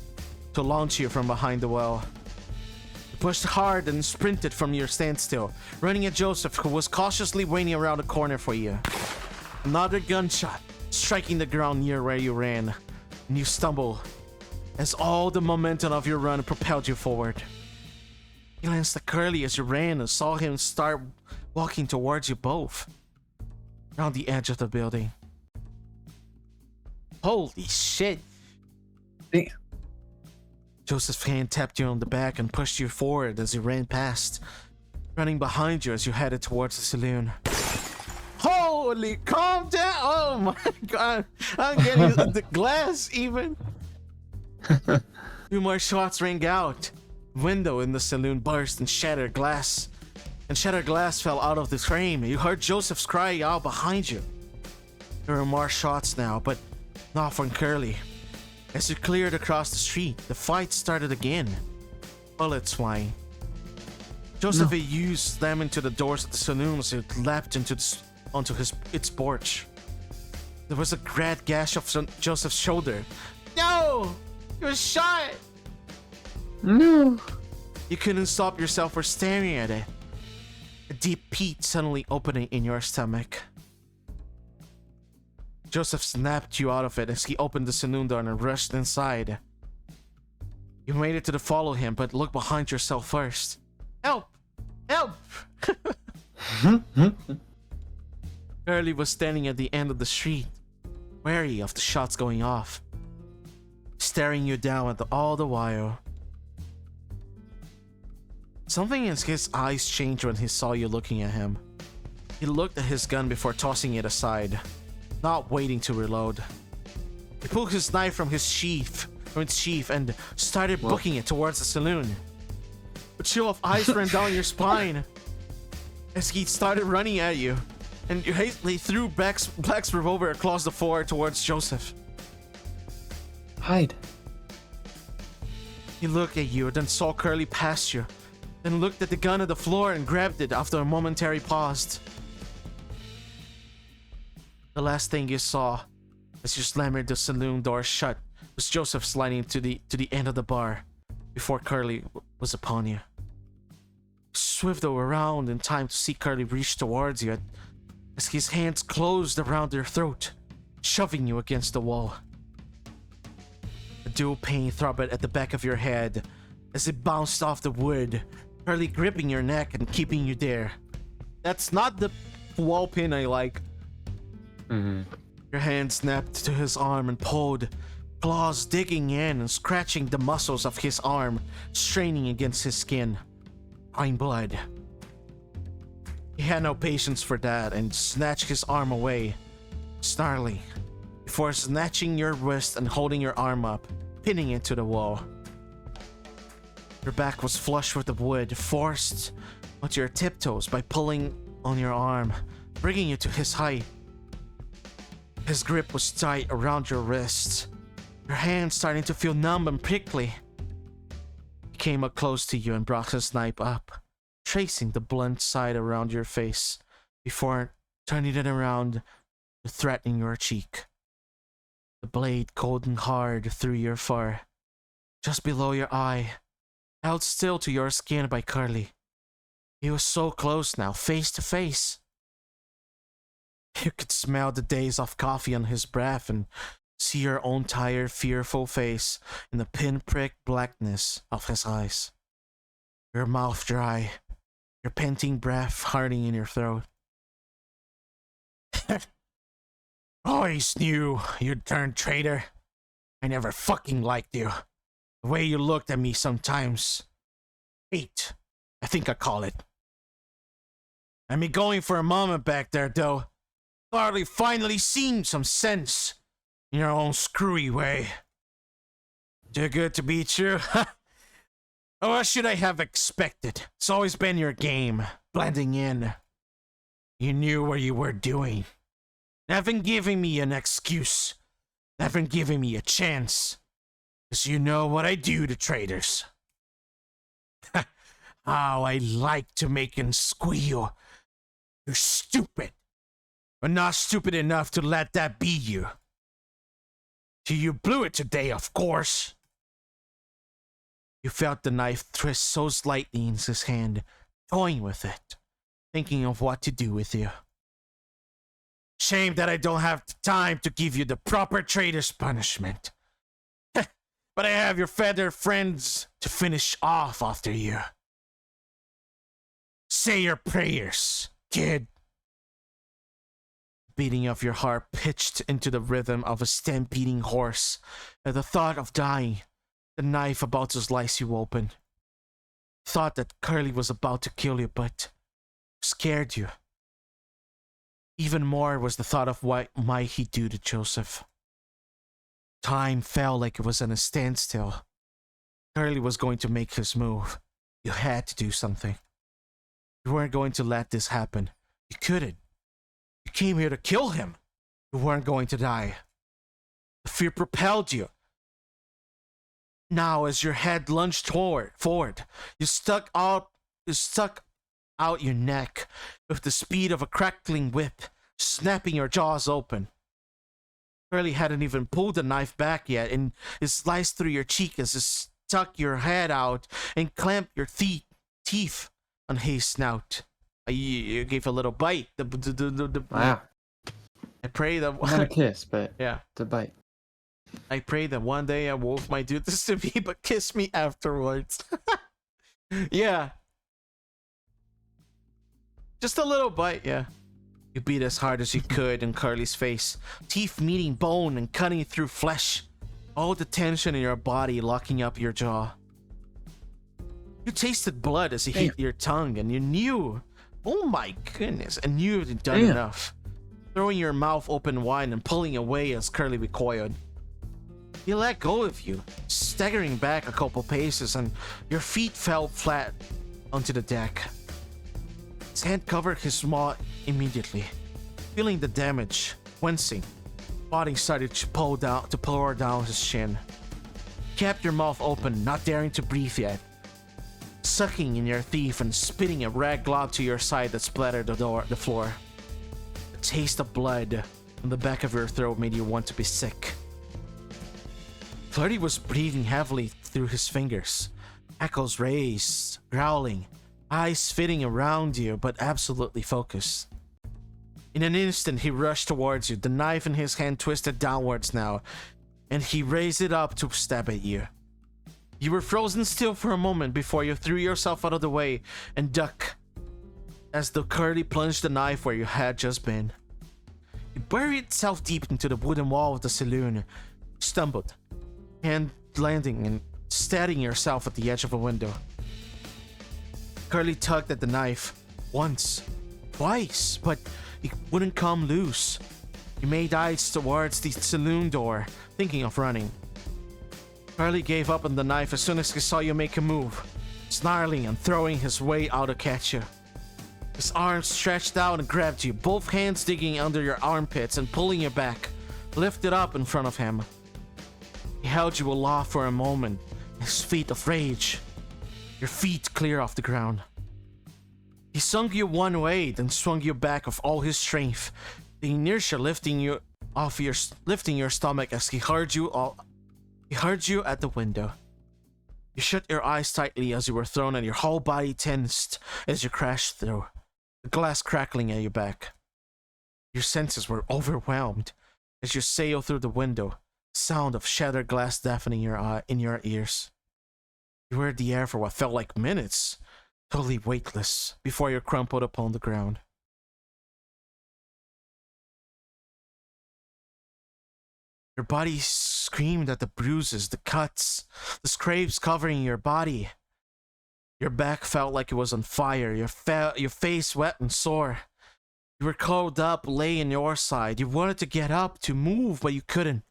you from behind the well. You pushed hard and sprinted from your standstill, running at Joseph, who was cautiously waiting around the corner for you. Another gunshot, striking the ground near where you ran, and you stumbled as all the momentum of your run propelled you forward. You glanced at Curly as you ran and saw him start walking towards you both, around the edge of the building. Holy shit! Damn. Joseph's hand tapped you on the back and pushed you forward as you ran past, running behind you as you headed towards the saloon. Holy, calm down! Oh my god, I'm getting the glass even. 2 more shots rang out. Window in the saloon burst and shattered glass fell out of the frame. You heard Joseph's cry out behind you. There were more shots now, but not from Curly. As you cleared across the street, the fight started again. Bullets flying. Joseph used slamming to the doors of the saloon as it leapt onto its porch. There was a red gash of Joseph's shoulder. No! You were shot! No. You couldn't stop yourself from staring at it. A deep pit suddenly opening in your stomach. Joseph snapped you out of it as he opened the saloon door and rushed inside. You made it to follow him, but look behind yourself first. Help! Help! Curly was standing at the end of the street, wary of the shots going off, staring you down all the while. Something in his eyes changed when he saw you looking at him. He looked at his gun before tossing it aside, not waiting to reload. He pulled his knife from its sheath and started booking it towards the saloon. A chill of ice ran down your spine as he started running at you, and you hastily threw Black's revolver across the floor towards Joseph. Hide. He looked at you, then saw Curly past you, then looked at the gun at the floor and grabbed it after a momentary pause. The last thing you saw as you slammed the saloon door shut was Joseph sliding to the end of the bar before Curly was upon you. Swivel around in time to see Curly reach towards you as his hands closed around your throat, shoving you against the wall. A dual pain throbbed at the back of your head as it bounced off the wood, Curly gripping your neck and keeping you there. That's not the wall pin I like. Your hand snapped to his arm and pulled, claws digging in and scratching the muscles of his arm, straining against his skin. Crying blood. He had no patience for that and snatched his arm away, snarling, before snatching your wrist and holding your arm up, pinning it to the wall. Your back was flush with the wood, forced onto your tiptoes by pulling on your arm, bringing you to his height. His grip was tight around your wrists, your hands starting to feel numb and prickly. He came up close to you and brought his knife up, tracing the blunt side around your face before turning it around to threaten your cheek. The blade cold and hard through your fur, just below your eye, held still to your skin by Curly. He was so close now, face to face. You could smell the days of coffee on his breath and see your own tired, fearful face in the pinprick blackness of his eyes. Your mouth dry, your panting breath hurting in your throat. Always knew you'd turn traitor. I never fucking liked you. The way you looked at me sometimes. Hate, I think I call it. I mean, going for a moment back there, though. Hardly finally seen some sense in your own screwy way. Too good to be true. What should I have expected? It's always been your game, blending in. You knew what you were doing. Never giving me an excuse. Never giving me a chance. 'Cause you know what I do to traitors. How I like to make 'em squeal. You're stupid. But not stupid enough to let that be you. You blew it today, of course. You felt the knife twist so slightly in his hand, toying with it, thinking of what to do with you. Shame that I don't have the time to give you the proper traitor's punishment. But I have your feathered friends to finish off after you. Say your prayers, kid. Beating of your heart pitched into the rhythm of a stampeding horse at the thought of dying, the knife about to slice you open. Thought that Curly was about to kill you, but scared you. Even more was the thought of what might he do to Joseph. Time felt like it was in a standstill. Curly was going to make his move. You had to do something. You weren't going to let this happen. You couldn't. You came here to kill him. You weren't going to die. The fear propelled you. Now, as your head lunged forward, you stuck out your neck with the speed of a crackling whip, snapping your jaws open. Curly hadn't even pulled the knife back yet, and it sliced through your cheek as it stuck your head out and clamped your teeth on his snout. You gave a little bite. Wow. I pray that Not a kiss, but yeah, it's a bite. I pray that one day a wolf might do this to me, but kiss me afterwards. Yeah. Just a little bite, yeah. You beat as hard as you could in Curly's face, teeth meeting bone and cutting through flesh, all the tension in your body locking up your jaw. You tasted blood as he hit your tongue, and you knew, oh my goodness, and you had done enough. Throwing your mouth open wide and pulling away as Curly recoiled. He let go of you, staggering back a couple paces, and your feet fell flat onto the deck. His hand covered his maw immediately. Feeling the damage, wincing, body started to pour down his chin. You kept your mouth open, not daring to breathe yet, sucking in your teeth and spitting a red glob to your side that splattered the floor. The taste of blood on the back of your throat made you want to be sick. Flirty was breathing heavily through his fingers, echoes raised, growling, eyes fitting around you but absolutely focused. In an instant he rushed towards you, the knife in his hand twisted downwards now, and he raised it up to stab at you. You were frozen still for a moment before you threw yourself out of the way and ducked as the Curly plunged the knife where you had just been. You buried itself deep into the wooden wall of the saloon, stumbled, hand landing and steadying yourself at the edge of a window. Curly tugged at the knife once, twice, but it wouldn't come loose. You made eyes towards the saloon door, thinking of running. Curly gave up on the knife as soon as he saw you make a move, snarling and throwing his way out to catch you. His arms stretched out and grabbed you, both hands digging under your armpits and pulling you back, lifted up in front of him. He held you aloft for a moment, his feet of rage, your feet clear off the ground. He swung you one way, then swung you back with all his strength, the inertia lifting your stomach as he hurled you at the window. You shut your eyes tightly as you were thrown, and your whole body tensed as you crashed through, the glass crackling at your back. Your senses were overwhelmed as you sailed through the window, sound of shattered glass deafening in your ears. You were in the air for what felt like minutes, totally weightless, before you crumpled upon the ground. Your body screamed at the bruises, the cuts, the scrapes covering your body. Your back felt like it was on fire, your face wet and sore. You were curled up, lay in your side. You wanted to get up, to move, but you couldn't.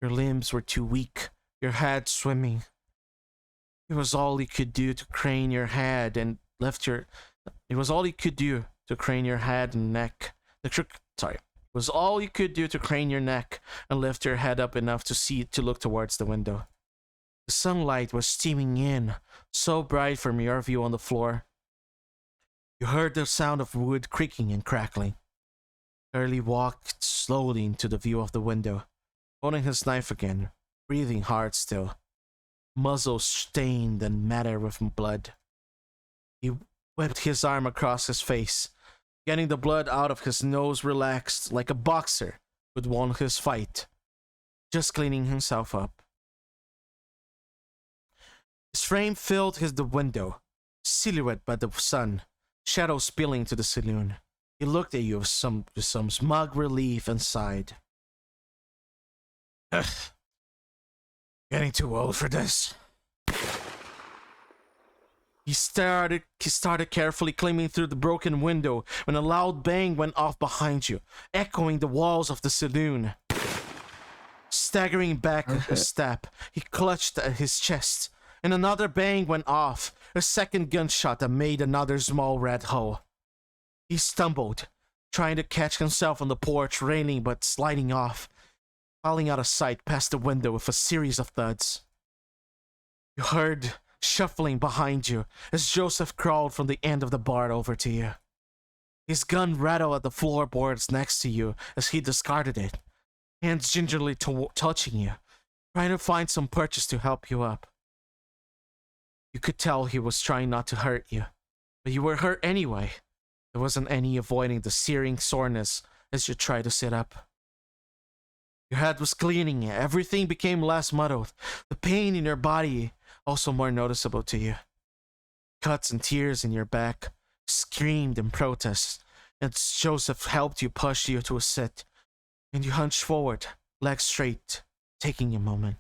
Your limbs were too weak, your head swimming. It was all you could do to crane your head and lift your... It was all you could do to crane your head and neck. It was all you could do to crane your neck and lift your head up enough to look towards the window. The sunlight was streaming in, so bright from your view on the floor. You heard the sound of wood creaking and crackling. Curly walked slowly into the view of the window, holding his knife again, breathing hard still, muzzle stained and matted with blood. He whipped his arm across his face, getting the blood out of his nose relaxed like a boxer who'd won his fight, just cleaning himself up. His frame filled the window, silhouetted by the sun, shadows spilling to the saloon. He looked at you with some smug relief and sighed. Ugh. Getting too old for this. He started carefully climbing through the broken window when a loud bang went off behind you, echoing the walls of the saloon. Staggering back a step, he clutched at his chest, and another bang went off, a second gunshot that made another small red hole. He stumbled, trying to catch himself on the porch railing but sliding off, falling out of sight past the window with a series of thuds. You heard shuffling behind you as Joseph crawled from the end of the bar over to you. His gun rattled at the floorboards next to you as he discarded it, hands gingerly touching you, trying to find some purchase to help you up. You could tell he was trying not to hurt you, but you were hurt anyway. There wasn't any avoiding the searing soreness as you tried to sit up. Your head was cleaning, everything became less muddled, the pain in your body also more noticeable to you. Cuts and tears in your back screamed in protest, and Joseph helped you push you to a sit, and you hunched forward, legs straight, taking a moment.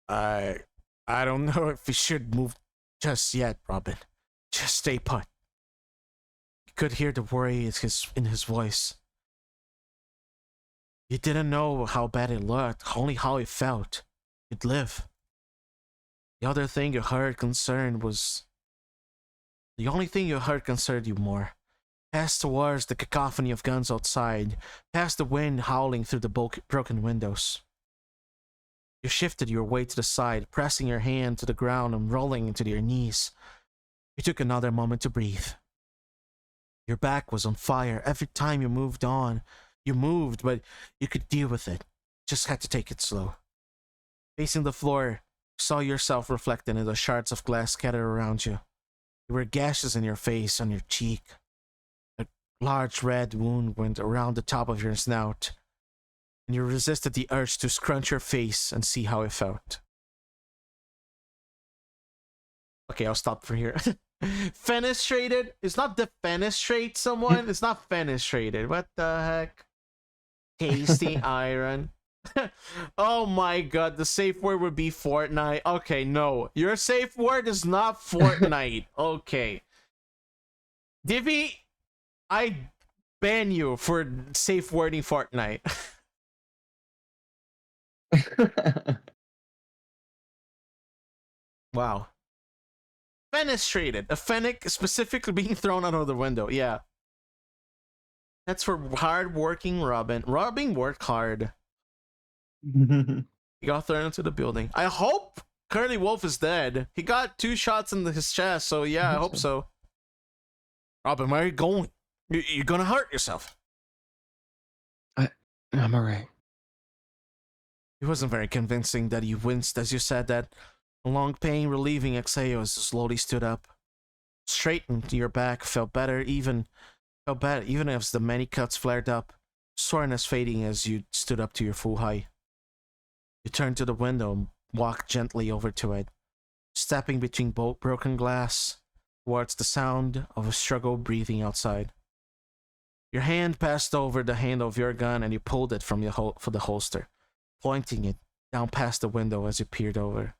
I don't know if we should move just yet, Robin. Just stay put. You could hear the worry in his voice. You didn't know how bad it looked, only how it felt. You'd live. The only thing you heard concerned you more. Past towards the cacophony of guns outside, past the wind howling through the broken windows. You shifted your weight to the side, pressing your hand to the ground and rolling into your knees. You took another moment to breathe. Your back was on fire every time you moved on. You moved, but you could deal with it. Just had to take it slow. Facing the floor, you saw yourself reflected in the shards of glass scattered around you. There were gashes in your face, on your cheek. A large red wound went around the top of your snout, and you resisted the urge to scrunch your face and see how it felt. Okay, I'll stop for here. Fenestrated? It's not defenestrate someone. It's not fenestrated. What the heck? Tasty iron. Oh my god, the safe word would be Fortnite. Okay, no. Your safe word is not Fortnite. Okay. Divi, I ban you for safe wording Fortnite. Wow. Fenestrated. A fennec specifically being thrown out of the window. Yeah. That's for hard-working Robin. Robin worked hard. He got thrown into the building. I hope Curly Wolf is dead. He got 2 shots in his chest, so yeah, I hope so. Robin, where are you going? You're gonna hurt yourself. I'm alright. It wasn't very convincing that you winced as you said that. A long pain relieving exhale as you slowly stood up. Straightened your back, felt better even as the many cuts flared up, soreness fading as you stood up to your full height. You turned to the window and walked gently over to it, stepping between both broken glass towards the sound of a struggle breathing outside. Your hand passed over the handle of your gun and you pulled it from for the holster, pointing it down past the window as you peered over.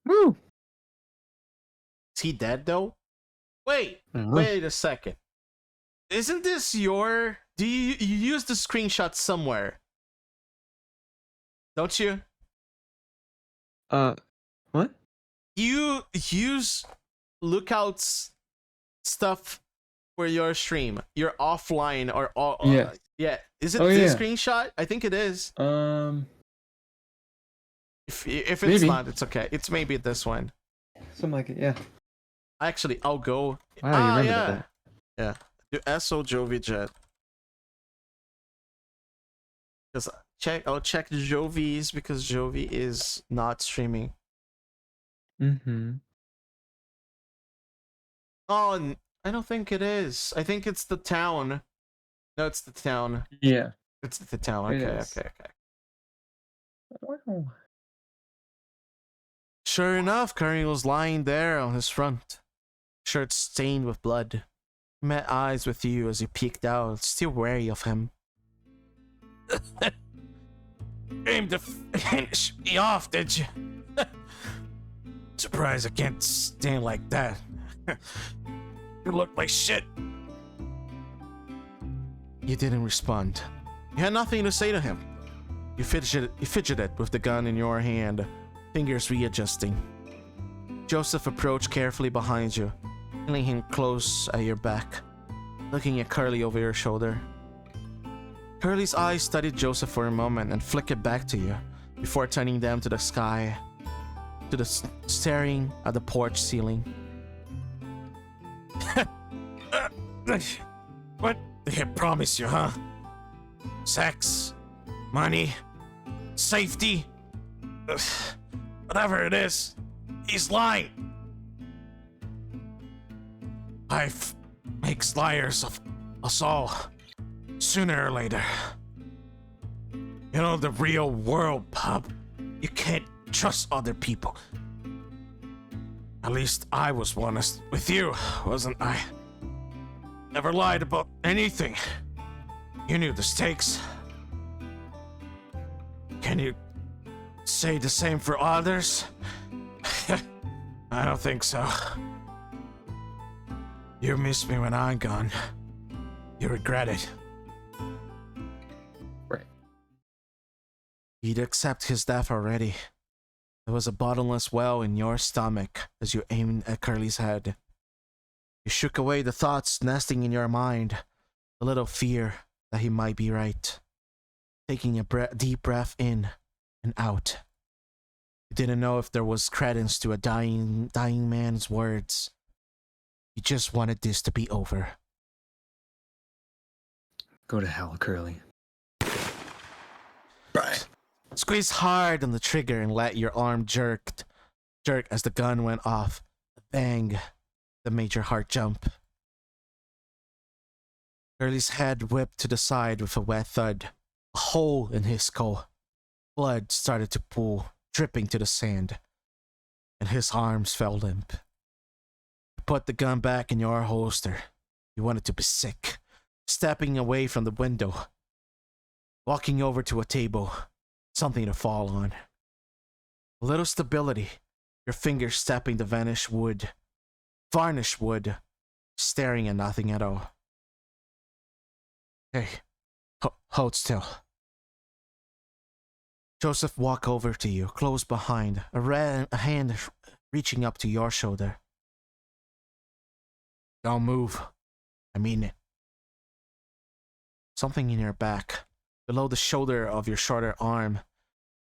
Woo! Is he dead though? Wait, Uh-huh. wait a second. Isn't this your? Do you use the screenshot somewhere? Don't you? What? You use Lookout's stuff for your stream. You're offline or Yeah. yeah. Is it Oh, this yeah. screenshot? I think it is. If it's Maybe. not, it's okay. It's maybe this one. Something like it, yeah. Actually, I'll go. Wow, you remember yeah. that. Yeah. Do SO Jovijet. Because I'll check Jovi's because Jovi is not streaming. Mm-hmm. Oh, I don't think it is. I think it's the town. No, it's the town. Yeah. It's the town. It Okay, is. okay. Wow. Sure enough, Curry was lying there on his front, shirt stained with blood. He met eyes with you as you peeked out, still wary of him. Aimed to finish me off, did you? Surprised I can't stand like that. You look like shit. You didn't respond. You had nothing to say to him. You fidgeted with the gun in your hand, fingers readjusting. Joseph approached carefully behind you, feeling him close at your back, looking at Curly over your shoulder. Curly's eyes studied Joseph for a moment and flickered back to you, before turning them to the sky, staring at the porch ceiling. What did I promise you, huh? Sex, money, safety, whatever it is, he's lying. Life makes liars of us all, sooner or later. You know, the real world, pub, you can't trust other people. At least I was honest with you, wasn't I? Never lied about anything. You knew the stakes. Can you say the same for others? I don't think so. You miss me when I'm gone. You regret it. Right. You'd accept his death already. There was a bottomless well in your stomach as you aimed at Curly's head. You shook away the thoughts nesting in your mind, a little fear that he might be right. Taking a deep breath in and out. You didn't know if there was credence to a dying man's words. You just wanted this to be over. Go to hell, Curly. Squeeze hard on the trigger and let your arm jerk as the gun went off. A bang that made your heart jump. Curly's head whipped to the side with a wet thud. A hole in his skull. Blood started to pool, dripping to the sand, and his arms fell limp. You put the gun back in your holster. You wanted to be sick, stepping away from the window, walking over to a table, something to fall on. A little stability, your fingers stepping the varnished wood, staring at nothing at all. Hey, hold still. Joseph walked over to you, close behind, a hand reaching up to your shoulder. Don't move. I mean it. Something in your back, below the shoulder of your shorter arm.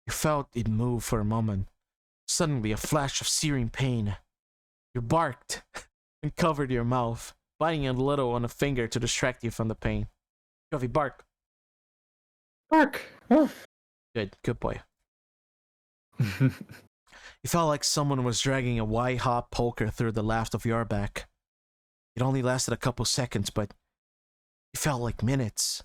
You felt it move for a moment, Suddenly, a flash of searing pain. You barked and covered your mouth, biting a little on a finger to distract you from the pain. Jovi, bark. Bark. Woof. Good boy. You felt like someone was dragging a white-hot poker through the laft of your back. It only lasted a couple seconds, but it felt like minutes.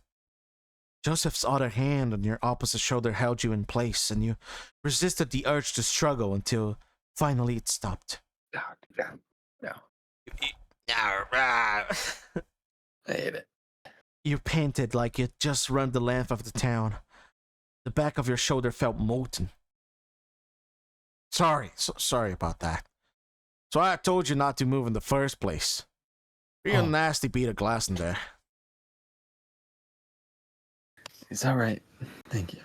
Joseph's other hand on your opposite shoulder held you in place, and you resisted the urge to struggle until finally it stopped. No. I hate it. You panted like you'd just run the length of the town. The back of your shoulder felt molten. Sorry about that. So I told you not to move in the first place. Real nasty beat of glass in there. It's all right. Thank you.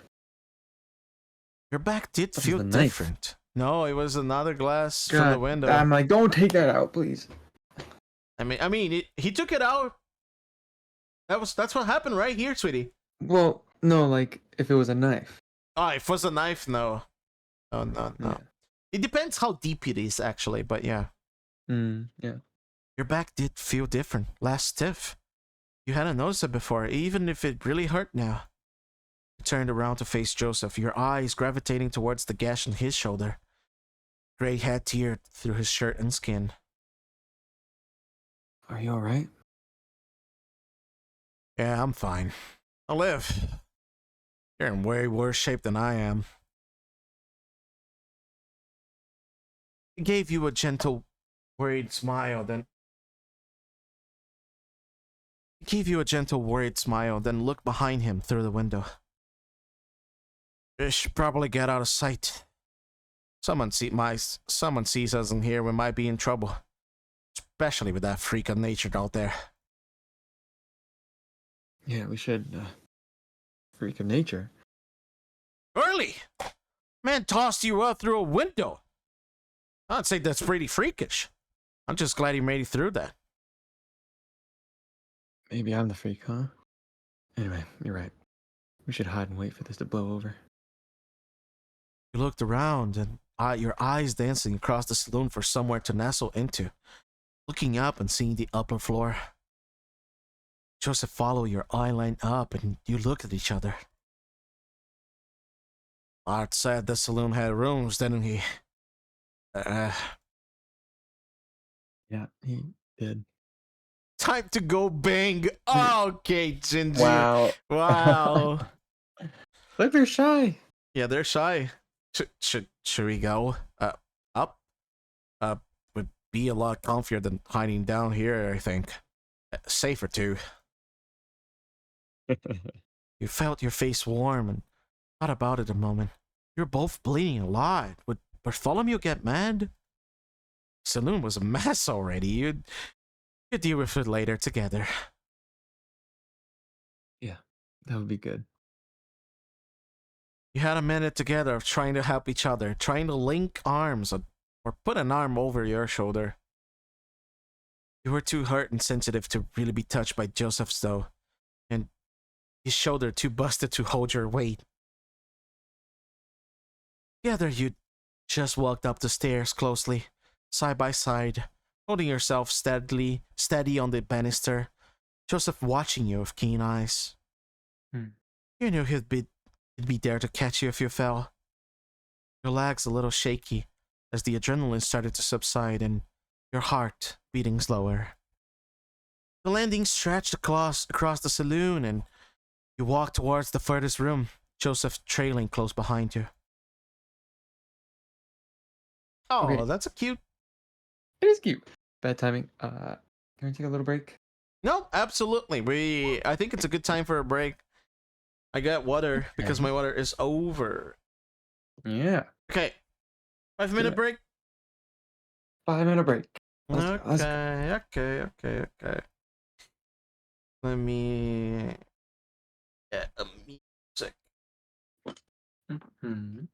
Your back did This is feel the knife. different. No, it was another glass from the window. I'm like, don't take that out, please. He took it out. That's what happened right here, sweetie. Well, no, like if it was a knife. Oh, if it was a knife, no. No. Yeah. It depends how deep it is, actually, but yeah. Yeah. Your back did feel different, less stiff. You hadn't noticed it before, even if it really hurt now. You turned around to face Joseph, your eyes gravitating towards the gash in his shoulder. Gray hair teared through his shirt and skin. Are you all right? Yeah, I'm fine. I'll live. You're in way worse shape than I am. He gave you a gentle, worried smile, then looked behind him through the window. You should probably get out of sight. Someone sees us in here, we might be in trouble. Especially with that freak of nature out there. Yeah, we should. Freak of nature. Early! Man tossed you out through a window. I'd say that's pretty freakish. I'm just glad he made it through that. Maybe I'm the freak, huh? Anyway, you're right. We should hide and wait for this to blow over. You looked around, and your eyes dancing across the saloon for somewhere to nestle into. Looking up and seeing the upper floor. Joseph followed your eye line up, and you looked at each other. Art said the saloon had rooms, didn't he? Yeah, he did. Time to go bang. Okay, Jinji. Wow. Wow. Look, they're shy. Yeah, they're shy. Should we go? Up? Would be a lot comfier than hiding down here, I think. Safer too. You felt your face warm and thought about it a moment. You're both bleeding a lot. Would Bartholomew get mad? Saloon was a mess already. You'd deal with it later together. Yeah, that would be good. You had a minute together of trying to help each other, trying to link arms or put an arm over your shoulder. You were too hurt and sensitive to really be touched by Joseph's though, and his shoulder too busted to hold your weight. Together you just walked up the stairs closely, side by side, holding yourself steady on the banister, Joseph watching you with keen eyes. You knew he'd be there to catch you if you fell. Your legs a little shaky as the adrenaline started to subside and your heart beating slower. The landing stretched across the saloon and you walked towards the furthest room, Joseph trailing close behind you. Oh, Okay. that's a cute... It is cute. Bad timing. Can we take a little break? No, absolutely. I think it's a good time for a break. I got water because my water is over. Yeah. Okay. 5-minute break. 5-minute break. Let's go. Okay. Let me get a music. Mhm.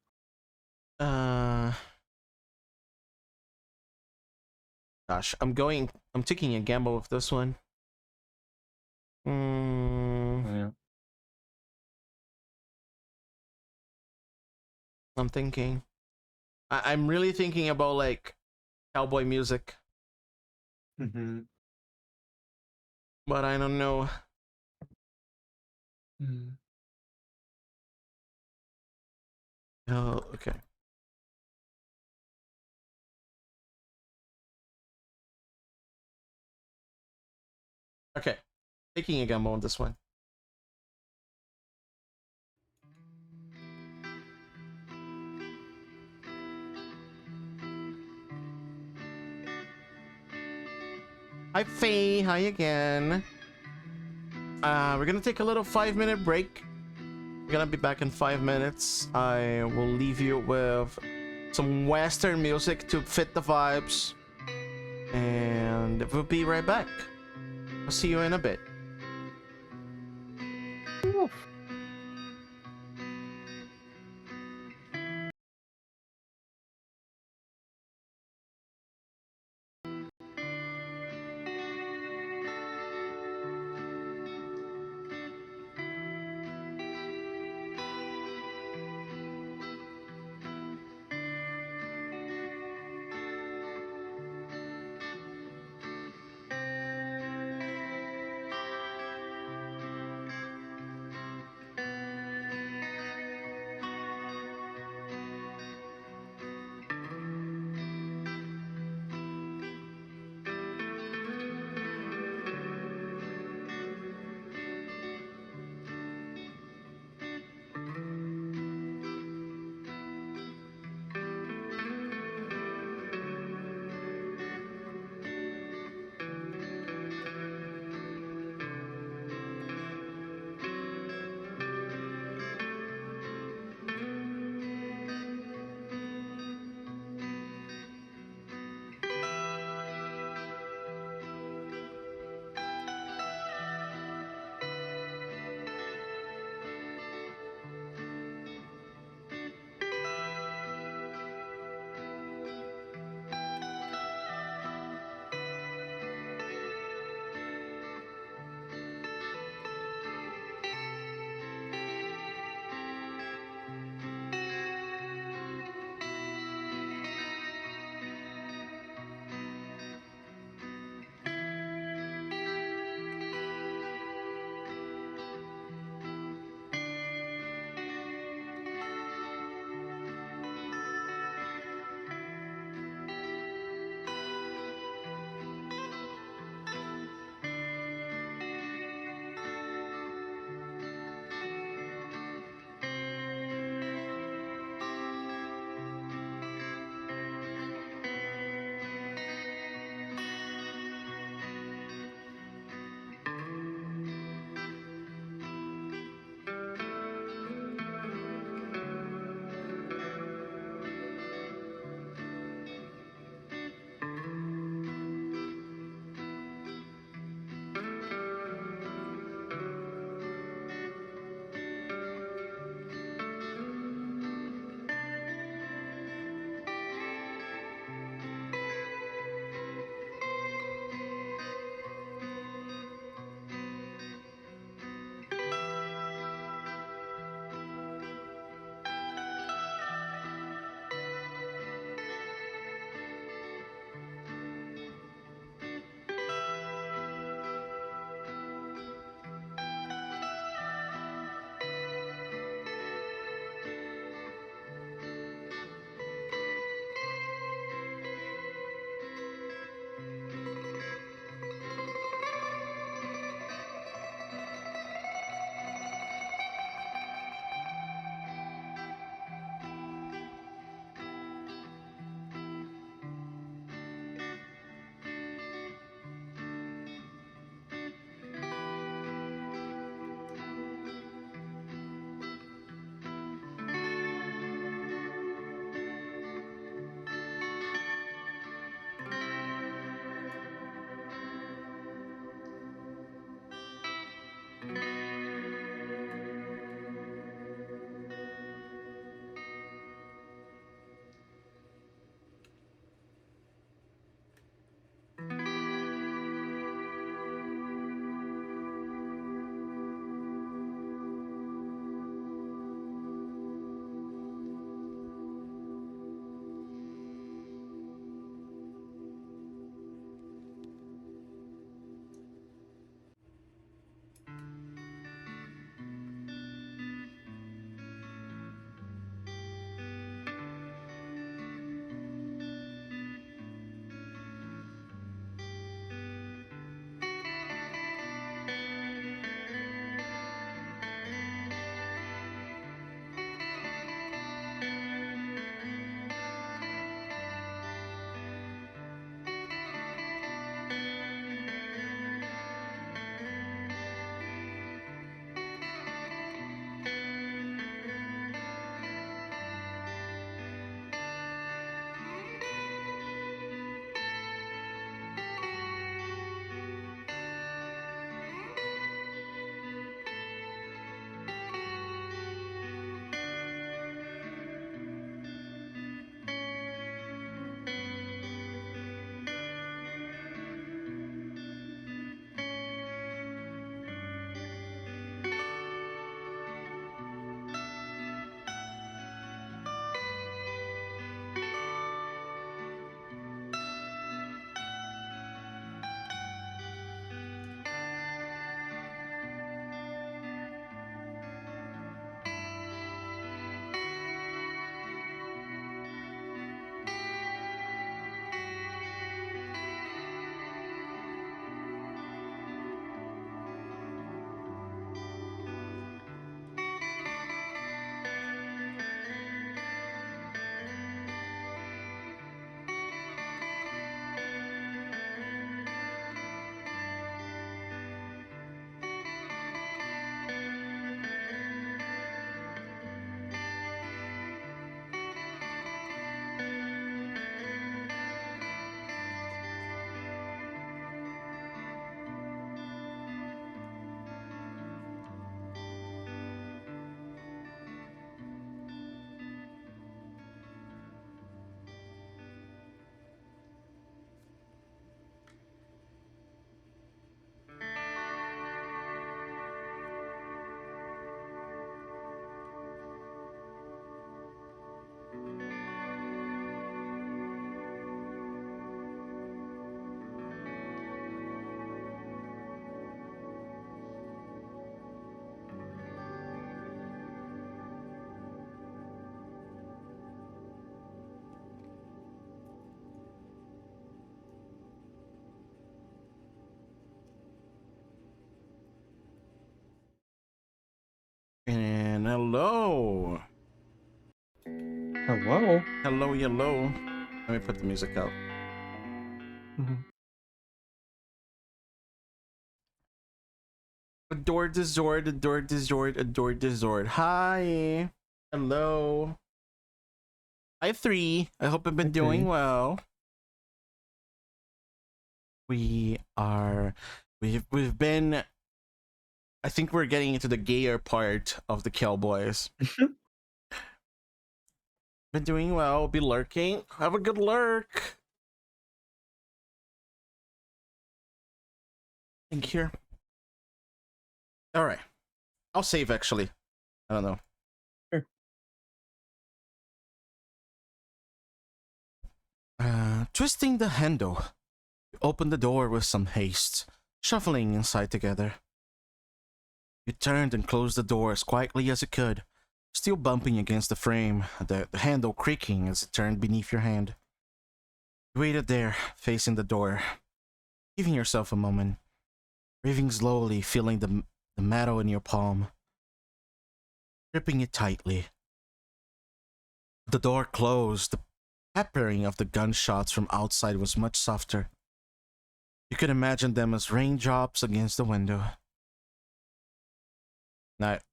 Gosh, I'm taking a gamble with this one. Yeah. I'm thinking. I'm really thinking about like cowboy music, Mm-hmm. but I don't know. Oh, okay. Okay, taking a gamble on this one. Hi Faye, hi again. We're gonna take a little 5-minute break. We're gonna be back in 5 minutes. I will leave you with some Western music to fit the vibes, and we'll be right back. I'll see you in a bit. Aaron. Hello. Hello. Hello, hello. Let me put the music out. Adore the Zord, adore the Zord, adore the Zord. Hi. Hello. Hi, 3. I hope I've been doing well. We've been, I think we're getting into the gayer part of the Cowboys. Been doing well, be lurking. Have a good lurk. Thank you. Alright. I'll save actually. I don't know. Sure. Twisting the handle. You opened the door with some haste, shuffling inside together. You turned and closed the door as quietly as you could, still bumping against the frame, the handle creaking as it turned beneath your hand. You waited there, facing the door, giving yourself a moment, breathing slowly, feeling the metal in your palm, gripping it tightly. The door closed. The peppering of the gunshots from outside was much softer. You could imagine them as raindrops against the window.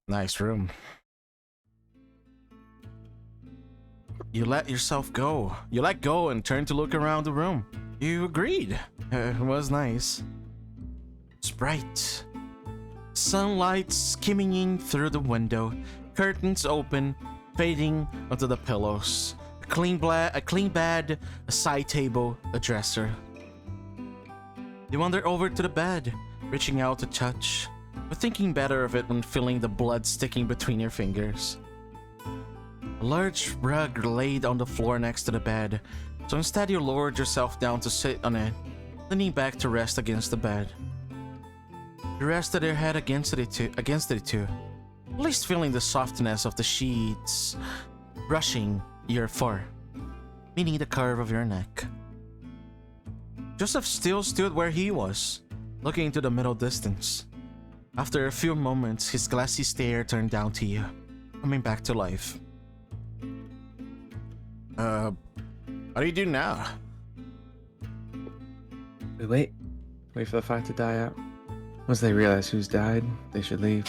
Nice room. You let yourself go. You let go and turned to look around the room. You agreed. It was nice. It's bright. Sunlight skimming in through the window. Curtains open, fading onto the pillows. A clean bed, a side table, a dresser. You wander over to the bed, reaching out to touch, but thinking better of it when feeling the blood sticking between your fingers. A large rug laid on the floor next to the bed, so instead you lowered yourself down to sit on it, leaning back to rest against the bed. You rested your head against it too, at least feeling the softness of the sheets brushing your fur, meaning the curve of your neck. Joseph still stood where he was, looking into the middle distance. After a few moments, his glassy stare turned down to you, coming back to life. What do you do now? We wait. Wait for the fight to die out. Once they realize who's died, they should leave.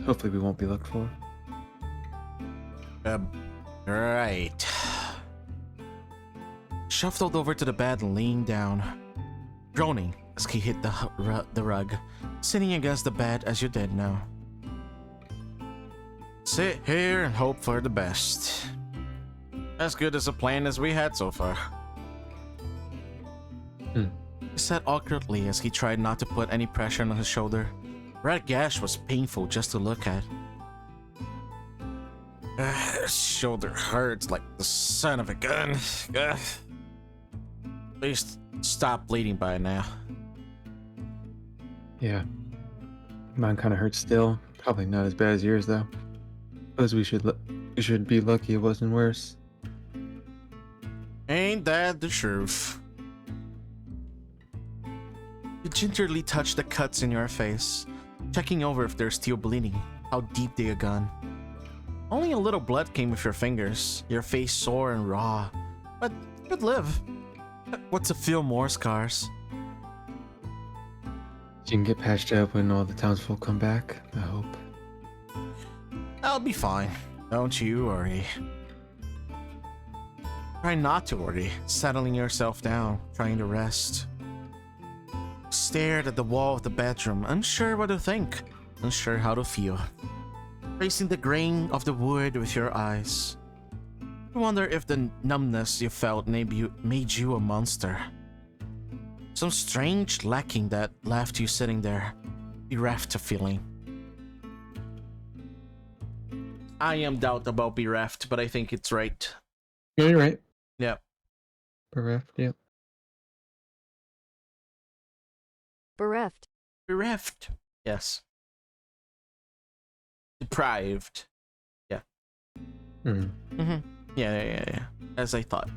Hopefully we won't be looked for. Right. Shuffled over to the bed and leaned down, groaning as he hit the rug, sitting against the bed as you did now. Sit here and hope for the best. As good as a plan as we had so far. He sat awkwardly as he tried not to put any pressure on his shoulder. Red gash was painful just to look at. Shoulder hurts like the son of a gun. Please stop bleeding by now. Yeah. Mine kind of hurts still. Probably not as bad as yours though. Suppose we should be lucky it wasn't worse. Ain't that the truth? You gingerly touch the cuts in your face, checking over if they're still bleeding, how deep they had gone. Only a little blood came with your fingers, your face sore and raw, but you could live. What's a few more scars? You can get patched up when all the townsfolk come back, I hope. I'll be fine. Don't you worry. Try not to worry, settling yourself down, trying to rest. Stared at the wall of the bedroom, unsure what to think, unsure how to feel. Tracing the grain of the wood with your eyes. You wonder if the numbness you felt made you a monster. Some strange lacking that left you sitting there, bereft of feeling. I am doubt about bereft, but I think it's right. Yeah, you're right. Yeah. Bereft, yeah. Bereft. Bereft. Yes. Deprived. Yeah. Mm-hmm. Yeah. As I thought.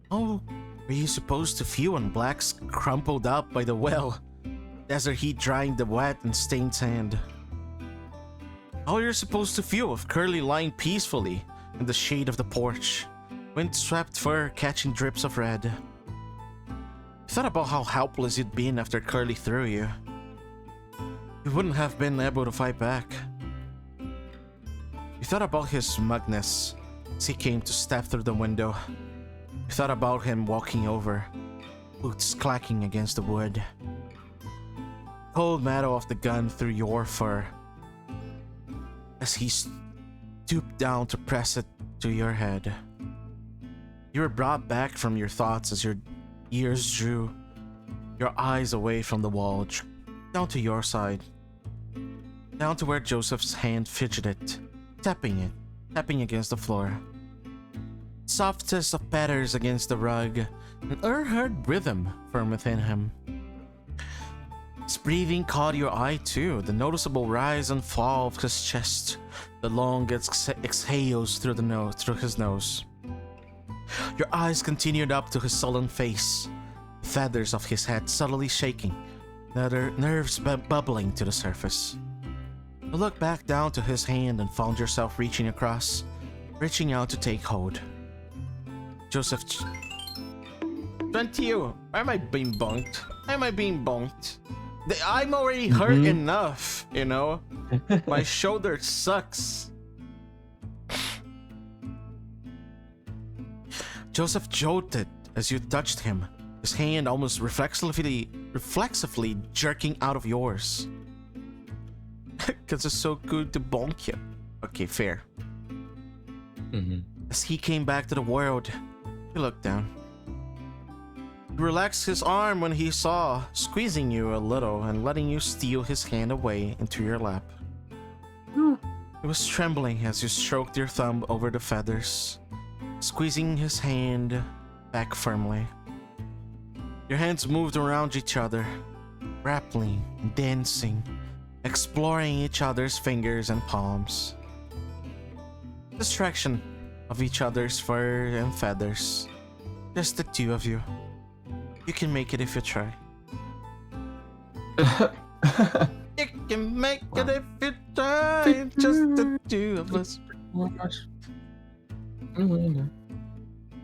Oh, were you supposed to feel when Black's crumpled up by the well? Desert heat drying the wet and stained sand. All you're supposed to feel of Curly lying peacefully in the shade of the porch, wind-swept fur catching drips of red. You thought about how helpless you'd been after Curly threw you. You wouldn't have been able to fight back. You thought about his smugness as he came to step through the window. You thought about him walking over, boots clacking against the wood. Cold metal of the gun through your fur as he stooped down to press it to your head. You were brought back from your thoughts as your ears drew your eyes away from the wall, down to your side, down to where Joseph's hand fidgeted, tapping against the floor. Softest of patters against the rug, an unheard rhythm from within him. His breathing caught your eye too, the noticeable rise and fall of his chest, the long exhales through his nose. Your eyes continued up to his sullen face, the feathers of his head subtly shaking, the nerves bubbling to the surface. You looked back down to his hand and found yourself reaching out to take hold. Joseph... 20, why am I being bonked? Why am I being bonked? I'm already hurt enough, you know? My shoulder sucks. Joseph jolted as you touched him, his hand almost reflexively jerking out of yours. Because it's so good to bonk you. Okay, fair. As he came back to the world, he looked down. He relaxed his arm when he saw, squeezing you a little and letting you steal his hand away into your lap. He was trembling as you stroked your thumb over the feathers, squeezing his hand back firmly. Your hands moved around each other, grappling, dancing, exploring each other's fingers and palms. Distraction of each other's fur and feathers. Just the two of you. You can make it if you try. You can make it if you try. Just the two of us.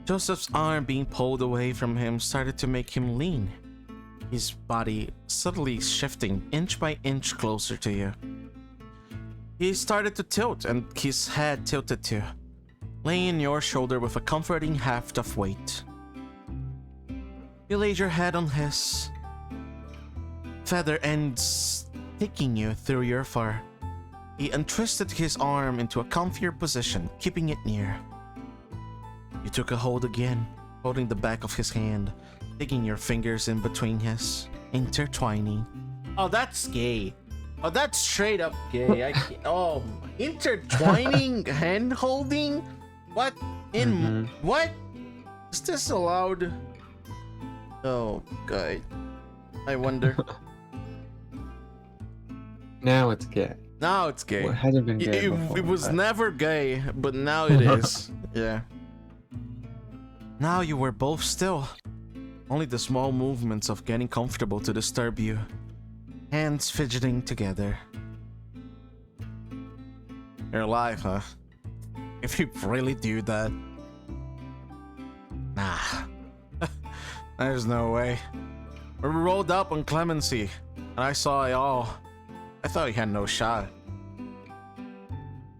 Joseph's arm being pulled away from him started to make him lean, his body subtly shifting inch by inch closer to you. He started to tilt and his head tilted too, laying on your shoulder with a comforting heft of weight. You laid your head on his, feather ends sticking you through your fur. He untwisted his arm into a comfier position, keeping it near. You took a hold again, holding the back of his hand, digging your fingers in between his, intertwining. Oh, that's gay. Oh, that's straight up gay. Oh, intertwining, hand holding? What? What? Is this allowed? Oh, God. I wonder. Now it's gay. Now it's gay. Well, it hasn't been gay before, It was but... never gay, but now it is. Yeah. Now you were both still. Only the small movements of getting comfortable to disturb you. Hands fidgeting together. You're alive, huh? If you really do that. Nah. There's no way. We rolled up on Clemency, and I saw it all. I thought he had no shot.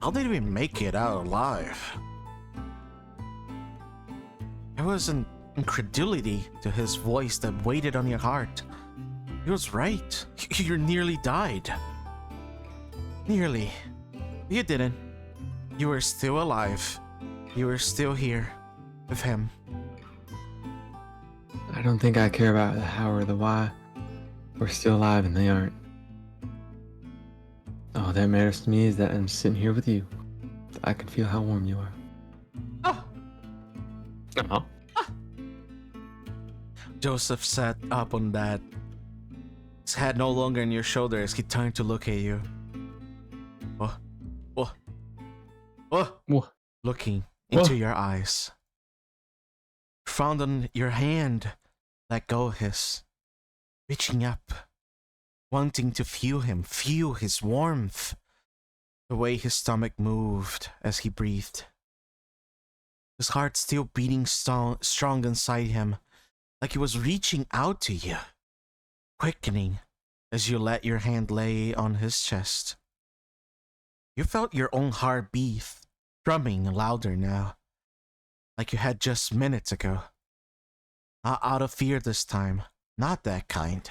How did we make it out alive? There was an incredulity to his voice that weighted on your heart. He was right. You nearly died. Nearly. You didn't. You were still alive. You were still here with him. I don't think I care about the how or the why. We're still alive and they aren't. All that matters to me is that I'm sitting here with you. I can feel how warm you are. Oh. Oh. Joseph sat up on that, his head no longer on your shoulder as he turned to look at you. Looking into your eyes. Found on your hand, let go of his, reaching up, wanting to feel him, feel his warmth. The way his stomach moved as he breathed. His heart still beating strong inside him, like he was reaching out to you, quickening as you let your hand lay on his chest. You felt your own heart beat, drumming louder now, like you had just minutes ago. Not out of fear this time, not that kind.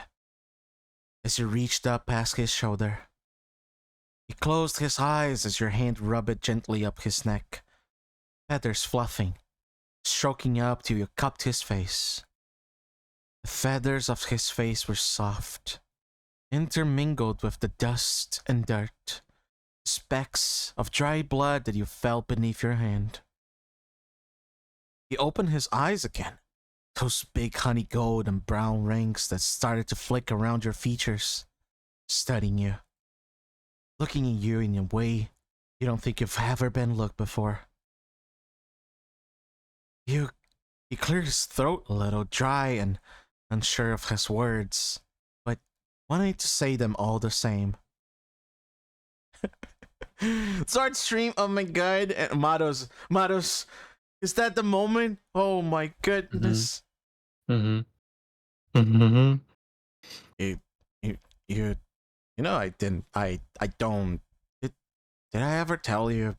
As you reached up past his shoulder, he closed his eyes as your hand rubbed gently up his neck, feathers fluffing, stroking up till you cupped his face. The feathers of his face were soft, intermingled with the dust and dirt, specks of dry blood that you felt beneath your hand. He opened his eyes again, those big honey gold and brown rings that started to flick around your features, studying you, looking at you in a way you don't think you've ever been looked before. He cleared his throat a little, dry and unsure of his words, but wanting to say them all the same. Start stream, oh my god, and Matos, is that the moment? Oh my goodness. Mm-hmm. Mm-hmm. You know, I don't, did I ever tell you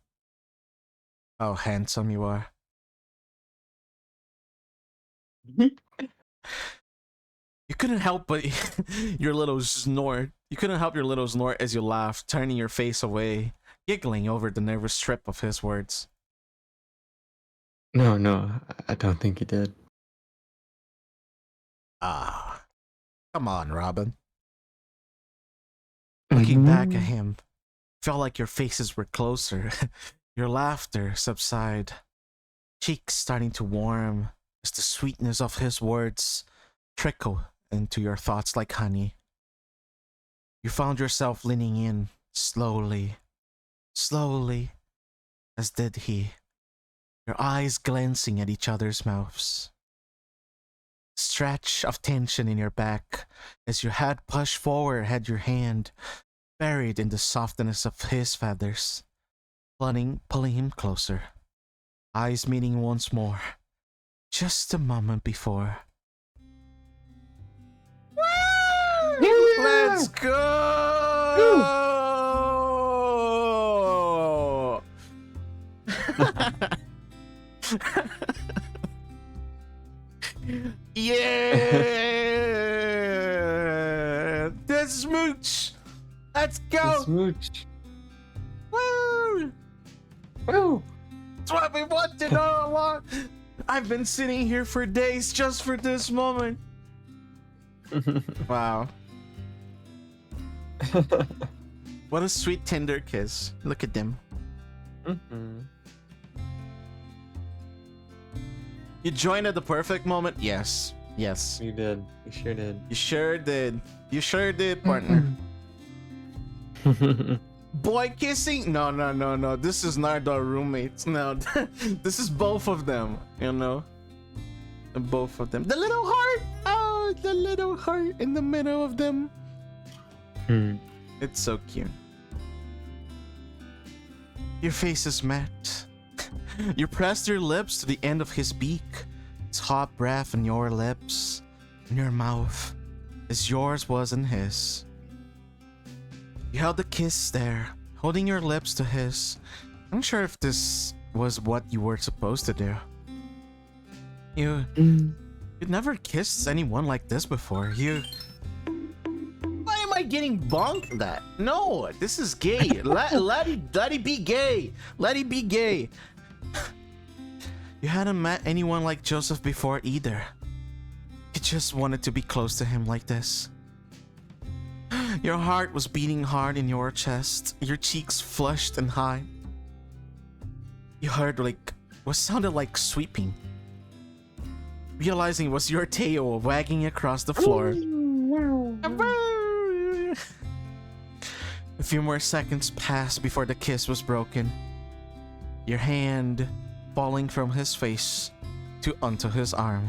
how handsome you are? You couldn't help but your little snort. You couldn't help your little snort as you laughed, turning your face away, giggling over the nervous trip of his words. No, I don't think he did. Ah, come on, Robin. Looking back at him, felt like your faces were closer. Your laughter subside, cheeks starting to warm as the sweetness of his words trickle into your thoughts like honey. You found yourself leaning in slowly, as did he, your eyes glancing at each other's mouths. Stretch of tension in your back as your head pushed forward, had your hand buried in the softness of his feathers, pulling him closer, eyes meeting once more, just a moment before. Woo! Let's go! Yeah! The smooch! Let's go! The smooch. Woo! Woo! That's what we wanted all along. I've been sitting here for days just for this moment. Wow. What a sweet, tender kiss. Look at them. Mm-hmm. You joined at the perfect moment? Yes. Yes. You did. You sure did. You sure did. You sure did, partner. Boy kissing? No. This is not our roommates. No. This is both of them, you know? Both of them. The little heart! Oh, the little heart in the middle of them. It's so cute. Your faces met. You pressed your lips to the end of his beak. His hot breath on your lips, in your mouth, as yours was in his. You held the kiss there, holding your lips to his. I'm not sure if this was what you were supposed to do. You'd never kissed anyone like this before. Why am I getting bonked that? No, this is gay. let it be gay. Let it be gay. You hadn't met anyone like Joseph before either. You just wanted to be close to him like this. Your heart was beating hard in your chest, your cheeks flushed and high. You heard what sounded like sweeping. Realizing it was your tail wagging across the floor. A few more seconds passed before the kiss was broken. Your hand falling from his face onto his arm.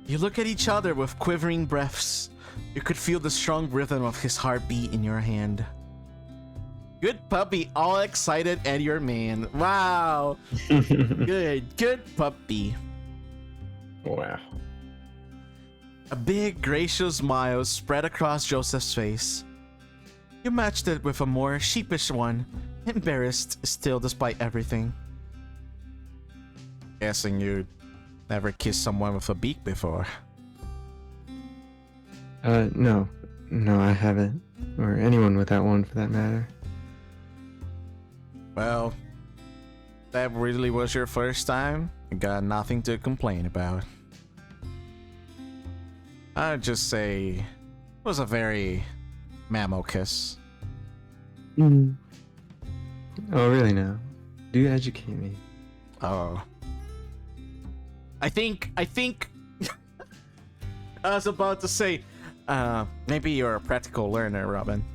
You look at each other with quivering breaths, You could feel the strong rhythm of his heartbeat in your hand. Good puppy, all excited at your man. Wow. Good puppy. Wow. A big, gracious smile spread across Joseph's face. You matched it with a more sheepish one, embarrassed still despite everything. Guessing you never kissed someone with a beak before. No. No, I haven't. Or anyone with that one for that matter. Well, that really was your first time. You got nothing to complain about. I'd just say it was a very mammal kiss. Oh, really now? Do educate me. Oh. I think I was about to say, maybe you're a practical learner, Robin.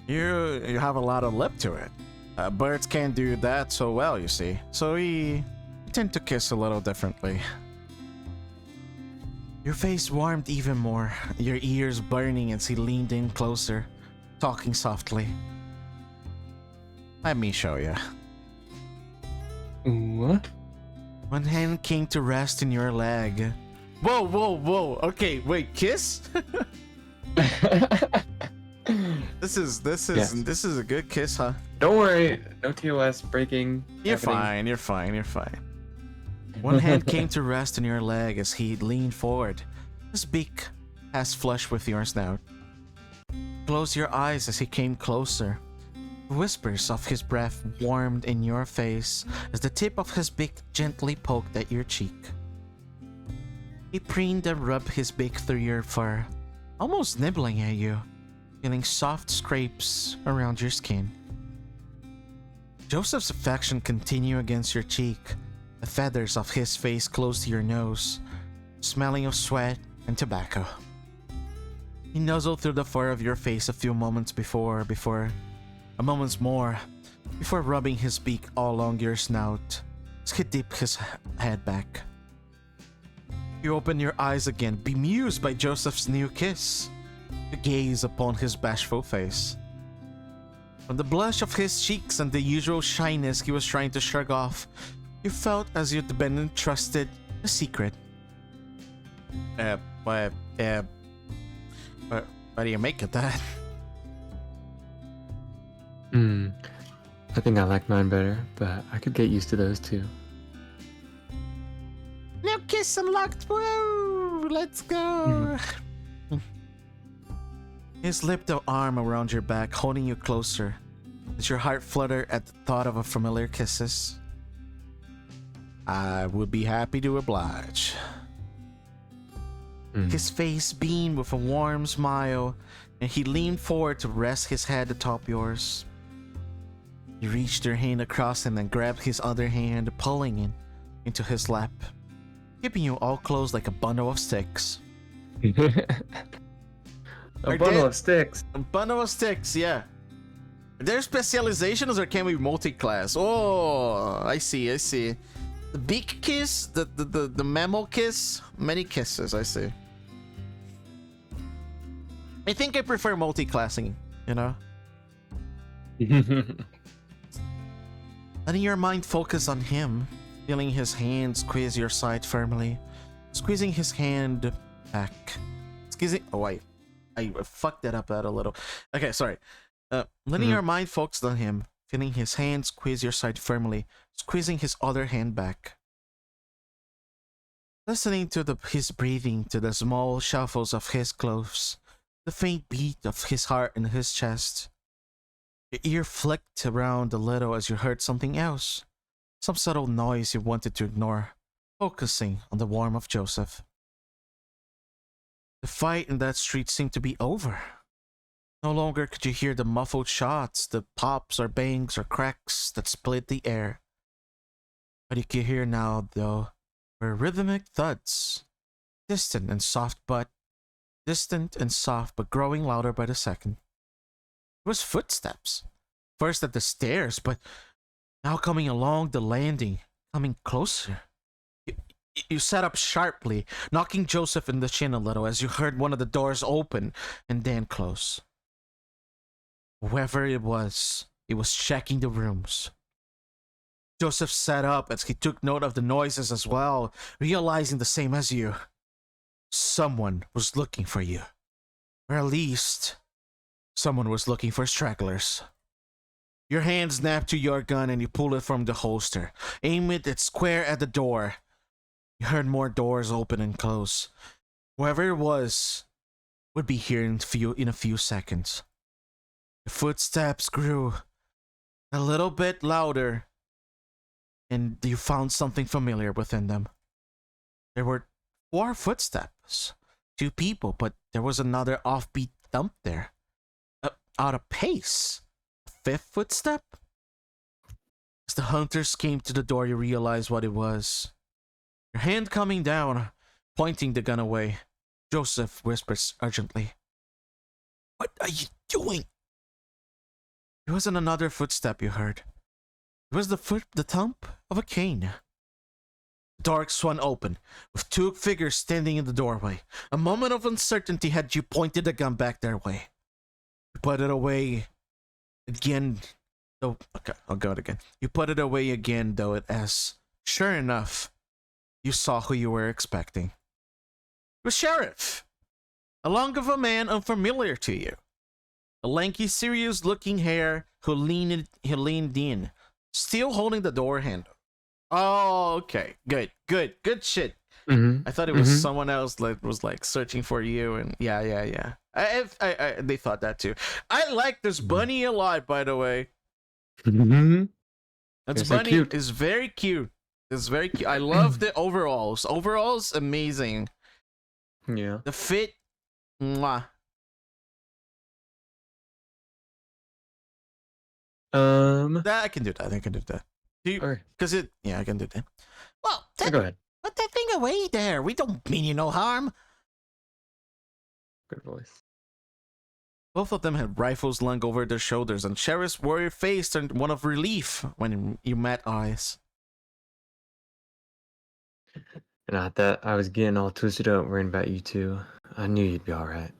You have a lot of lip to it. Birds can't do that so well, you see. So we tend to kiss a little differently. Your face warmed even more, your ears burning as he leaned in closer, talking softly. Let me show you. What? One hand came to rest in your leg. Whoa. Okay, wait, kiss? This is a good kiss, huh? Don't worry, no TOS breaking. You're happening. fine. One hand came to rest on your leg as he leaned forward. His beak has flush with your snout. Close your eyes as he came closer. Whispers of his breath warmed in your face as the tip of his beak gently poked at your cheek. He preened and rubbed his beak through your fur, almost nibbling at you, feeling soft scrapes around your skin. Joseph's affection continued against your cheek, the feathers of his face close to your nose, smelling of sweat and tobacco. He nuzzled through the fur of your face a few moments before rubbing his beak all along your snout as he dipped his head back. You opened your eyes again, bemused by Joseph's new kiss, to gaze upon his bashful face. From the blush of his cheeks and the usual shyness he was trying to shrug off, you felt as you'd been entrusted a secret. What do you make of that? I think I like mine better, but I could get used to those too. New kiss unlocked! Woo! Let's go! He slipped an arm around your back, holding you closer, as your heart fluttered at the thought of a familiar kisses. I would be happy to oblige. His face beamed with a warm smile, and he leaned forward to rest his head atop yours. You reached your hand across him and grabbed his other hand, pulling it into his lap, keeping you all closed like a bundle of sticks. A bundle of sticks. A bundle of sticks, yeah. Are there specializations or can we multi-class? Oh, I see. The beak kiss, the mammal kiss, many kisses, I see. I think I prefer multi-classing, you know? Letting your mind focus on him, feeling his hand squeeze your side firmly, squeezing his hand back. Oh wait, I fucked that up a little. Okay, sorry. Letting your mind focus on him, feeling his hand squeeze your side firmly, squeezing his other hand back. Listening to his breathing, to the small shuffles of his clothes, the faint beat of his heart in his chest. Your ear flicked around a little as you heard something else, some subtle noise you wanted to ignore, focusing on the warmth of Joseph. The fight in that street seemed to be over. No longer could you hear the muffled shots, the pops or bangs or cracks that split the air. What you could hear now, though, were rhythmic thuds, distant and soft but growing louder by the second. It was footsteps, first at the stairs, but now coming along the landing, coming closer. You sat up sharply, knocking Joseph in the chin a little as you heard one of the doors open and then close. Whoever it was checking the rooms. Joseph sat up as he took note of the noises as well, realizing the same as you. Someone was looking for you. Or at least, someone was looking for stragglers. Your hand snapped to your gun and you pulled it from the holster, aimed it square at the door. You heard more doors open and close. Whoever it was would be here in a few seconds. The footsteps grew a little bit louder, and you found something familiar within them. There were 4 footsteps, 2 people, but there was another offbeat thump there. Out of pace. 5th footstep? As the hunters came to the door, you realized what it was. Your hand coming down, pointing the gun away. Joseph whispers urgently, "What are you doing?" It wasn't another footstep you heard. It was the thump of a cane. The door swung open, with 2 figures standing in the doorway. A moment of uncertainty had you pointed the gun back their way. You put it away again. Oh, okay, I'll go it again. You put it away again, though, as sure enough, you saw who you were expecting. It was Sheriff, along with a man unfamiliar to you. A lanky, serious-looking hair who leaned in, still holding the door handle. Oh, okay, good shit. Mm-hmm. I thought it was someone else that was like searching for you, and yeah. They thought that too. I like this bunny a lot, by the way. Mm-hmm. This so bunny cute. is very cute. It's very cute. I love the overalls. Overalls, amazing. Yeah. The fit, mwah. I can do that. I can do that. Okay. Because I can do that. Well, Go ahead. put that thing away there. We don't mean you no harm. Good voice. Both of them had rifles slung over their shoulders, and Sheriff's warrior face turned one of relief when you met eyes. And I thought I was getting all twisted up worrying about you two. I knew you'd be alright.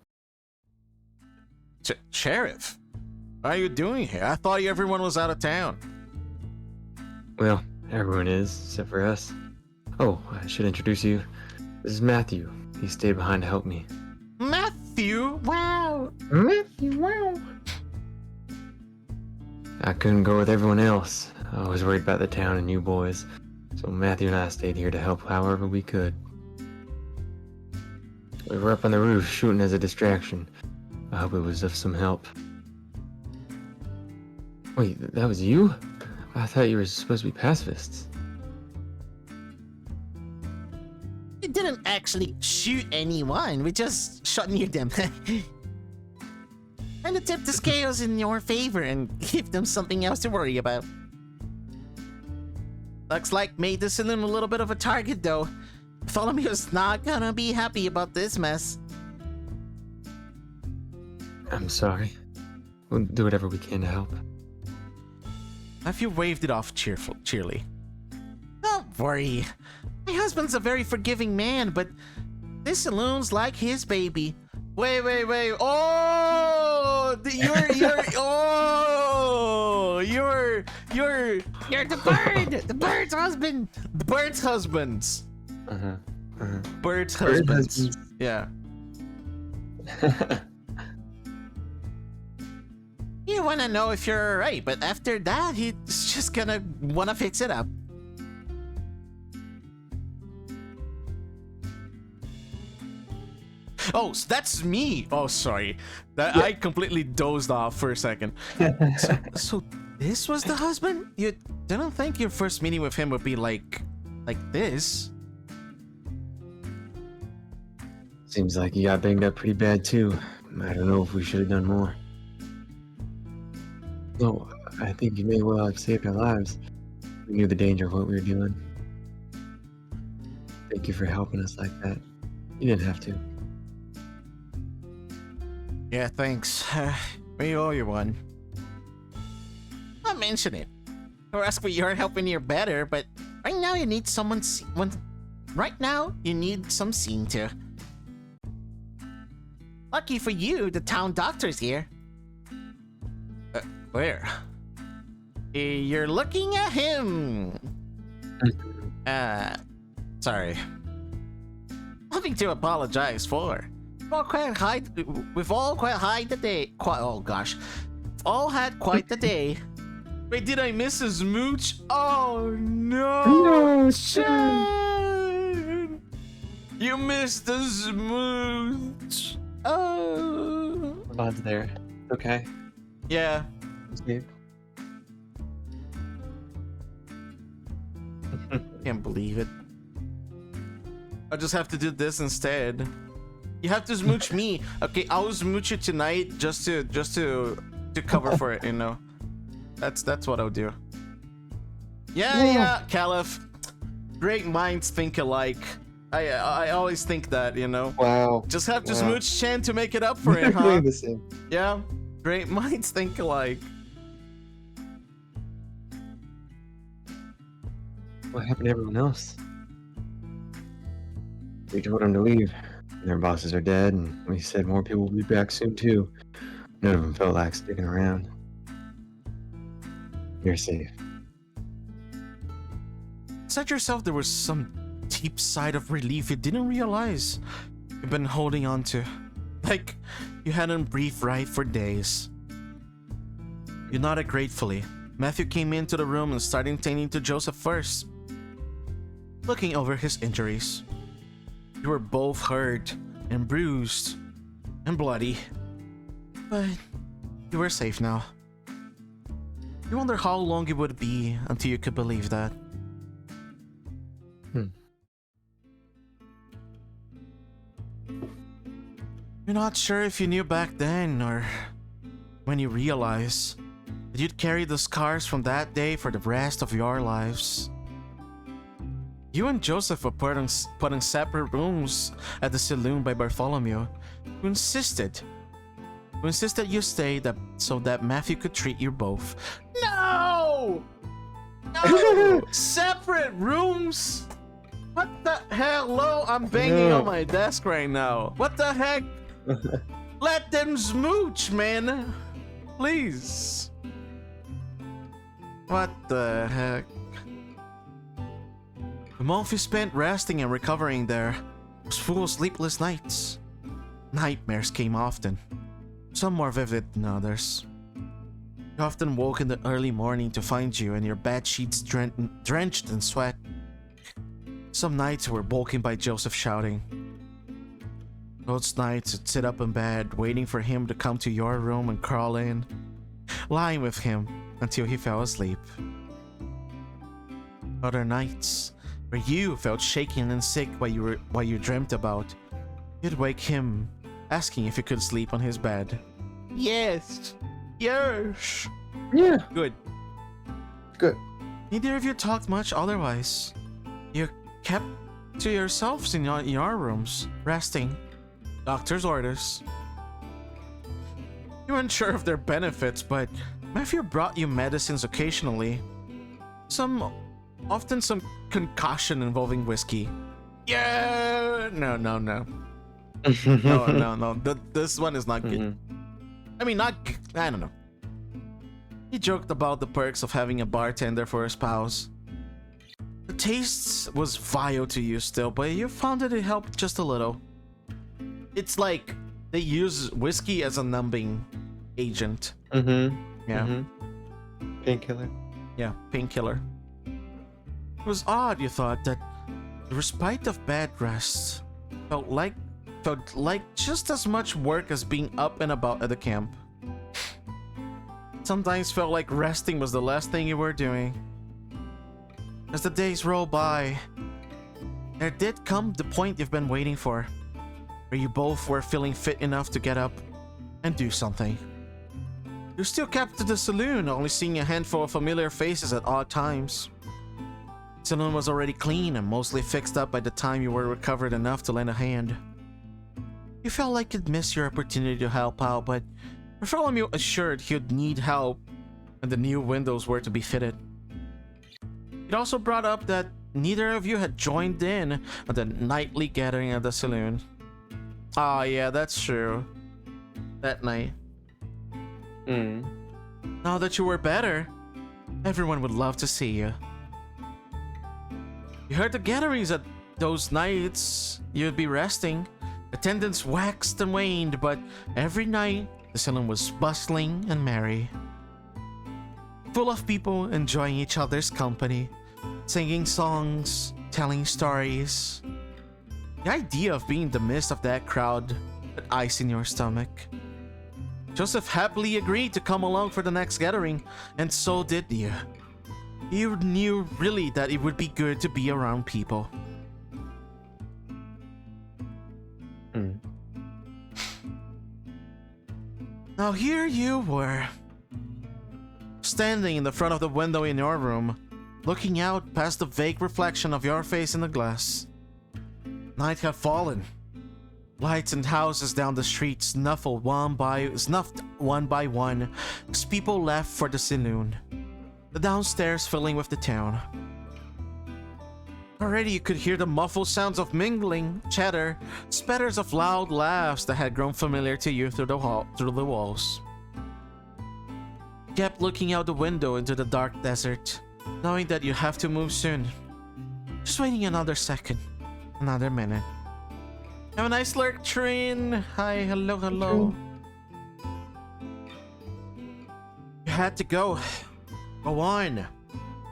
Sheriff, what are you doing here? I thought everyone was out of town. Well, everyone is, except for us. Oh, I should introduce you. This is Matthew. He stayed behind to help me. Matthew? Wow. Matthew, wow. I couldn't go with everyone else. I was worried about the town and you boys. So Matthew and I stayed here to help however we could. We were up on the roof shooting as a distraction. I hope it was of some help. Wait, that was you? I thought you were supposed to be pacifists. We didn't actually shoot anyone, we just shot near them. And to tip the scales in your favor and give them something else to worry about. Looks like made the saloon a little bit of a target though. Bartholomew's not gonna be happy about this mess. I'm sorry. We'll do whatever we can to help. Matthew waved it off cheerily. Don't worry. My husband's a very forgiving man, but this saloon's like his baby. Wait. Oh, You're the bird! The bird's husband! the bird's husbands. Bird's Bird husbands. husbands. Yeah. You wanna know if you're right, but after that, he's just gonna wanna fix it up. Oh, so that's me. Oh, sorry. I completely dozed off for a second. So this was the husband? You didn't think your first meeting with him would be like this? Seems like you got banged up pretty bad too. I don't know if we should have done more. No, I think you may well have saved our lives. We knew the danger of what we were doing. Thank you for helping us like that. You didn't have to. Yeah, thanks. We owe you one. Not mention it. Or ask for your help when you're better, but right now you need someone Right now, you need some seeing to. Lucky for you, the town doctor's here. Where? You're looking at him. Sorry. Nothing to apologize for. We've all quite had the day. Oh gosh, all had quite the day. Wait, did I miss a smooch? Oh no! Shane! You missed the smooch. Oh. Odds there. Okay. Yeah. Escape. Can't believe it. I'll just have to do this instead. You have to smooch me. Okay, I'll smooch you tonight just to cover for it, you know. That's what I'll do. Yeah, Caliph. Great minds think alike. I always think that, you know. Wow. Just have to smooch Chan to make it up for it, huh? Doing the same. Yeah. Great minds think alike. What happened to everyone else? We told them to leave. Their bosses are dead, and we said more people will be back soon too. None of them felt like sticking around. You're safe. Said yourself there was some deep side of relief you didn't realize you've been holding on to. Like you hadn't breathed right for days. You nodded gratefully. Matthew came into the room and started tending to Joseph first, looking over his injuries. You were both hurt and bruised and bloody, but you were safe now. You wonder how long it would be until you could believe that. You're not sure if you knew back then or when you realized that you'd carry the scars from that day for the rest of your lives. You and Joseph were put in separate rooms at the saloon by Bartholomew, who insisted you stay so that Matthew could treat you both. No! No! Separate rooms? What the hell? Hello, I'm banging on my desk right now. What the heck? Let them smooch, man. Please. What the heck? The month you spent resting and recovering there was full of sleepless nights. Nightmares came often, some more vivid than others. You often woke in the early morning to find you and your bed sheets drenched in sweat. Some nights you were woken by Joseph shouting. Those nights you'd sit up in bed waiting for him to come to your room and crawl in, lying with him until he fell asleep. Other nights where you felt shaken and sick while you dreamt about, you'd wake him, asking if you could sleep on his bed. Yes. Yes. Yeah. Good. Good. Neither of you talked much otherwise. You kept to yourselves in your rooms, resting. Doctor's orders. You weren't sure of their benefits, but Matthew brought you medicines occasionally. Often some concoction involving whiskey. Yeah! No. No. This one is not good. I mean, I don't know. He joked about the perks of having a bartender for a spouse. The taste was vile to you still, but you found that it helped just a little. It's like they use whiskey as a numbing agent. Yeah. Painkiller. Yeah, painkiller. It was odd, you thought, that the respite of bed rest felt like just as much work as being up and about at the camp. Sometimes felt like resting was the last thing you were doing. As the days rolled by, there did come the point you've been waiting for, where you both were feeling fit enough to get up and do something. You still kept to the saloon, only seeing a handful of familiar faces at odd times. The saloon was already clean and mostly fixed up by the time you were recovered enough to lend a hand. You felt like you'd miss your opportunity to help out, but Bartholomew assured he'd need help when the new windows were to be fitted. It also brought up that neither of you had joined in at the nightly gathering at the saloon. Oh yeah, that's true. That night. Now that you were better, everyone would love to see you. You heard the gatherings at those nights. You'd be resting. Attendance waxed and waned, but every night the saloon was bustling and merry, full of people enjoying each other's company, singing songs, telling stories. The idea of being in the midst of that crowd put ice in your stomach. Joseph happily agreed to come along for the next gathering, and so did you. You knew really that it would be good to be around people. Now here you were, standing in the front of the window in your room, looking out past the vague reflection of your face in the glass. Night had fallen. Lights and houses down the street snuffed one by one as people left for the saloon, the downstairs filling with the town. Already you could hear the muffled sounds of mingling, chatter, spatters of loud laughs that had grown familiar to you through the walls. You kept looking out the window into the dark desert, knowing that you have to move soon. Just waiting another second, another minute. Have a nice lurk, Trin. Hi, hello, hello. You had to go. Go on.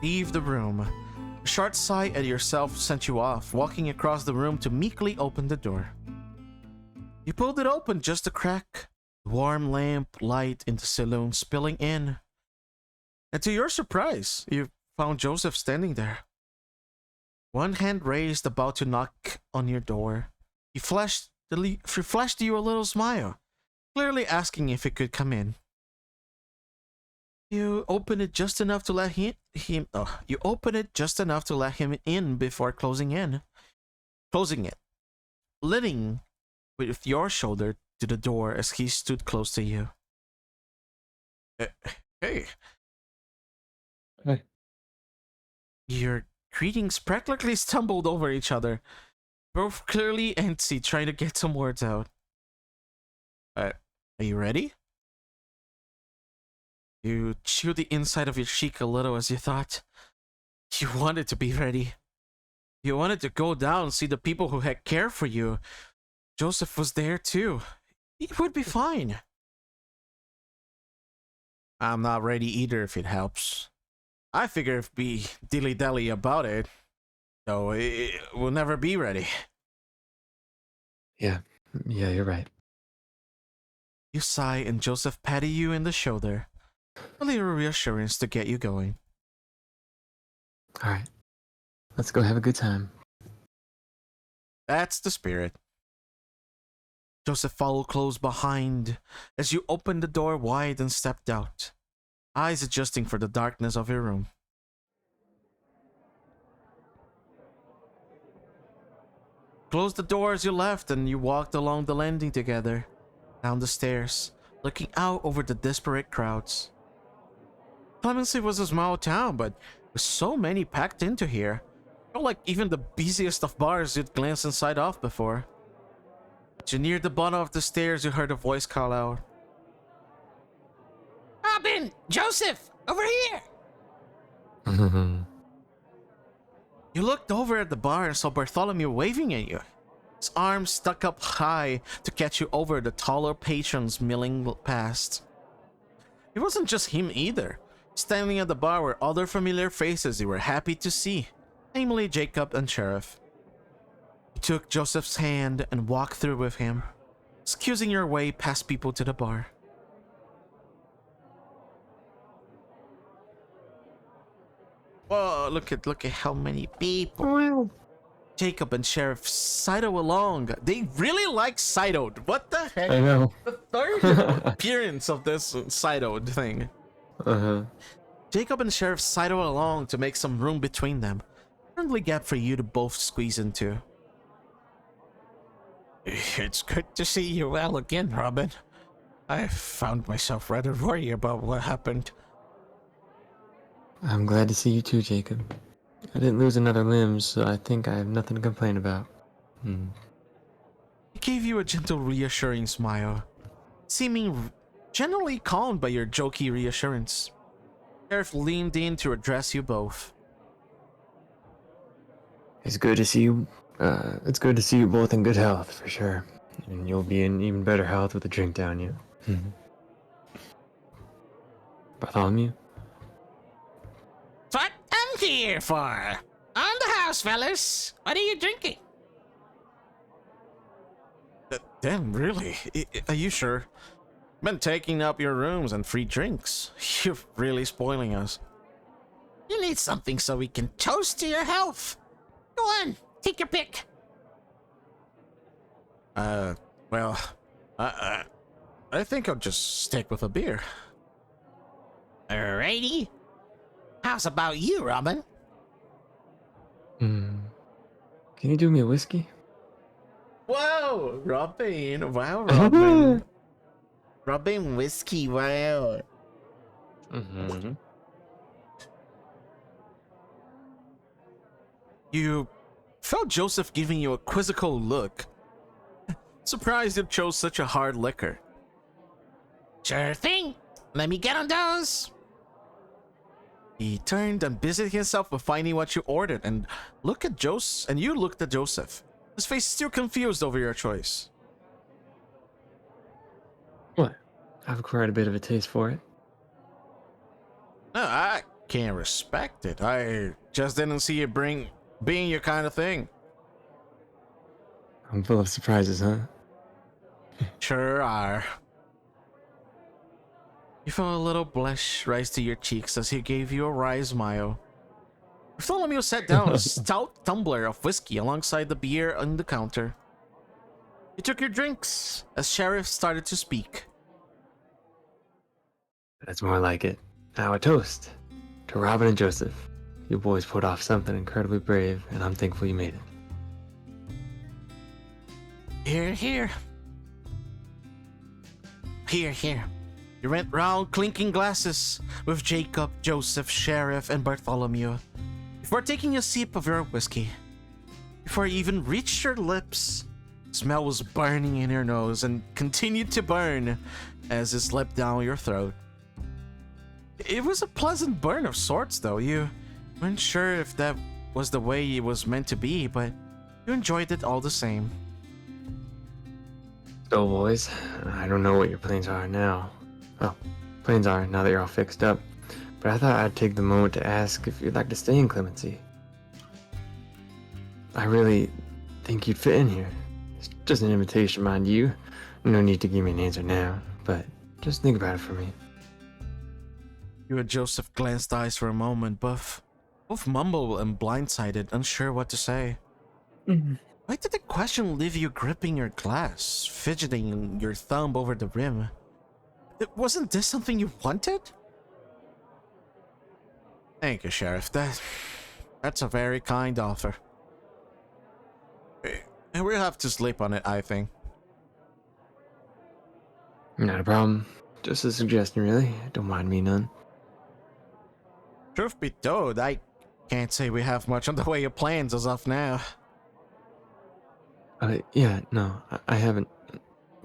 Leave the room. A short sigh at yourself sent you off, walking across the room to meekly open the door. You pulled it open just a crack, the warm lamp light in the saloon spilling in. And to your surprise, you found Joseph standing there. One hand raised, about to knock on your door. He flashed you a little smile, clearly asking if he could come in. You opened it just enough to let him in before closing it, leaning with your shoulder to the door as he stood close to you. Hey. Hey. Your greetings practically stumbled over each other, both clearly antsy, trying to get some words out. Are you ready? You chewed the inside of your cheek a little as you thought. You wanted to be ready. You wanted to go down and see the people who had cared for you. Joseph was there too. He would be fine. I'm not ready either, if it helps. I figure if we dilly-dally about it, so it will never be ready. Yeah, you're right. You sigh and Joseph patted you in the shoulder, a little reassurance to get you going. All right, let's go have a good time. That's the spirit. Joseph followed close behind as you opened the door wide and stepped out, eyes adjusting for the darkness of your room. Closed the door as you left and you walked along the landing together, down the stairs, looking out over the disparate crowds. Clemency was a small town, but with so many packed into here, it felt like even the busiest of bars you'd glanced inside of before. As you neared the bottom of the stairs, you heard a voice call out. Robin! Joseph! Over here! You looked over at the bar and saw Bartholomew waving at you, his arms stuck up high to catch you over the taller patrons milling past. It wasn't just him either. Standing at the bar were other familiar faces you were happy to see, namely Jacob and Sheriff. You took Joseph's hand and walked through with him, excusing your way past people to the bar. Whoa, look at how many people. Wow. Jacob and Sheriff sidled along. They really like sidled. What the heck? I know. The third appearance of this sidled thing. Jacob and Sheriff sidled along to make some room between them. Friendly gap for you to both squeeze into. It's good to see you well again, Robin. I found myself rather worried about what happened. I'm glad to see you too, Jacob. I didn't lose another limb, so I think I have nothing to complain about. He gave you a gentle, reassuring smile, seeming generally calmed by your jokey reassurance. Sheriff leaned in to address you both. It's good to see you. It's good to see you both in good health, for sure. And you'll be in even better health with a drink down you. Bartholomew? What I'm here for. On the house, fellas. What are you drinking? Damn, really? Are you sure? Been taking up your rooms and free drinks. You're really spoiling us. You need something so we can toast to your health. Go on, take your pick. Well, I think I'll just stick with a beer. Alrighty. How's about you, Robin? Can you do me a whiskey? Whoa, Robin! Wow, Robin! Robin whiskey! Wow! You felt Joseph giving you a quizzical look. Surprised you chose such a hard liquor. Sure thing. Let me get on those. He turned and busied himself with finding what you ordered, and you looked at Joseph. His face still confused over your choice. What? I've acquired a bit of a taste for it. No, I can't respect it. I just didn't see it being your kind of thing. I'm full of surprises, huh? Sure are. You felt a little blush rise to your cheeks as he gave you a wry smile. Bartholomew set down a stout tumbler of whiskey alongside the beer on the counter. You took your drinks as Sheriff started to speak. That's more like it. Now a toast to Robin and Joseph. You boys pulled off something incredibly brave, and I'm thankful you made it. Here, here. Here, here. You went round clinking glasses with Jacob, Joseph, Sheriff, and Bartholomew before taking a sip of your whiskey. Before it even reached your lips, the smell was burning in your nose and continued to burn as it slipped down your throat. It was a pleasant burn of sorts, though. You weren't sure if that was the way it was meant to be, but you enjoyed it all the same. So, boys, I don't know what your plans are now. Well, plans are now that you're all fixed up. But I thought I'd take the moment to ask if you'd like to stay in Clemency. I really think you'd fit in here. It's just an invitation, mind you. No need to give me an answer now, but just think about it for me. You and Joseph glanced eyes for a moment, both mumbled and blindsided, unsure what to say. Why did the question leave you gripping your glass, fidgeting your thumb over the rim? Wasn't this something you wanted? Thank you, Sheriff. That's a very kind offer. We'll have to sleep on it, I think. Not a problem. Just a suggestion, really. Don't mind me none. Truth be told, I can't say we have much on the way of plans as of now. Yeah, no, I haven't.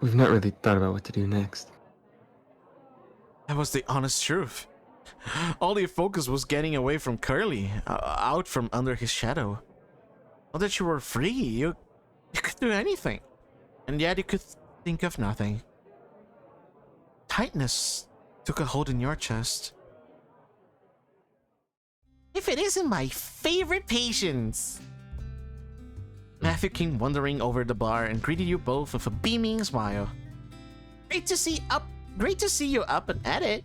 We've not really thought about what to do next. That was the honest truth. All your focus was getting away from Curly, out from under his shadow. Now that you were free, you could do anything. And yet you could think of nothing. Tightness took a hold in your chest. If it isn't my favorite patients. Matthew came wandering over the bar and greeted you both with a beaming smile. Great to see you up and at it.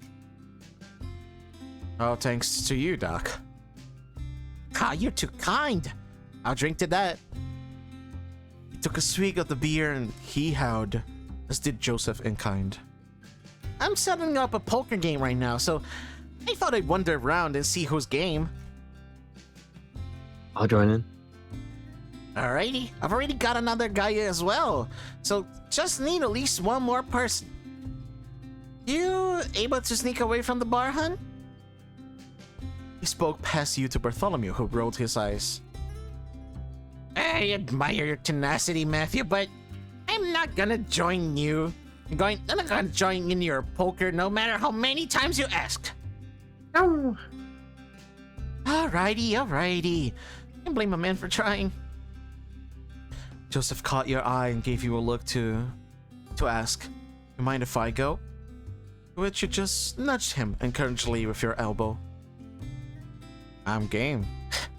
Oh, thanks to you, Doc. Ah, you're too kind. I'll drink to that. He took a swig of the beer and he howled, as did Joseph in kind. I'm setting up a poker game right now, so I thought I'd wander around and see who's game. I'll join in. Alrighty, I've already got another guy as well, so just need at least one more person. You able to sneak away from the bar, hun? He spoke past you to Bartholomew, who rolled his eyes. I admire your tenacity, Matthew, but I'm not gonna join you. I'm not gonna join in your poker no matter how many times you ask. No. Alrighty. Can't blame a man for trying. Joseph caught your eye and gave you a look to ask, "You mind if I go?" To which you just nudged him encouragingly with your elbow. I'm game,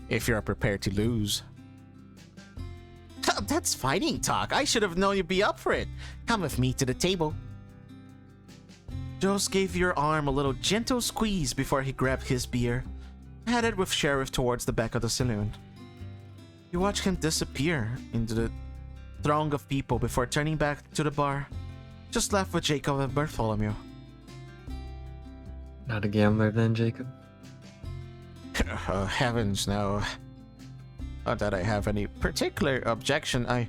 if you're prepared to lose. That's fighting talk. I should have known you'd be up for it. Come with me to the table. Jos gave your arm a little gentle squeeze before he grabbed his beer, headed with Sheriff towards the back of the saloon. You watch him disappear into the throng of people before turning back to the bar, just left with Jacob and Bartholomew. Not a gambler then, Jacob? Heavens no. Not that I have any particular objection, I'm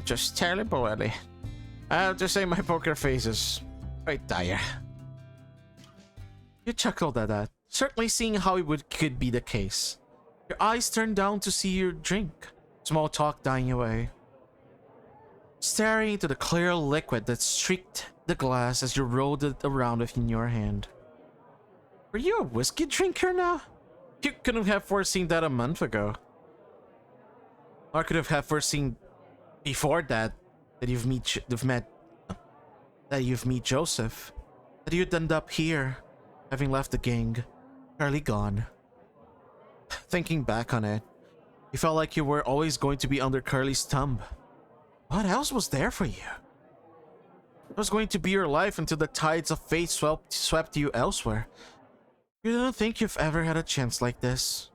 just terrible at it. I have to say my poker face is quite dire. You chuckled at that, certainly seeing how it could be the case. Your eyes turned down to see your drink, small talk dying away. Staring into the clear liquid that streaked the glass as you rolled it around in your hand. Were you a whiskey drinker now? You couldn't have foreseen that a month ago. Or could have foreseen before that you've met Joseph, that you'd end up here, having left the gang, early gone. Thinking back on it, you felt like you were always going to be under Curly's thumb. What else was there for you? It was going to be your life until the tides of fate swept you elsewhere. You don't think you've ever had a chance like this.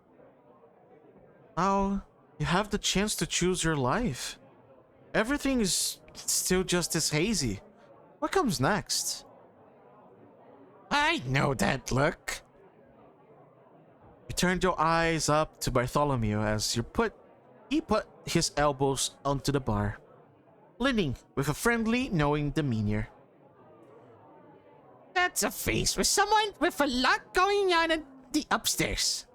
Now, you have the chance to choose your life. Everything is still just as hazy. What comes next? I know that look. You turned your eyes up to Bartholomew as he put his elbows onto the bar, leaning with a friendly, knowing demeanor. That's a face with someone with a lot going on in the upstairs.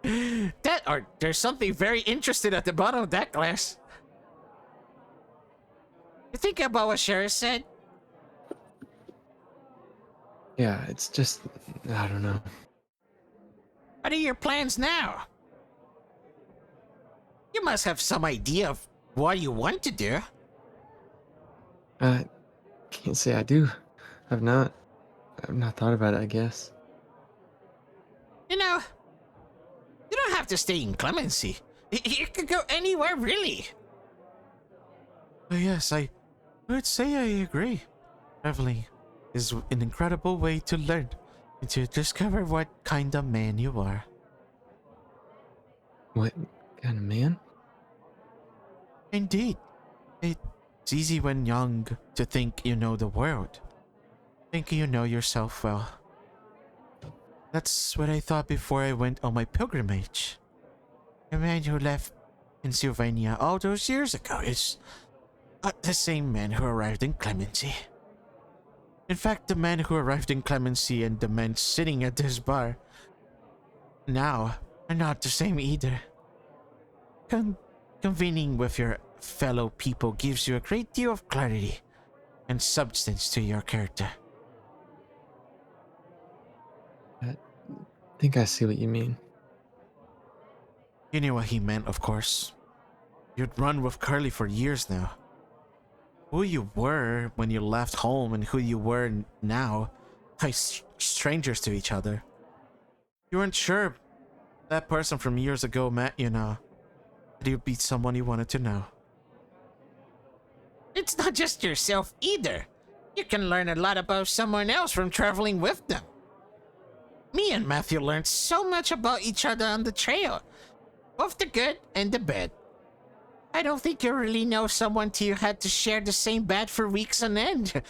There's something very interesting at the bottom of that glass. You think about what Sheriff said? Yeah, it's just, I don't know. What are your plans now? You must have some idea of what you want to do. Can't say I do. I've not thought about it, I guess. You know, you don't have to stay in Clemency. You could go anywhere, really. Yes, I would say I agree. Traveling is an incredible way to learn and to discover what kind of man you are. What kind of man? Indeed. It's easy when young to think you know the world. Think you know yourself well. That's what I thought before I went on my pilgrimage. The man who left Pennsylvania all those years ago is not the same man who arrived in Clemency. In fact, the man who arrived in Clemency and the man sitting at this bar now are not the same either. Convening with your fellow people gives you a great deal of clarity and substance to your character. I think I see what you mean. You knew what he meant, of course. You'd run with Curly for years now. Who you were when you left home and who you were now are strangers to each other. You weren't sure that person from years ago met you now. That you'd be someone you wanted to know. It's not just yourself either. You can learn a lot about someone else from traveling with them. Me and Matthew learned so much about each other on the trail, both the good and the bad. I don't think you really know someone till you had to share the same bed for weeks on end.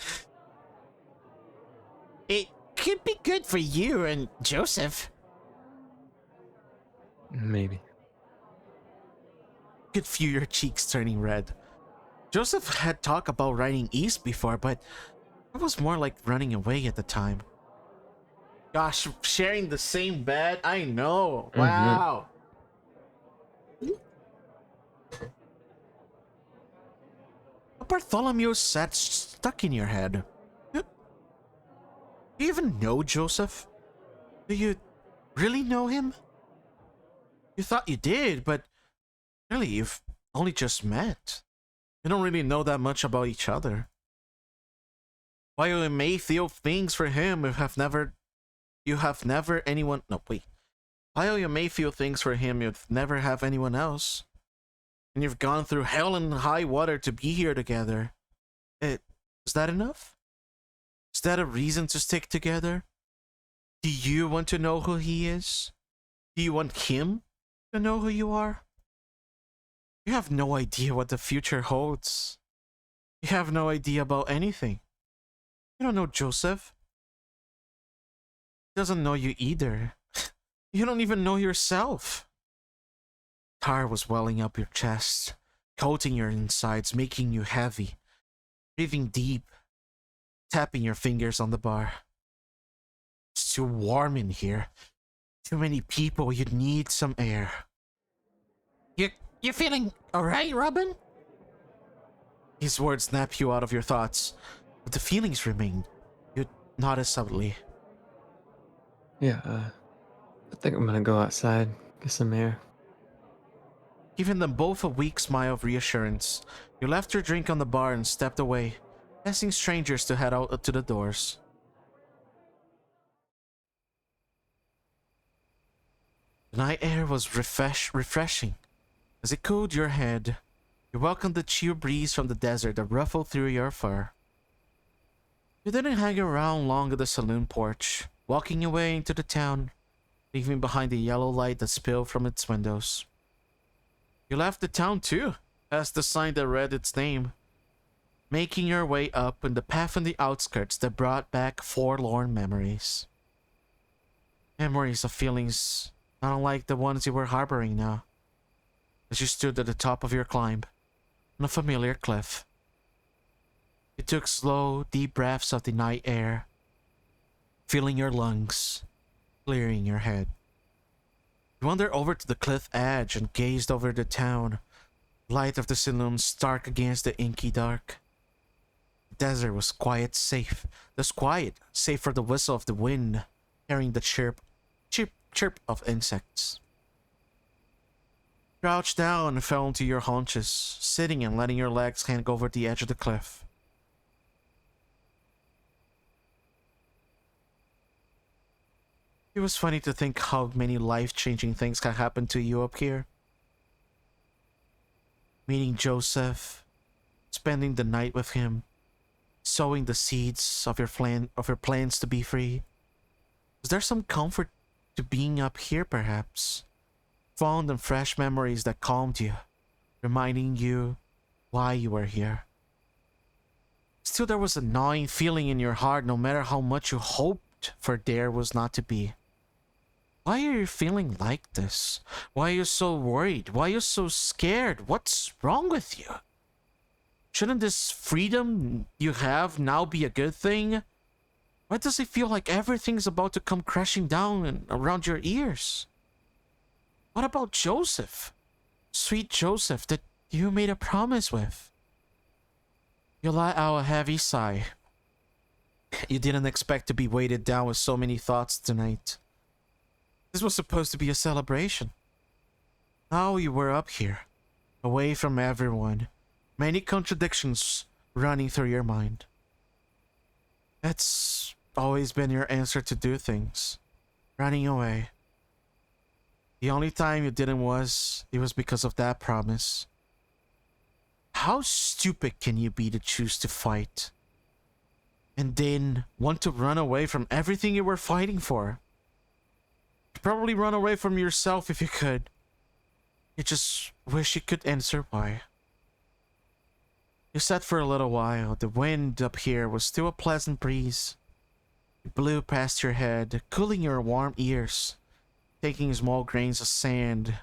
It could be good for you and Joseph. Maybe. You could feel your cheeks turning red. Joseph had talked about riding east before, but it was more like running away at the time. Gosh, sharing the same bed. I know. Mhm. Wow. Bartholomew sat stuck in your head. Do you even know Joseph? Do you really know him? You thought you did, but really you've only just met. You don't really know that much about each other. While you may feel things for him, you have never anyone. No, wait. While you may feel things for him, you've never have anyone else. And you've gone through hell and high water to be here together. Is that enough? Is that a reason to stick together? Do you want to know who he is? Do you want him to know who you are? You have no idea what the future holds. You have no idea about anything. You don't know Joseph. He doesn't know you either. You don't even know yourself. Tar was welling up your chest, coating your insides, making you heavy. Breathing deep, tapping your fingers on the bar. It's too warm in here. Too many people, you need some air. You feeling alright, Robin? His words snap you out of your thoughts, but the feelings remain. You nod as subtly. Yeah, I think I'm gonna go outside, get some air. Giving them both a weak smile of reassurance, you left your drink on the bar and stepped away, passing strangers to head out to the doors. The night air was refreshing. As it cooled your head, you welcomed the chill breeze from the desert that ruffled through your fur. You didn't hang around long at the saloon porch, walking your way into the town, leaving behind the yellow light that spilled from its windows. You left the town too, past the sign that read its name, making your way up in the path on the outskirts that brought back forlorn memories. Memories of feelings not unlike the ones you were harboring now, as you stood at the top of your climb, on a familiar cliff. You took slow, deep breaths of the night air, filling your lungs, clearing your head. You wandered over to the cliff edge and gazed over the town, light of the saloon stark against the inky dark. The desert was quiet, safe. Just quiet, save for the whistle of the wind, carrying the chirp of insects. Crouched down and fell into your haunches, sitting and letting your legs hang over the edge of the cliff. It was funny to think how many life-changing things can happen to you up here. Meeting Joseph, spending the night with him, sowing the seeds of your plans to be free. Was there some comfort to being up here, perhaps? Fond and fresh memories that calmed you, reminding you why you were here. Still, there was a gnawing feeling in your heart no matter how much you hoped for there was not to be. Why are you feeling like this? Why are you so worried? Why are you so scared? What's wrong with you? Shouldn't this freedom you have now be a good thing? Why does it feel like everything's about to come crashing down and around your ears? What about Joseph? Sweet Joseph that you made a promise with. You let out a heavy sigh. You didn't expect to be weighted down with so many thoughts tonight. This was supposed to be a celebration. Now you were up here, away from everyone, many contradictions running through your mind. That's always been your answer to do things. Running away. The only time you didn't it was because of that promise. How stupid can you be to choose to fight? And then want to run away from everything you were fighting for? You'd probably run away from yourself if you could. You just wish you could answer why. You sat for a little while. The wind up here was still a pleasant breeze. It blew past your head, cooling your warm ears, taking small grains of sand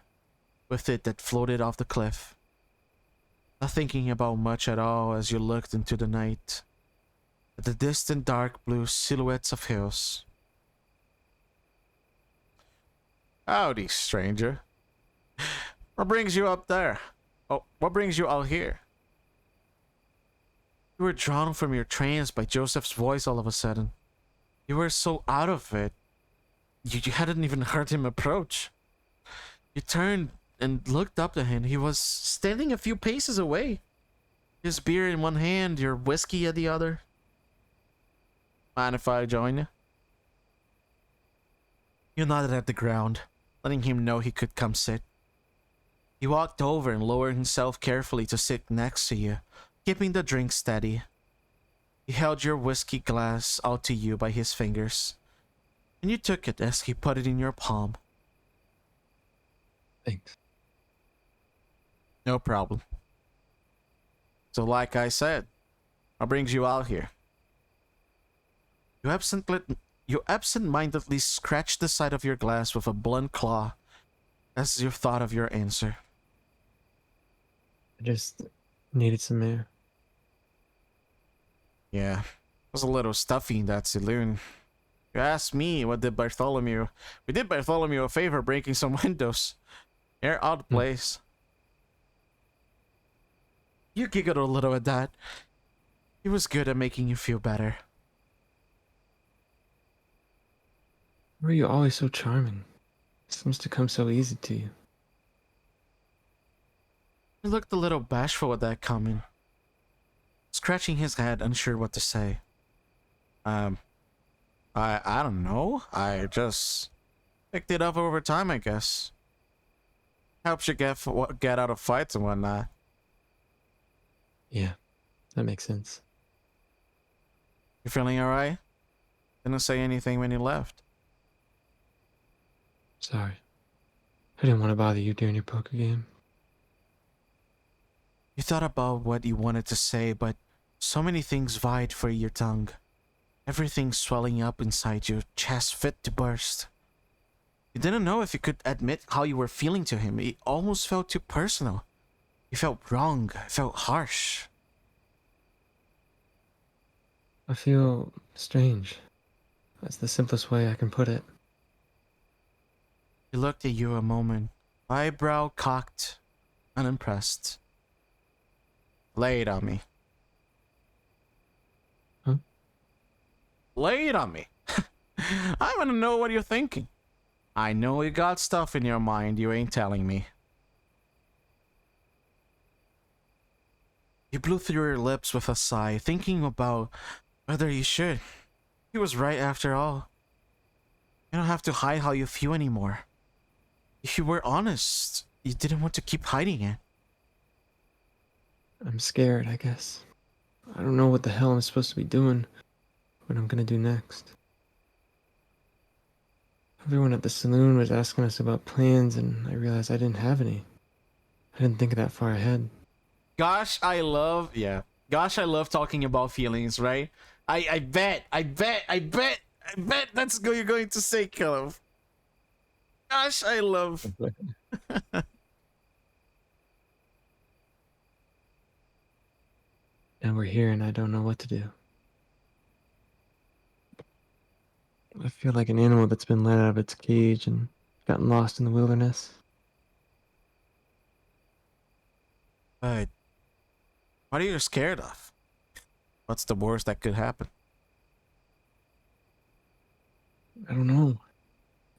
with it that floated off the cliff. Not thinking about much at all as you looked into the night, at the distant dark blue silhouettes of hills. Howdy, stranger. What brings you up there? Oh, what brings you out here? You were drawn from your trance by Joseph's voice all of a sudden. You were so out of it. You hadn't even heard him approach. You turned and looked up to him. He was standing a few paces away. His beer in one hand, your whiskey at the other. Mind if I join you? You nodded at the ground, letting him know he could come sit. He walked over and lowered himself carefully to sit next to you, keeping the drink steady. He held your whiskey glass out to you by his fingers, and you took it as he put it in your palm. Thanks. No problem. So like I said, what brings you out here? You absent-mindedly scratched the side of your glass with a blunt claw as you thought of your answer. I just needed some air. Yeah, it was a little stuffy in that saloon. You asked me we did Bartholomew a favor breaking some windows. You're out of place. You giggled a little at that. He was good at making you feel better. Why are you always so charming? It seems to come so easy to you. He looked a little bashful at that comment, scratching his head, unsure what to say. I don't know. I just picked it up over time, I guess. Helps you get out of fights and whatnot. Yeah, that makes sense. You feeling alright? Didn't say anything when you left. Sorry. I didn't want to bother you during your poker game. You thought about what you wanted to say, but so many things vied for your tongue. Everything swelling up inside your chest fit to burst. You didn't know if you could admit how you were feeling to him. It almost felt too personal. You felt wrong. It felt harsh. I feel strange. That's the simplest way I can put it. He looked at you a moment, eyebrow cocked, unimpressed. Lay it on me. Huh? Lay it on me. I want to know what you're thinking. I know you got stuff in your mind you ain't telling me. You blew through your lips with a sigh, thinking about whether you should. He was right after all. You don't have to hide how you feel anymore. If you were honest, you didn't want to keep hiding it. I'm scared, I guess. I don't know what the hell I'm supposed to be doing, what I'm gonna do next. Everyone at the saloon was asking us about plans, and I realized I didn't have any. I didn't think that far ahead. Gosh, I love talking about feelings, right? I bet that's what you're going to say, Caleb. Gosh, I love. And we're here, and I don't know what to do. I feel like an animal that's been let out of its cage and gotten lost in the wilderness. But what are you scared of? What's the worst that could happen? I don't know.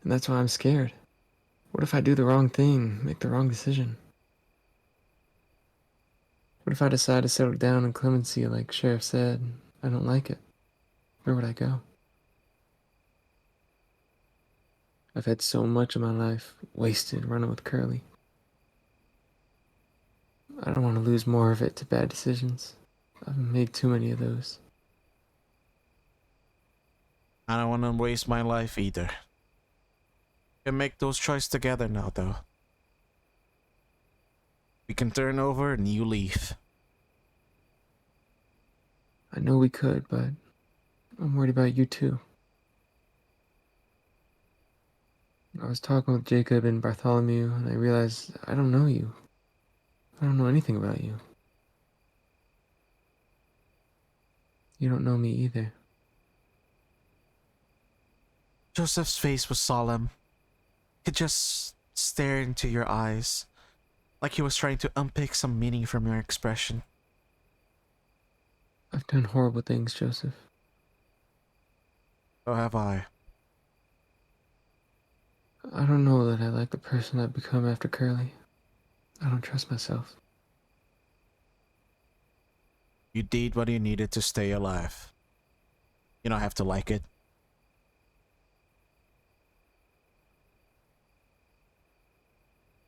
And that's why I'm scared. What if I do the wrong thing, make the wrong decision? What if I decide to settle down in clemency like Sheriff said? I don't like it. Where would I go? I've had so much of my life wasted running with Curly. I don't want to lose more of it to bad decisions. I've made too many of those. I don't want to waste my life either. We can make those choices together now, though. We can turn over a new leaf. I know we could, but I'm worried about you too. I was talking with Jacob and Bartholomew, and I realized I don't know you. I don't know anything about you. You don't know me either. Joseph's face was solemn. could just stare into your eyes, like he was trying to unpick some meaning from your expression. I've done horrible things, Joseph. So have I. I don't know that I like the person I've become after Curly. I don't trust myself. You did what you needed to stay alive. You don't have to like it.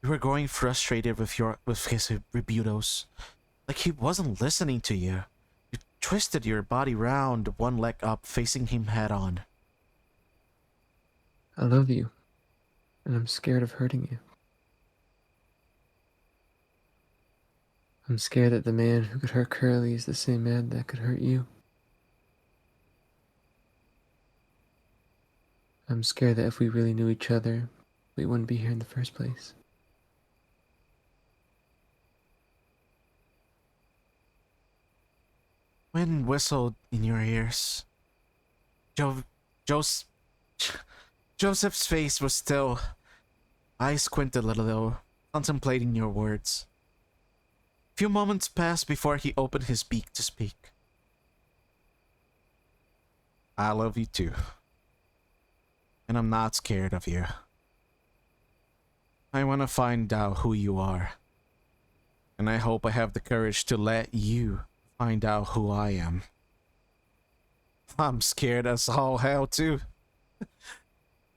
You were growing frustrated with his rebuttals, like he wasn't listening to you. You twisted your body round, one leg up, facing him head on. I love you, and I'm scared of hurting you. I'm scared that the man who could hurt Curly is the same man that could hurt you. I'm scared that if we really knew each other, we wouldn't be here in the first place. Wind whistled in your ears. Jos- Joseph's face was still. Eyes squinted a little, contemplating your words. A few moments passed before he opened his beak to speak. I love you too. And I'm not scared of you. I want to find out who you are. And I hope I have the courage to let you find out who I am. I'm scared as all hell too.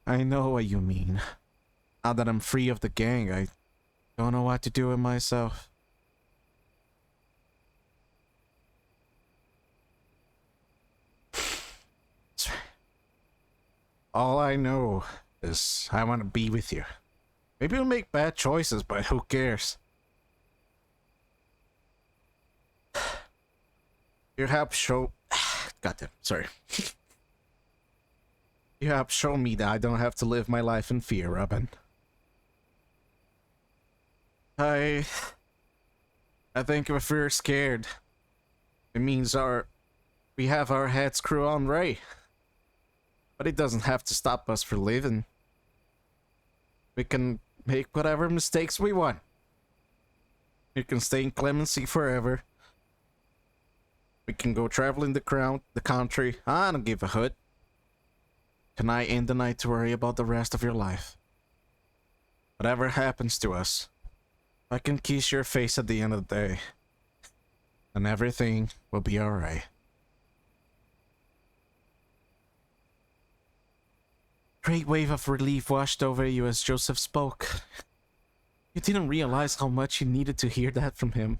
I know what you mean. Now that I'm free of the gang, I don't know what to do with myself. All I know is I want to be with you. Maybe we'll make bad choices, but who cares? You have shown... Goddamn, sorry. You have shown me that I don't have to live my life in fear, Robin. I think if we're scared, it means we have our heads screwed on right. But it doesn't have to stop us from living. We can make whatever mistakes we want. We can stay in clemency forever. We can go traveling the country. I don't give a hoot. Tonight ain't the night to worry about the rest of your life. Whatever happens to us, I can kiss your face at the end of the day, and everything will be alright. Great wave of relief washed over you as Joseph spoke. You didn't realize how much you needed to hear that from him.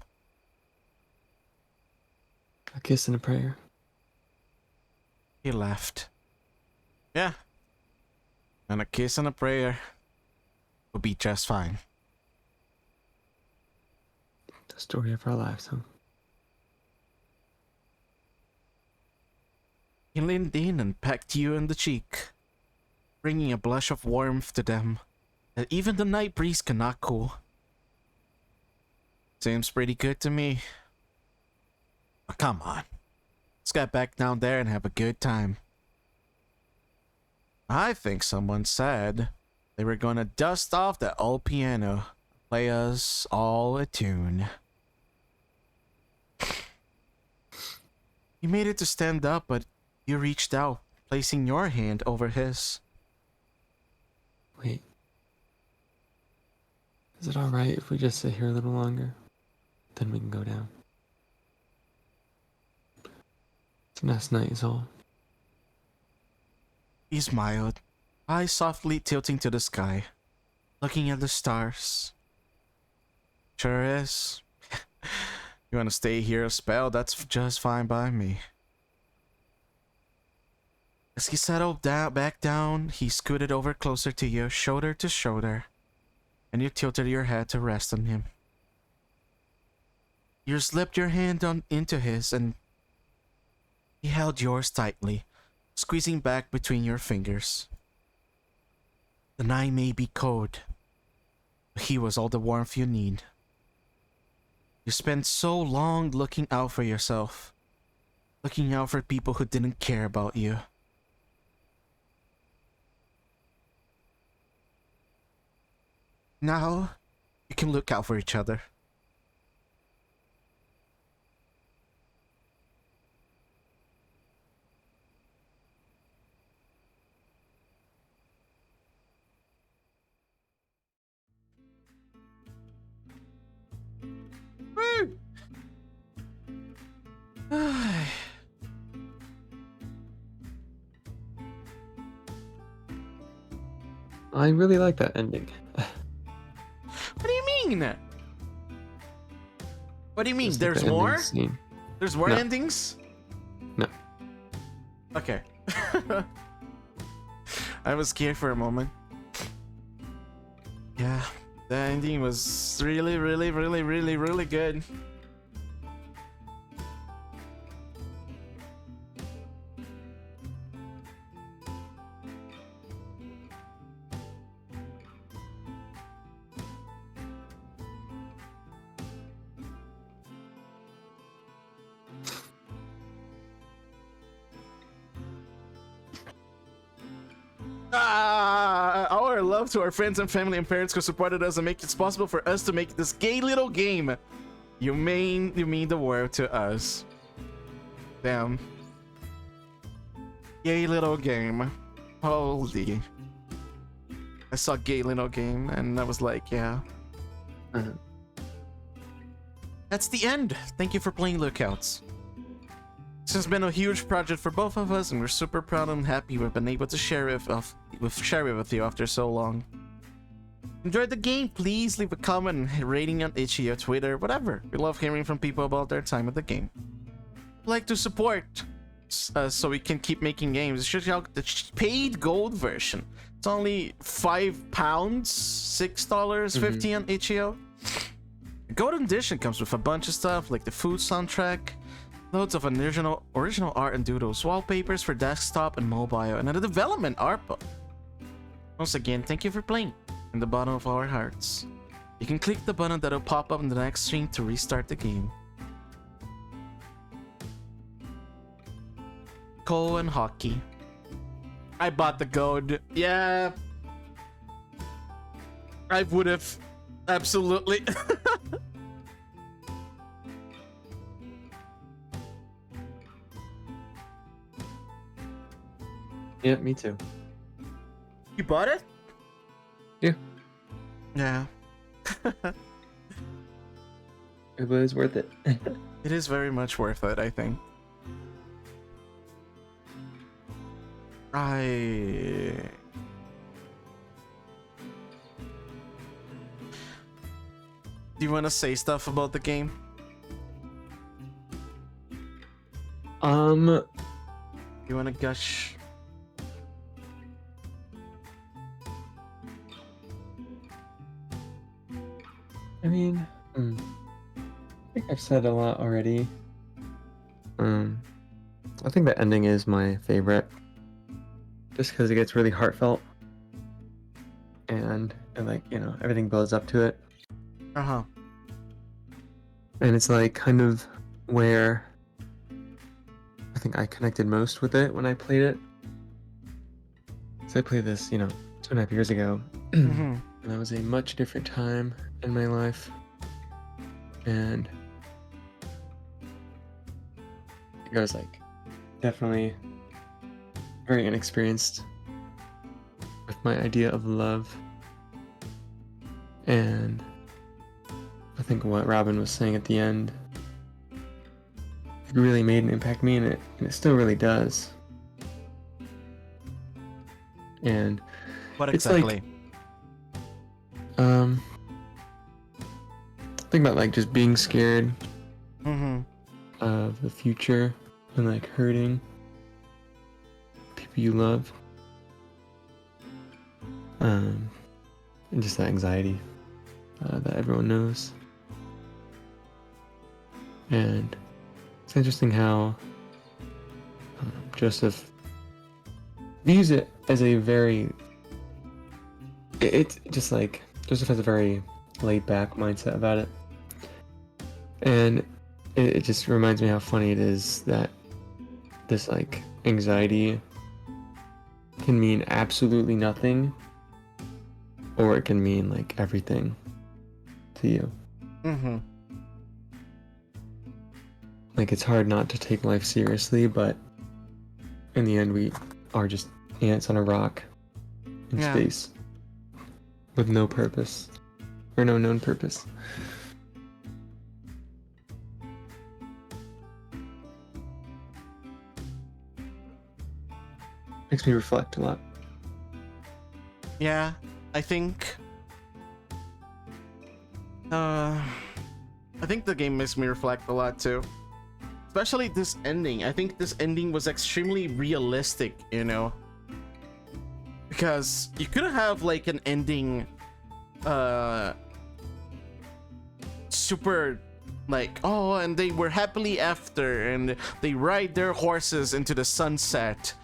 A kiss and a prayer. He laughed. Yeah. And a kiss and a prayer will be just fine. The story of our lives, huh? He leaned in and pecked you in the cheek, bringing a blush of warmth to them that even the night breeze cannot cool. Seems pretty good to me. Oh, come on. Let's get back down there and have a good time. I think someone said they were gonna dust off that old piano, play us all a tune. You made it to stand up, but you reached out, placing your hand over his. Wait. Is it alright if we just sit here a little longer? Then we can go down. It's a nice night is all. He smiled, eyes softly tilting to the sky, looking at the stars. Sure is. You want to stay here a spell? That's just fine by me. As he settled back down, he scooted over closer to you, shoulder to shoulder, and you tilted your head to rest on him. You slipped your hand into his, and he held yours tightly, squeezing back between your fingers. The night may be cold, but he was all the warmth you need. You spent so long looking out for yourself, looking out for people who didn't care about you. Now, you can look out for each other. I really like that ending. What do you mean? What do you mean? Just like There's the ending more? scene. There's more No. endings? No. Okay. I was scared for a moment. Yeah, the ending was really, really, really, really, really good. Our love to our friends and family and parents who supported us and make it possible for us to make this gay little game. You mean the world to us. Damn. Gay little game. Holy. I saw gay little game and I was like, yeah. Uh-huh. That's the end. Thank you for playing Lookouts. This has been a huge project for both of us, and we're super proud and happy we've been able to share it with you after so long. Enjoyed the game? Please leave a comment and rating on Itchy or Twitter, whatever. We love hearing from people about their time at the game. Like to support us so we can keep making games. Check out the paid gold version. It's only £5, $6.50 on Itch.io. The golden edition comes with a bunch of stuff like the food soundtrack, loads of original art and doodles, wallpapers for desktop and mobile, and a development art book. Once again, thank you for playing. In the bottom of our hearts. You can click the button that'll pop up in the next stream to restart the game. Cole and Hockey. I bought the gold. Yeah. I would have. Absolutely. Yeah, me too. You bought it? Yeah. Yeah. It was worth it. It is very much worth it, I think. Do you want to say stuff about the game? You want to gush? I mean, I think I've said a lot already. I think the ending is my favorite, just because it gets really heartfelt, and like, you know, everything builds up to it. Uh-huh. And it's like kind of where I think I connected most with it when I played it. So I played this, you know, 2.5 years ago, Mm-hmm. and that was a much different time in my life, and I think I was like definitely very inexperienced with my idea of love, and I think what Robin was saying at the end really made an impact on me, and it still really does. And What it's like, exactly? think about like just being scared Mm-hmm. of the future and like hurting people you love, and just that anxiety that everyone knows. And it's interesting how Joseph views it as a very it's just like Joseph has a very laid back mindset about it, and it just reminds me how funny it is that this like anxiety can mean absolutely nothing or it can mean like everything to you. Mm-hmm. Like it's hard not to take life seriously, but in the end we are just ants on a rock in Yeah. space with no purpose or no known purpose. Makes me reflect a lot. Yeah, I think. I think the game makes me reflect a lot too. Especially this ending. I think this ending was extremely realistic, you know? Because you could have like an ending super like, oh, and they were happily after and they ride their horses into the sunset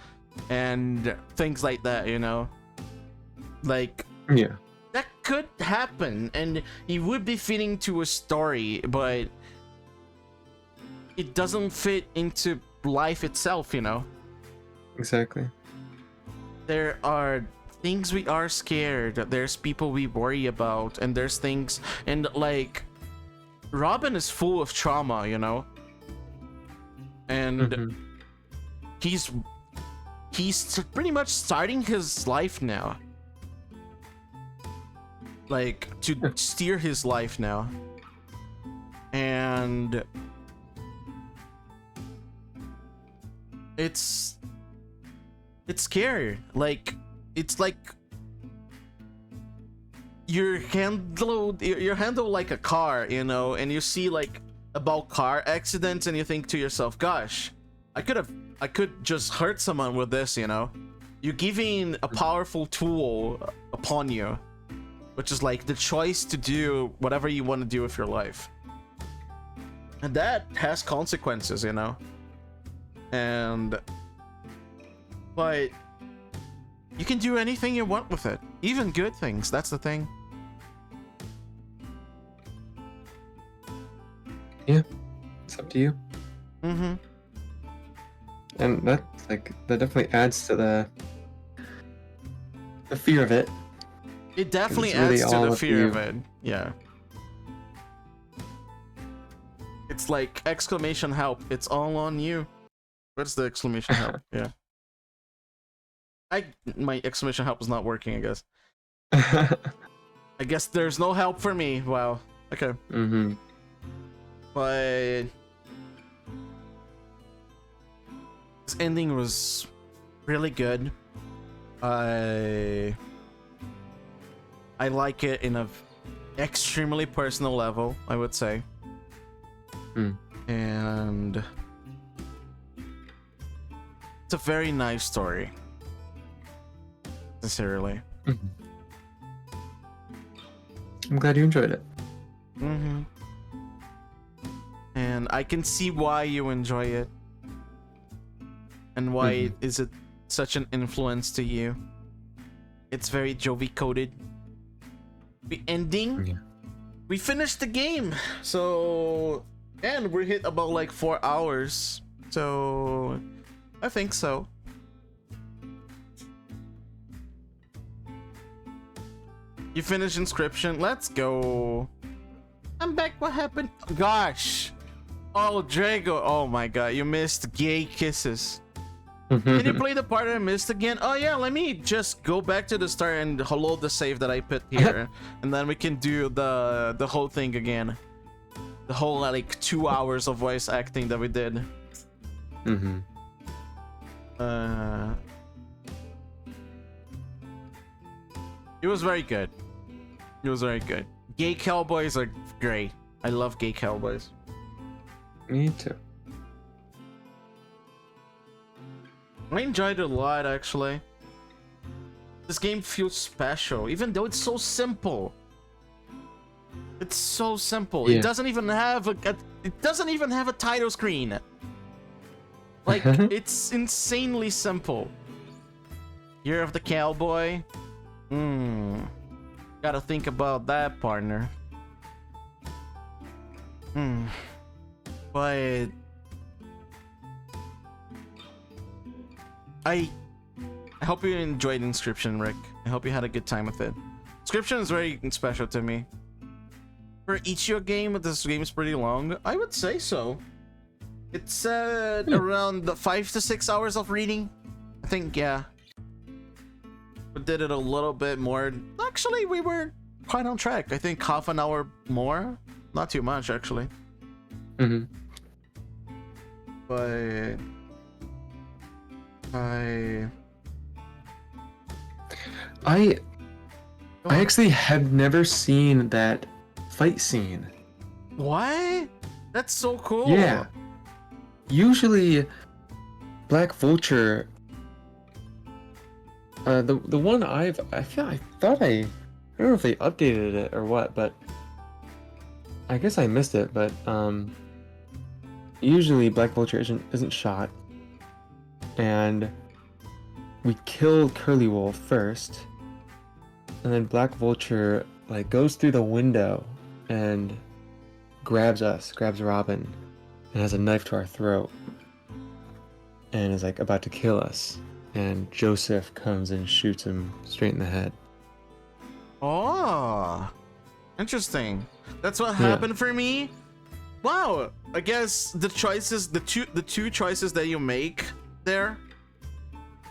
and things like that, you know? Like, Yeah. that could happen and it would be fitting to a story, but it doesn't fit into life itself, you know? Exactly. There are things we are scared, there's people we worry about, and there's things, and like, Robin is full of trauma, you know? And Mhm. he's pretty much starting his life now. Like, to steer his life now. And it's scary. Like, it's like you're handled like a car, you know, and you see like about car accidents and you think to yourself, gosh, I could just hurt someone with this, you know? You're giving a powerful tool upon you, which is like the choice to do whatever you want to do with your life. And that has consequences, you know? But you can do anything you want with it, even good things. That's the thing. Yeah. It's up to you. Mm-hmm. And that definitely adds to the fear of it. It definitely It's really adds to all the up to fear of you. it. Yeah. It's like exclamation help. It's all on you. What's the exclamation help? Yeah. My exclamation help is not working, I guess. I guess there's no help for me. Wow. Okay. Mm-hmm. But this ending was really good. I like it in a extremely personal level, I would say. Mm. And it's a very nice story. Sincerely. Mhm. I'm glad you enjoyed it. Mm-hmm. And I can see why you enjoy it. And why is it such an influence to you. It's very Jovi coded. The ending, Yeah. we finished the game. So, and we hit about like 4 hours. So, I think so. You finished Inscription? Let's go. I'm back. What happened? Gosh. Oh, Drago. Oh my god. You missed gay kisses. Can you play the part I missed again? Oh yeah, let me just go back to the start and load the save that I put here. And then we can do the whole thing again. The whole like 2 hours of voice acting that we did. Mm-hmm. It was very good. It was very good. Gay cowboys are great. I love gay cowboys. Me too. I enjoyed it a lot, actually. This game feels special, even though it's so simple. It's so simple. Yeah. It doesn't even have a title screen. Like, it's insanely simple. Year of the Cowboy. Gotta think about that, partner. But I hope you enjoyed Inscription, Rick. I hope you had a good time with it. Description is very special to me. For Ichio game, this game is pretty long. I would say so. It said around 5 to 6 hours of reading. I think, yeah. We did it a little bit more. Actually, we were quite on track. I think half an hour more. Not too much, actually. Mm-hmm. But I actually have never seen that fight scene. what? That's so cool. Yeah. Usually, Black Vulture. The one I don't know if they updated it or what, but I guess I missed it. But usually Black Vulture isn't shot, and we kill Curly Wolf first, and then Black Vulture like goes through the window and grabs Robin, and has a knife to our throat, and is like about to kill us. And Joseph comes and shoots him straight in the head. Oh, interesting. That's what happened for me. Wow. I guess the choices, the two choices that you make there,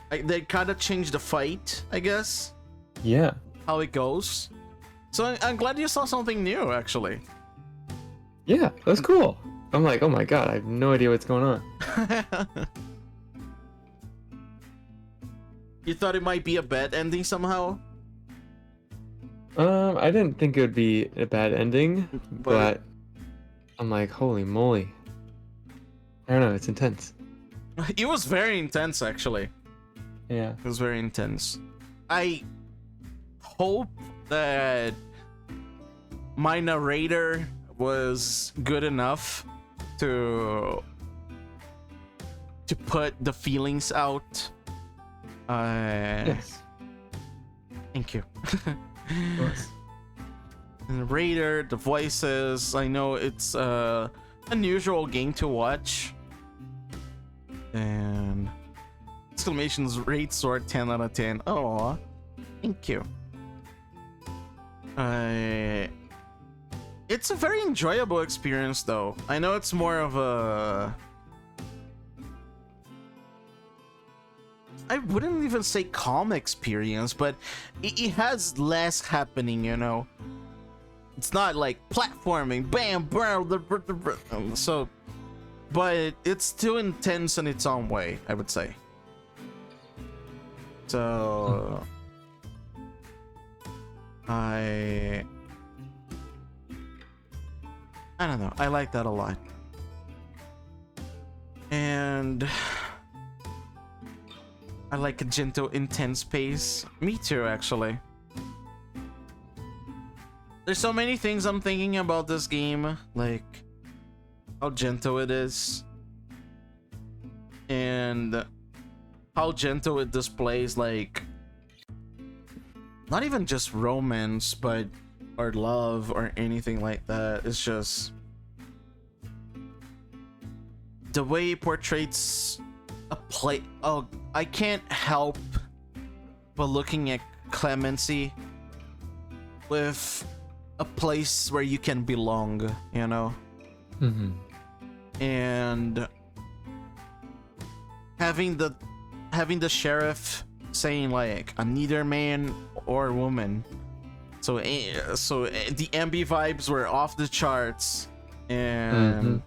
they kind of change the fight, I guess. Yeah. How it goes. So I'm glad you saw something new, actually. Yeah, that's cool. I'm like, oh my god, I have no idea what's going on. You thought it might be a bad ending somehow? I didn't think it would be a bad ending, but I'm like, holy moly. I don't know, it's intense. It was very intense, actually. Yeah. It was very intense. I hope that my narrator was good enough to put the feelings out. Yes. Thank you. Of course. The narrator, the voices. I know it's a unusual game to watch. And exclamations rate sword 10 out of 10. Oh, thank you. It's a very enjoyable experience, though. I know it's more of a... I wouldn't even say calm experience, but it has less happening, you know? It's not like platforming, bam, bam, so... But it's still intense in its own way, I would say. So... I don't know. I like that a lot. And I like a gentle, intense pace. Me too, actually. There's so many things I'm thinking about this game, like how gentle it is, and how gentle it displays, like, not even just romance, but or love or anything like that. It's just the way it portrays a play. Oh, I can't help but looking at clemency with a place where you can belong, you know? Mm-hmm. And having the sheriff saying like, I'm neither man or woman. So the MB vibes were off the charts, and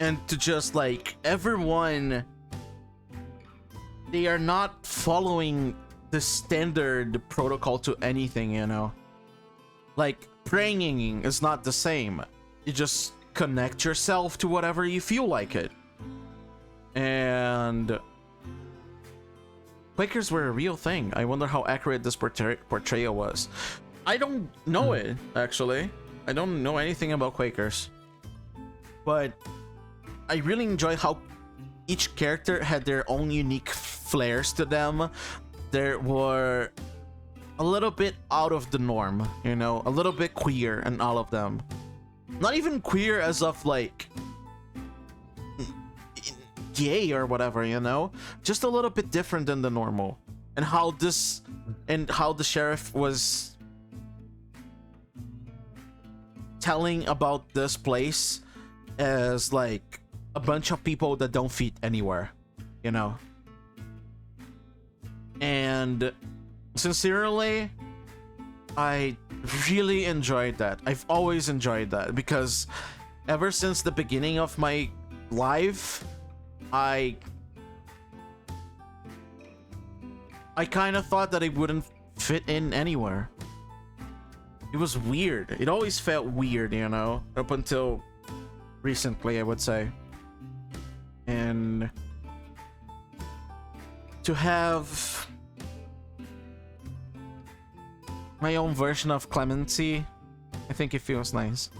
and to just like everyone, they are not following the standard protocol to anything, you know. Like praying is not the same. You just connect yourself to whatever you feel like it, and Quakers were a real thing. I wonder how accurate this portrayal was. I don't know it, actually. I don't know anything about Quakers. But I really enjoy how each character had their own unique flares to them. They were a little bit out of the norm, you know? A little bit queer in all of them. Not even queer as of like... gay or whatever, you know, just a little bit different than the normal, and how this and how the sheriff was telling about this place as like a bunch of people that don't fit anywhere, you know. And sincerely, I really enjoyed that. I've always enjoyed that because ever since the beginning of my life, I kind of thought that it wouldn't fit in anywhere. It was weird. It always felt weird, you know, up until recently, I would say. And to have my own version of clemency, I think it feels nice.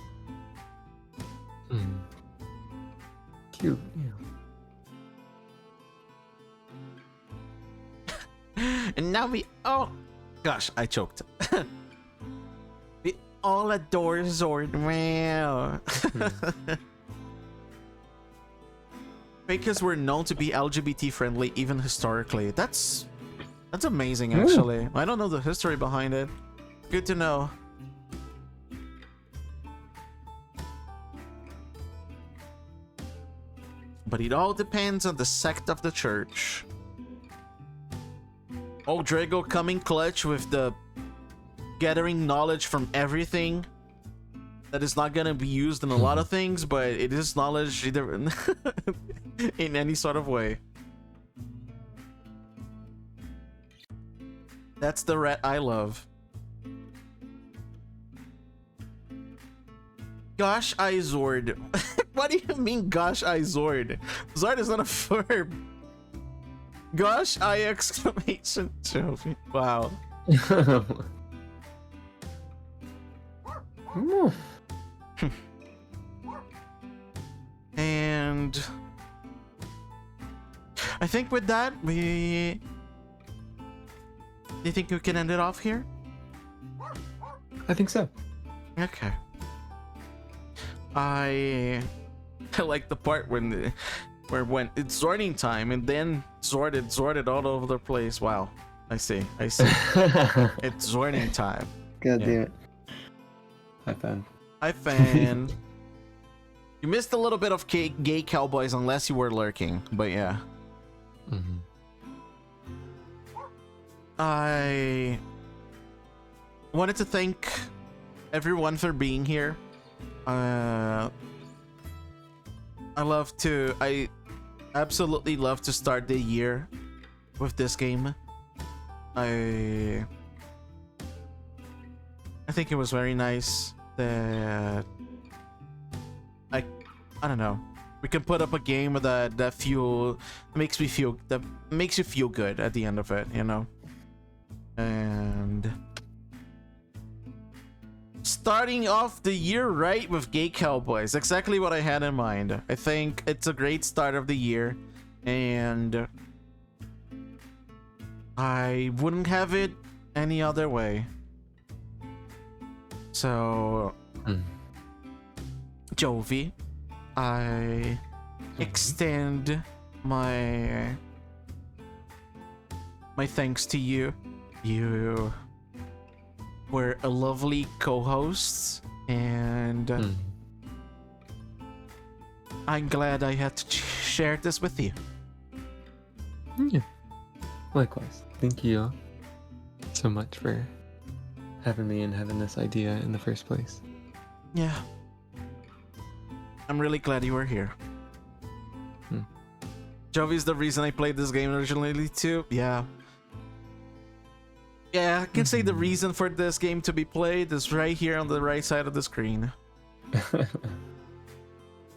Cute. Yeah. And now we all... Gosh, I choked. We all adore Zord. Wow. Because we're known to be LGBT friendly even historically. That's amazing, actually. I don't know the history behind it. Good to know. But it all depends on the sect of the church. Old Drago coming clutch with the gathering knowledge from everything that is not gonna be used in a lot of things, but it is knowledge either in any sort of way. That's the rat I love. Gosh, I Zord. What do you mean, gosh, I Zord? Zord is not a verb. Gosh, I exclamation trophy. Wow. And I think with that, do you think we can end it off here? I think so. Okay. I like the part when it's Zording time and then Zorded all over the place. Wow. I see. It's Zording time. God Yeah. damn it. Hi, fan. Hi, fan. You missed a little bit of gay cowboys unless you were lurking, but yeah. I wanted to thank everyone for being here. I absolutely love to start the year with this game. I think it was very nice that I don't know. We can put up a game that makes you feel good at the end of it, you know. And starting off the year right with Gay Cowboys, exactly what I had in mind. I think it's a great start of the year, and I wouldn't have it any other way. So, Jovi, I extend my thanks to you. You were a lovely co-host, and I'm glad I had to share this with you. Yeah. Likewise. Thank you so much for having me and having this idea in the first place. Yeah. I'm really glad you were here. Jovi's the reason I played this game originally too. Yeah. Yeah, I can say the reason for this game to be played is right here on the right side of the screen.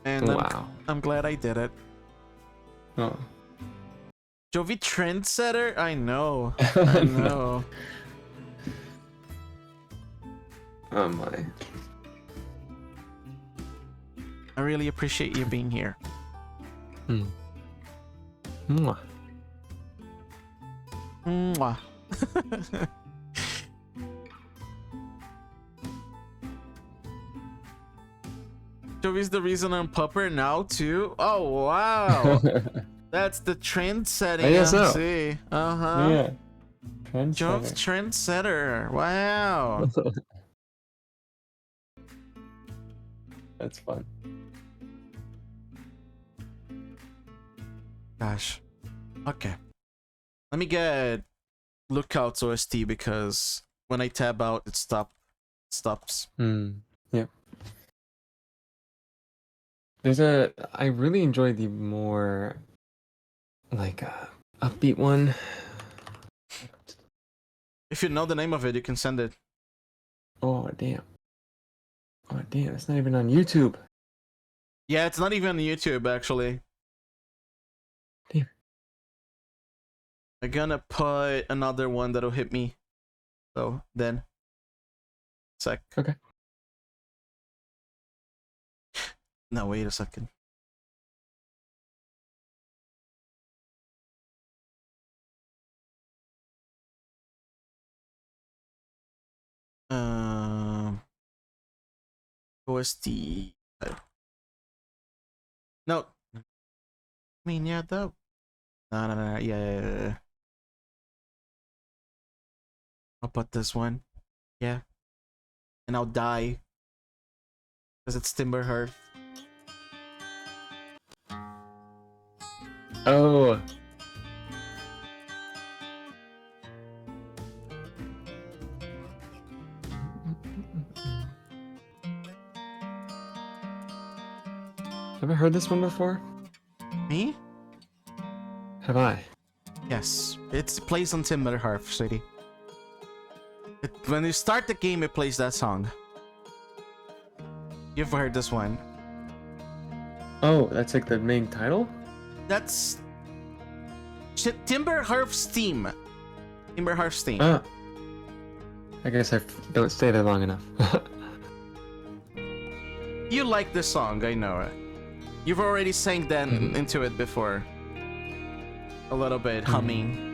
And Wow. I'm glad I did it. Oh. Jovi trendsetter? I know. I know. Oh my. I really appreciate you being here. Mwah. Mwah. Jovi's the reason I'm pupper now too. Oh wow. That's the trend setting. I guess so. See. Uh-huh. Yeah. Jokes trendsetter. Wow. That's fun. Gosh. Okay. Let me get Lookout's OST because when I tab out, it stops. Yep. I really enjoy the more like upbeat one. If you know the name of it, you can send it. Oh damn. It's not even on YouTube. Yeah, it's not even on YouTube actually. Damn. I'm gonna put another one that'll hit me. So then. Sec. Okay. No, wait a second. OST. No. I mean, yeah, though. No. Yeah. I'll put this one. Yeah. And I'll die. Because it's Timberhearth. Oh. Have I heard this one before? Me? Have I? Yes. It plays on Timberhearth City. When you start the game, it plays that song. You've heard this one. Oh, that's like the main title? That's Timberhearth's theme. Timberhearth's theme. Ah. I guess I don't stay there long enough. You like this song, I know it. You've already sang that into it before. A little bit humming.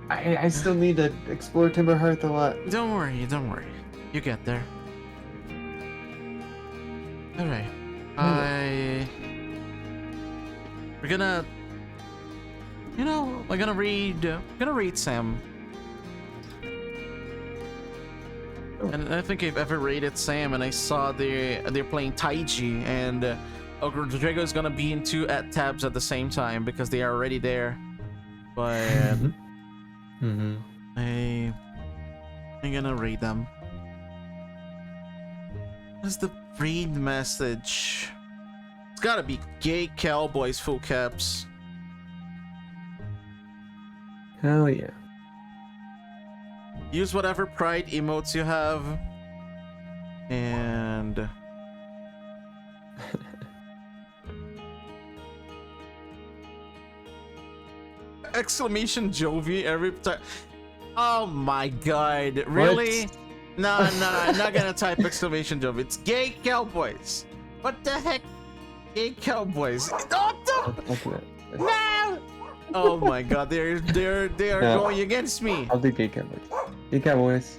I still need to explore Timberhearth a lot. Don't worry. You get there. Alright. We're gonna... You know, we're gonna read Sam. And I think I've ever rated Sam, and I saw they're playing Taiji, and Rodrigo's gonna be in two tabs at the same time because they are already there. But I'm gonna read them. What's the read message? It's gotta be gay cowboys full caps. Hell yeah. Use whatever pride emotes you have. And... exclamation Jovi every time. Oh my god. Really? What? No, I'm not gonna type exclamation Jovi. It's gay cowboys. What the heck? Gay cowboys. Oh, I'll do that. no! Oh my god, they are No. going against me. I'll do Gay Cowboys. Gay Cowboys.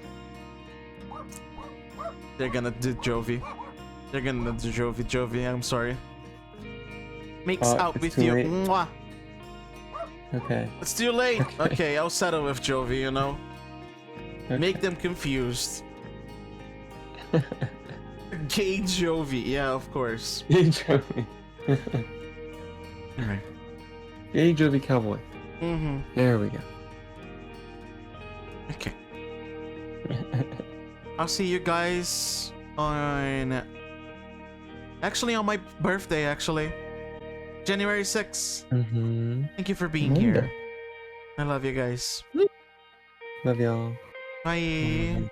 They're gonna do Jovi. They're gonna do Jovi. Jovi, I'm sorry. Makes out it's with too you. late. Mwah. Okay. It's too late. Okay. Okay, I'll settle with Jovi, you know. Okay. Make them confused. Gay Jovi. Yeah, of course. Gay Jovi. Alright. Gay Jovi Cowboy. There we go. Okay. I'll see you guys on... actually, on my birthday, actually. January 6th. Thank you for being here. I love you guys. Love y'all. Bye.